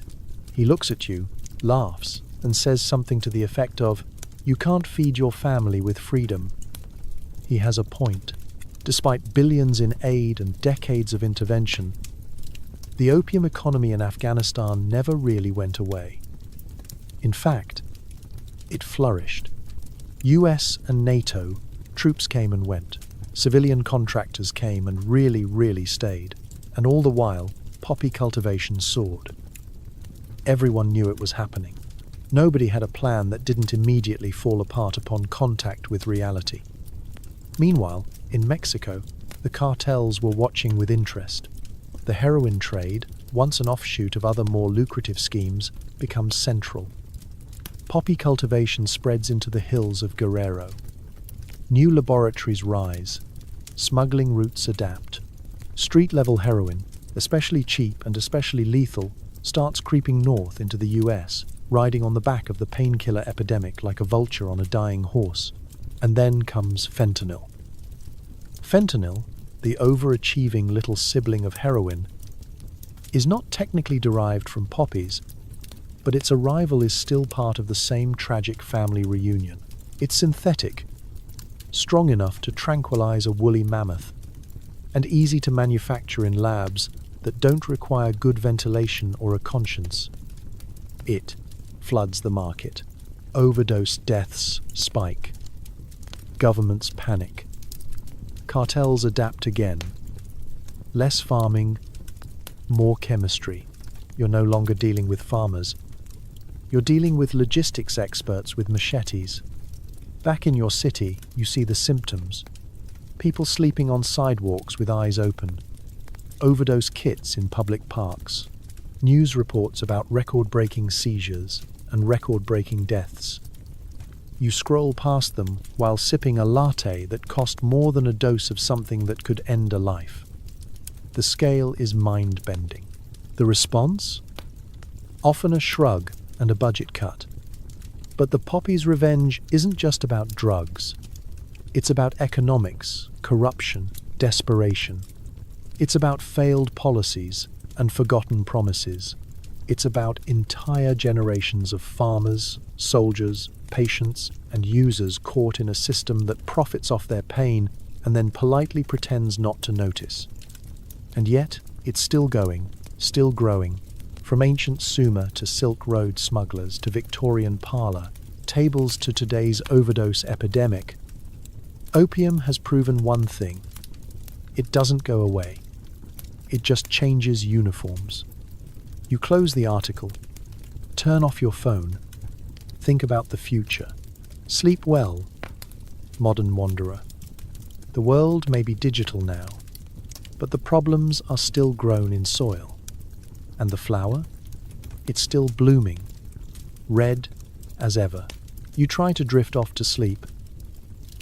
He looks at you, laughs, and says something to the effect of, "You can't feed your family with freedom." He has a point. Despite billions in aid and decades of intervention, the opium economy in Afghanistan never really went away. In fact, it flourished. US and NATO troops came and went. Civilian contractors came and really stayed. And all the while, poppy cultivation soared. Everyone knew it was happening. Nobody had a plan that didn't immediately fall apart upon contact with reality. Meanwhile, in Mexico, the cartels were watching with interest. The heroin trade, once an offshoot of other more lucrative schemes, becomes central. Poppy cultivation spreads into the hills of Guerrero. New laboratories rise. Smuggling routes adapt. Street-level heroin, especially cheap and especially lethal, starts creeping north into the US, riding on the back of the painkiller epidemic like a vulture on a dying horse. And then comes fentanyl. Fentanyl, the overachieving little sibling of heroin, is not technically derived from poppies, but its arrival is still part of the same tragic family reunion. It's synthetic, strong enough to tranquilize a woolly mammoth, and easy to manufacture in labs that don't require good ventilation or a conscience. It floods the market. Overdose deaths spike. Governments panic. Cartels adapt again. Less farming, more chemistry. You're no longer dealing with farmers. You're dealing with logistics experts with machetes. Back in your city, you see the symptoms. People sleeping on sidewalks with eyes open. Overdose kits in public parks. News reports about record-breaking seizures and record-breaking deaths. You scroll past them while sipping a latte that cost more than a dose of something that could end a life. The scale is mind-bending. The response? Often a shrug and a budget cut. But the poppy's revenge isn't just about drugs. It's about economics, corruption, desperation. It's about failed policies and forgotten promises. It's about entire generations of farmers, soldiers, patients, and users caught in a system that profits off their pain and then politely pretends not to notice. And yet, it's still going, still growing, from ancient Sumer to Silk Road smugglers to Victorian parlour, tables to today's overdose epidemic. Opium has proven one thing. It doesn't go away. It just changes uniforms. You close the article, turn off your phone, think about the future. Sleep well, modern wanderer. The world may be digital now, but the problems are still grown in soil. And the flower? It's still blooming, red as ever. You try to drift off to sleep,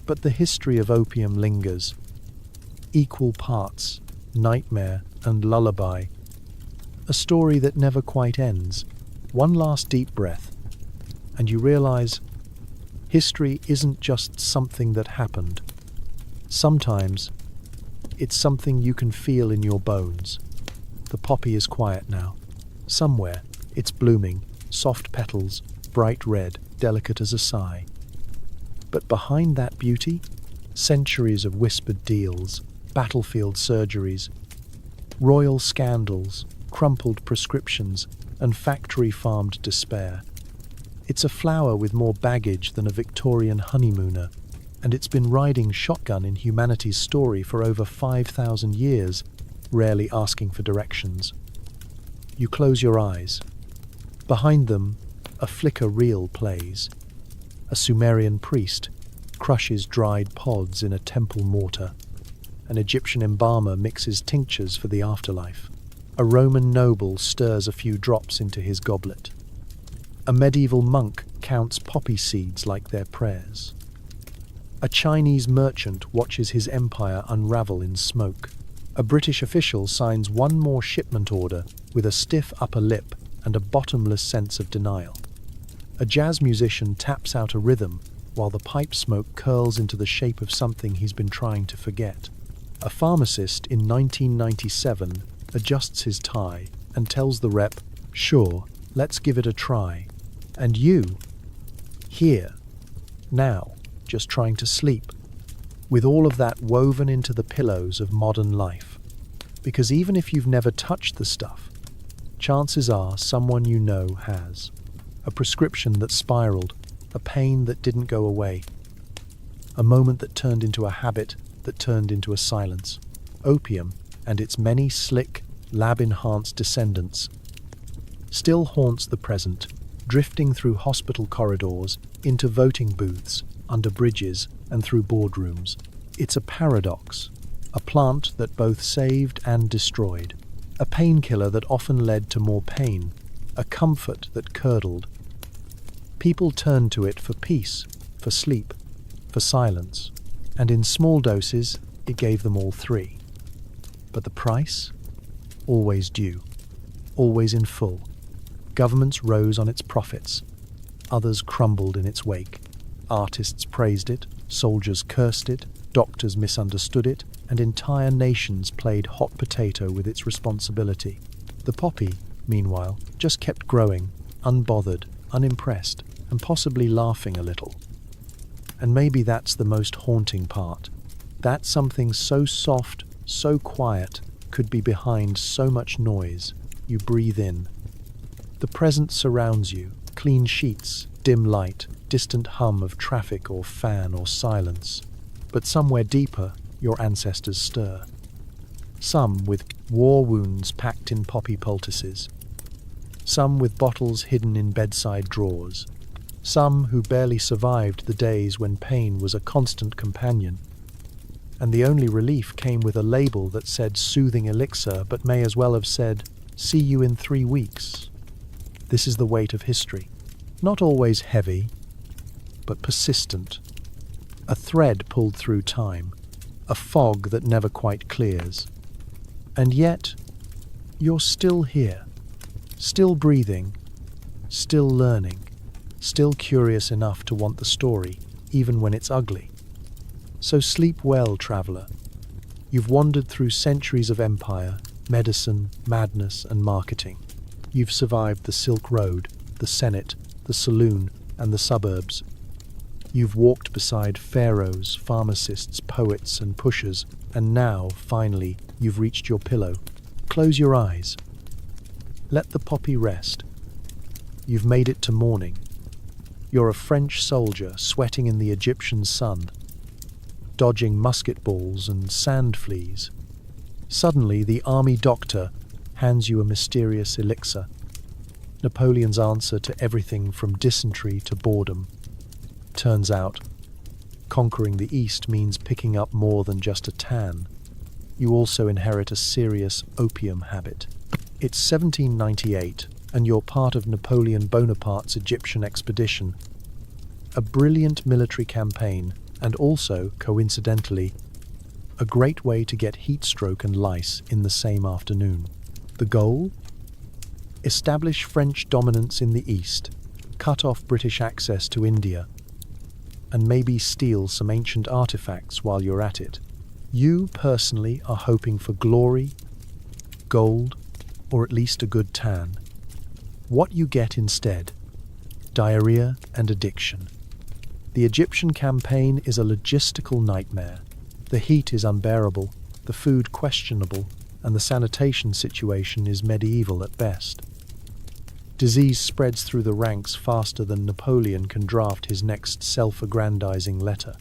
but the history of opium lingers, equal parts nightmare and lullaby, a story that never quite ends. One last deep breath, and you realize history isn't just something that happened. Sometimes it's something you can feel in your bones. The poppy is quiet now. Somewhere it's blooming, soft petals, bright red, delicate as a sigh. But behind that beauty, centuries of whispered deals, battlefield surgeries, royal scandals, crumpled prescriptions, and factory-farmed despair. It's a flower with more baggage than a Victorian honeymooner, and it's been riding shotgun in humanity's story for over 5,000 years, rarely asking for directions. You close your eyes. Behind them, a flicker reel plays. A Sumerian priest crushes dried pods in a temple mortar. An Egyptian embalmer mixes tinctures for the afterlife. A Roman noble stirs a few drops into his goblet. A medieval monk counts poppy seeds like their prayers. A Chinese merchant watches his empire unravel in smoke. A British official signs one more shipment order with a stiff upper lip and a bottomless sense of denial. A jazz musician taps out a rhythm while the pipe smoke curls into the shape of something he's been trying to forget. A pharmacist in 1997 adjusts his tie and tells the rep, "Sure, let's give it a try." And you, here, now, just trying to sleep, with all of that woven into the pillows of modern life. Because even if you've never touched the stuff, chances are someone you know has. A prescription that spiraled, a pain that didn't go away, a moment that turned into a habit that turned into a silence. Opium and its many slick, lab-enhanced descendants still haunts the present, drifting through hospital corridors, into voting booths, under bridges, and through boardrooms. It's a paradox, a plant that both saved and destroyed, a painkiller that often led to more pain, a comfort that curdled. People turned to it for peace, for sleep, for silence, and in small doses, it gave them all three. But the price? Always due, always in full. Governments rose on its profits, others crumbled in its wake. Artists praised it, soldiers cursed it, doctors misunderstood it, and entire nations played hot potato with its responsibility. The poppy, meanwhile, just kept growing, unbothered, unimpressed, and possibly laughing a little. And maybe that's the most haunting part. That something so soft, so quiet, could be behind so much noise. You breathe in. The present surrounds you, clean sheets, dim light, distant hum of traffic or fan or silence. But somewhere deeper, your ancestors stir. Some with war wounds packed in poppy poultices. Some with bottles hidden in bedside drawers. Some who barely survived the days when pain was a constant companion. And the only relief came with a label that said soothing elixir, but may as well have said, "See you in 3 weeks." This is the weight of history. Not always heavy, but persistent. A thread pulled through time, a fog that never quite clears. And yet, you're still here, still breathing, still learning, still curious enough to want the story, even when it's ugly. So sleep well, traveller. You've wandered through centuries of empire, medicine, madness, and marketing. You've survived the Silk Road, the Senate, the saloon, and the suburbs. You've walked beside pharaohs, pharmacists, poets, and pushers, and now, finally, you've reached your pillow. Close your eyes. Let the poppy rest. You've made it to morning. You're a French soldier sweating in the Egyptian sun, dodging musket balls and sand fleas. Suddenly, the army doctor hands you a mysterious elixir, Napoleon's answer to everything from dysentery to boredom. Turns out, conquering the East means picking up more than just a tan. You also inherit a serious opium habit. It's 1798, and you're part of Napoleon Bonaparte's Egyptian expedition. A brilliant military campaign, and also, coincidentally, a great way to get heat stroke and lice in the same afternoon. The goal? Establish French dominance in the East, cut off British access to India, and maybe steal some ancient artifacts while you're at it. You, personally, are hoping for glory, gold, or at least a good tan. What you get instead? Diarrhea and addiction. The Egyptian campaign is a logistical nightmare. The heat is unbearable, the food questionable, and the sanitation situation is medieval at best. Disease spreads through the ranks faster than Napoleon can draft his next self-aggrandizing letter.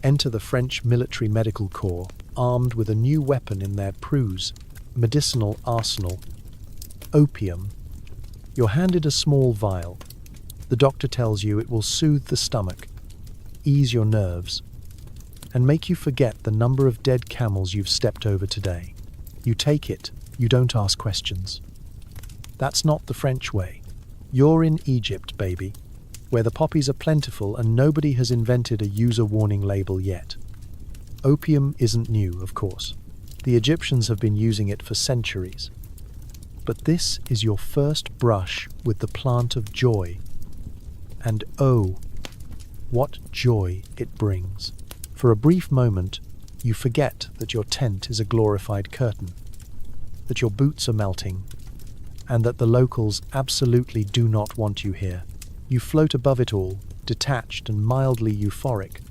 Enter the French military medical corps, armed with a new weapon in their Prus, medicinal arsenal, opium. You're handed a small vial. The doctor tells you it will soothe the stomach, ease your nerves, and make you forget the number of dead camels you've stepped over today. You take it, you don't ask questions. That's not the French way. You're in Egypt, baby, where the poppies are plentiful and nobody has invented a user warning label yet. Opium isn't new, of course. The Egyptians have been using it for centuries. But this is your first brush with the plant of joy. And oh, what joy it brings. For a brief moment, you forget that your tent is a glorified curtain, that your boots are melting, and that the locals absolutely do not want you here. You float above it all, detached and mildly euphoric,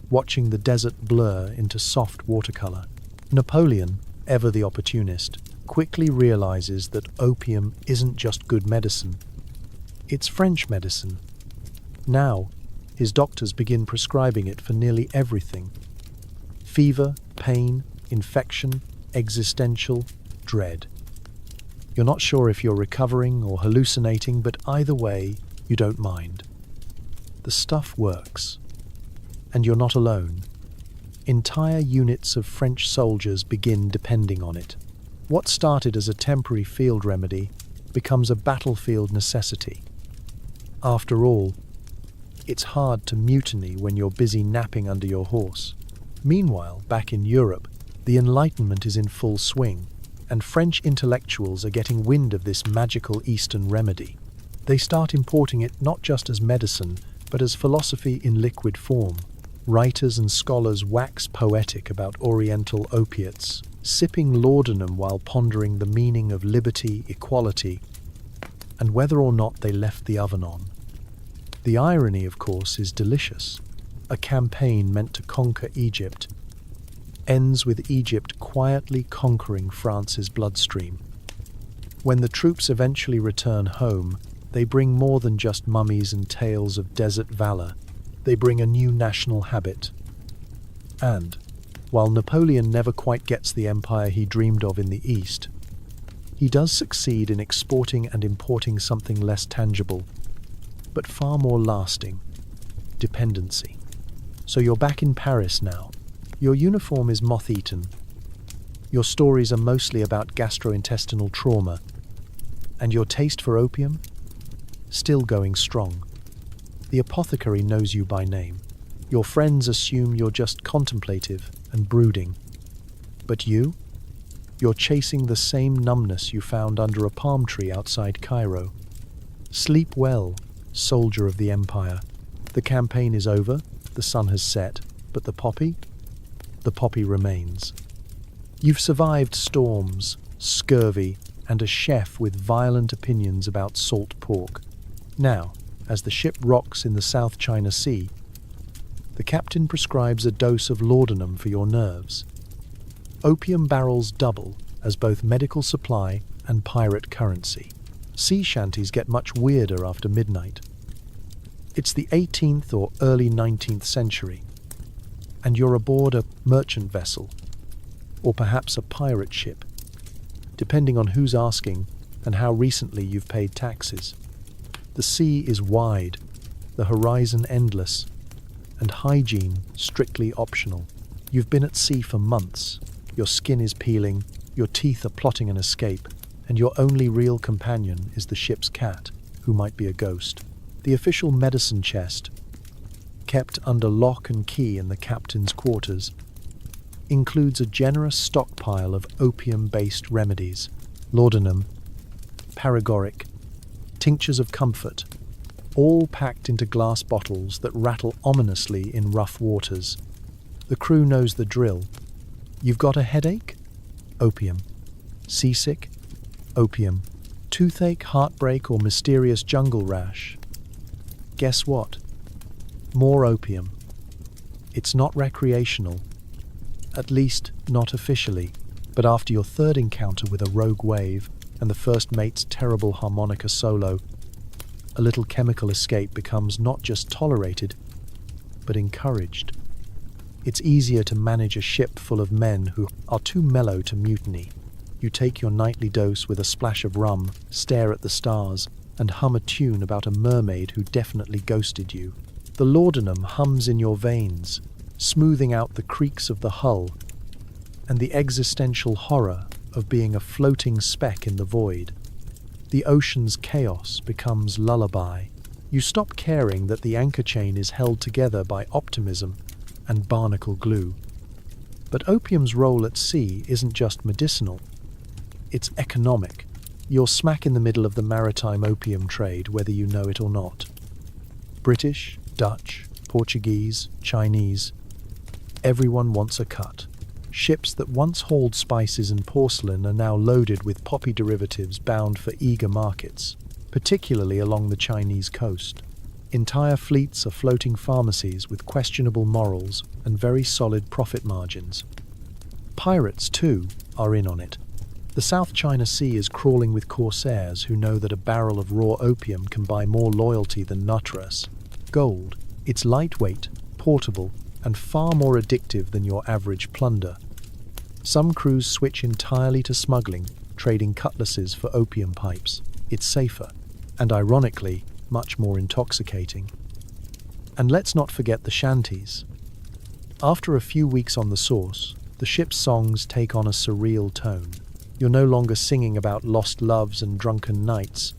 watching the desert blur into soft watercolor. Napoleon, ever the opportunist, quickly realizes that opium isn't just good medicine. It's French medicine. Now, his doctors begin prescribing it for nearly everything. Fever, pain, infection, existential dread. You're not sure if you're recovering or hallucinating, but either way, you don't mind. The stuff works. And you're not alone. Entire units of French soldiers begin depending on it. What started as a temporary field remedy becomes a battlefield necessity. After all, it's hard to mutiny when you're busy napping under your horse. Meanwhile, back in Europe, the Enlightenment is in full swing, and French intellectuals are getting wind of this magical Eastern remedy. They start importing it not just as medicine, but as philosophy in liquid form. Writers and scholars wax poetic about Oriental opiates, sipping laudanum while pondering the meaning of liberty, equality, and whether or not they left the oven on. The irony, of course, is delicious. A campaign meant to conquer Egypt ends with Egypt quietly conquering France's bloodstream. When the troops eventually return home, they bring more than just mummies and tales of desert valor. They bring a new national habit. And, while Napoleon never quite gets the empire he dreamed of in the East, he does succeed in exporting and importing something less tangible, but far more lasting: dependency. So you're back in Paris now. Your uniform is moth-eaten. Your stories are mostly about gastrointestinal trauma. And your taste for opium? Still going strong. The apothecary knows you by name. Your friends assume you're just contemplative and brooding. But you? You're chasing the same numbness you found under a palm tree outside Cairo. Sleep well, soldier of the empire. The campaign is over, the sun has set, but the poppy? The poppy remains. You've survived storms, scurvy, and a chef with violent opinions about salt pork. Now, as the ship rocks in the South China Sea, The captain prescribes a dose of laudanum for your nerves. Opium barrels double as both medical supply and pirate currency. Sea shanties get much weirder after midnight. It's the 18th or early 19th century, and you're aboard a merchant vessel, or perhaps a pirate ship, depending on who's asking and how recently you've paid taxes. The sea is wide, the horizon endless, and hygiene strictly optional. You've been at sea for months, your skin is peeling, your teeth are plotting an escape, and your only real companion is the ship's cat, who might be a ghost. The official medicine chest, kept under lock and key in the captain's quarters, includes a generous stockpile of opium-based remedies, laudanum, paregoric, tinctures of comfort, all packed into glass bottles that rattle ominously in rough waters. The crew knows the drill. You've got a headache? Opium. Seasick? Opium. Toothache, heartbreak, or mysterious jungle rash? Guess what? More opium. It's not recreational, at least not officially, but after your third encounter with a rogue wave and the first mate's terrible harmonica solo, a little chemical escape becomes not just tolerated, but encouraged. It's easier to manage a ship full of men who are too mellow to mutiny. You take your nightly dose with a splash of rum, stare at the stars, and hum a tune about a mermaid who definitely ghosted you. The laudanum hums in your veins, smoothing out the creaks of the hull and the existential horror of being a floating speck in the void. The ocean's chaos becomes lullaby. You stop caring that the anchor chain is held together by optimism and barnacle glue. But opium's role at sea isn't just medicinal, it's economic. You're smack in the middle of the maritime opium trade, whether you know it or not. British, Dutch, Portuguese, Chinese, everyone wants a cut. Ships that once hauled spices and porcelain are now loaded with poppy derivatives bound for eager markets, particularly along the Chinese coast. Entire fleets are floating pharmacies with questionable morals and very solid profit margins. Pirates, too, are in on it. The South China Sea is crawling with corsairs who know that a barrel of raw opium can buy more loyalty than nutras. Gold. It's lightweight, portable, and far more addictive than your average plunder. Some crews switch entirely to smuggling, trading cutlasses for opium pipes. It's safer, and ironically, much more intoxicating. And let's not forget the shanties. After a few weeks on the Source, the ship's songs take on a surreal tone. You're no longer singing about lost loves and drunken nights.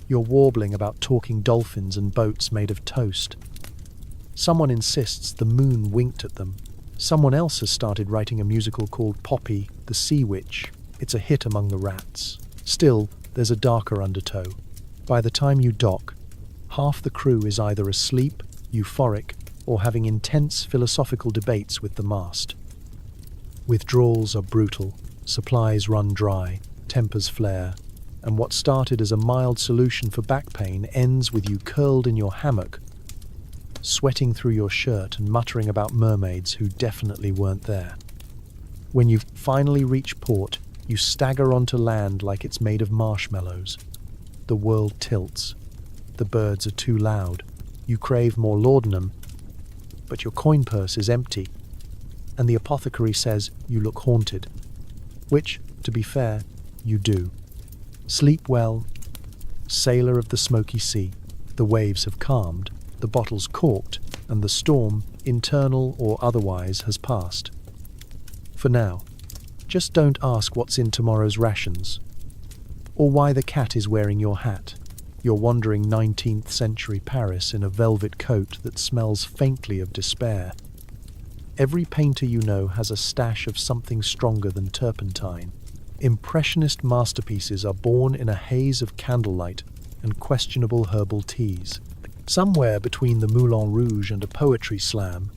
You're warbling about talking dolphins and boats made of toast. Someone insists the moon winked at them. Someone else has started writing a musical called Poppy, the Sea Witch. It's a hit among the rats. Still, there's a darker undertow. By the time you dock, half the crew is either asleep, euphoric, or having intense philosophical debates with the mast. Withdrawals are brutal. Supplies run dry, tempers flare, and what started as a mild solution for back pain ends with you curled in your hammock, sweating through your shirt and muttering about mermaids who definitely weren't there. When you finally reach port, you stagger onto land like it's made of marshmallows. The world tilts. The birds are too loud. You crave more laudanum, but your coin purse is empty, and the apothecary says you look haunted. Which, to be fair, you do. Sleep well, sailor of the smoky sea. The waves have calmed, the bottle's corked, and the storm, internal or otherwise, has passed. For now, just don't ask what's in tomorrow's rations, or why the cat is wearing your hat. You're wandering 19th century Paris in a velvet coat that smells faintly of despair. Every painter you know has a stash of something stronger than turpentine. Impressionist masterpieces are born in a haze of candlelight and questionable herbal teas. Somewhere between the Moulin Rouge and a poetry slam,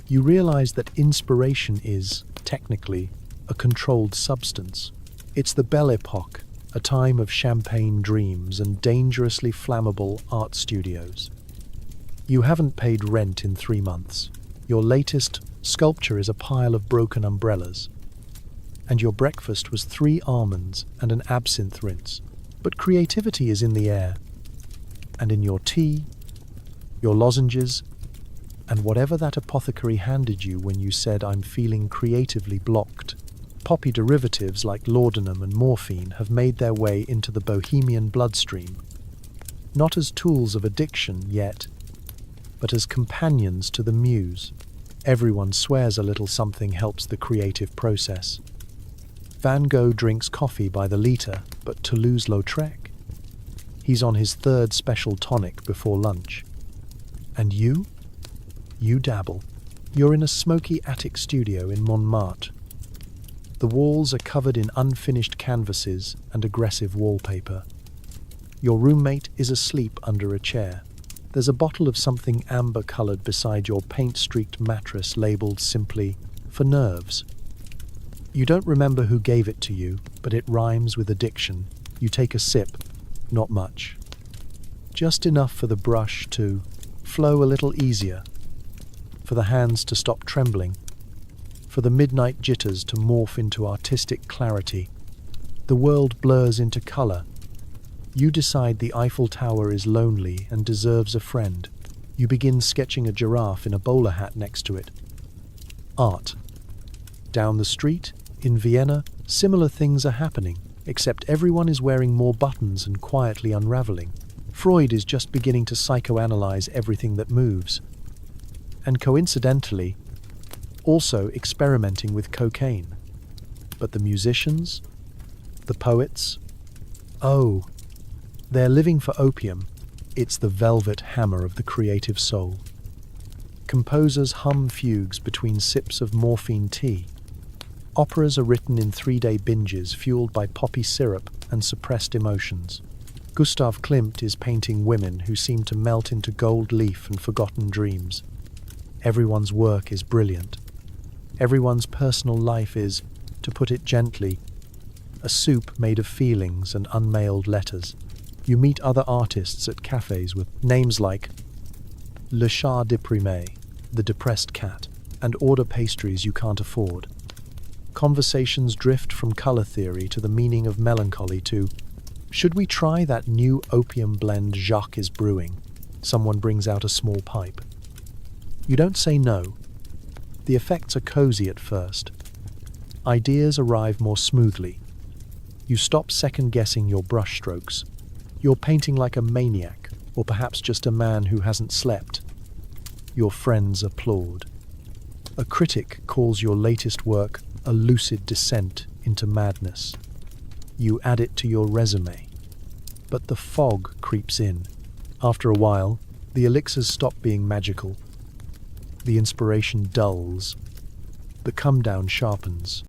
you realize that inspiration is, technically, a controlled substance. It's the Belle Epoque, a time of champagne dreams and dangerously flammable art studios. You haven't paid rent in 3 months. Your latest sculpture is a pile of broken umbrellas. And your breakfast was 3 almonds and an absinthe rinse. But creativity is in the air. And in your tea, your lozenges, and whatever that apothecary handed you when you said, "I'm feeling creatively blocked." Poppy derivatives like laudanum and morphine have made their way into the bohemian bloodstream, not as tools of addiction yet, but as companions to the muse. Everyone swears a little something helps the creative process. Van Gogh drinks coffee by the litre, but Toulouse-Lautrec? He's on his 3rd special tonic before lunch. And you? You dabble. You're in a smoky attic studio in Montmartre. The walls are covered in unfinished canvases and aggressive wallpaper. Your roommate is asleep under a chair. There's a bottle of something amber-coloured beside your paint-streaked mattress labelled simply, "For nerves." You don't remember who gave it to you, but it rhymes with addiction. You take a sip, not much. Just enough for the brush to flow a little easier, for the hands to stop trembling, for the midnight jitters to morph into artistic clarity. The world blurs into colour. You decide the Eiffel Tower is lonely and deserves a friend. You begin sketching a giraffe in a bowler hat next to it. Art. Down the street, in Vienna, similar things are happening, except everyone is wearing more buttons and quietly unravelling. Freud is just beginning to psychoanalyze everything that moves. And coincidentally, also experimenting with cocaine. But the musicians? The poets? Oh, they're living for opium. It's the velvet hammer of the creative soul. Composers hum fugues between sips of morphine tea. Operas are written in 3-day binges fueled by poppy syrup and suppressed emotions. Gustav Klimt is painting women who seem to melt into gold leaf and forgotten dreams. Everyone's work is brilliant. Everyone's personal life is, to put it gently, a soup made of feelings and unmailed letters. You meet other artists at cafes with names like Le Chat Déprimé, the depressed cat, and order pastries you can't afford. Conversations drift from colour theory to the meaning of melancholy to, "Should we try that new opium blend Jacques is brewing?" Someone brings out a small pipe. You don't say no. The effects are cozy at first. Ideas arrive more smoothly. You stop second-guessing your brushstrokes. You're painting like a maniac, or perhaps just a man who hasn't slept. Your friends applaud. A critic calls your latest work a lucid descent into madness. You add it to your resume. But the fog creeps in. After a while, the elixirs stop being magical. The inspiration dulls. The come-down sharpens.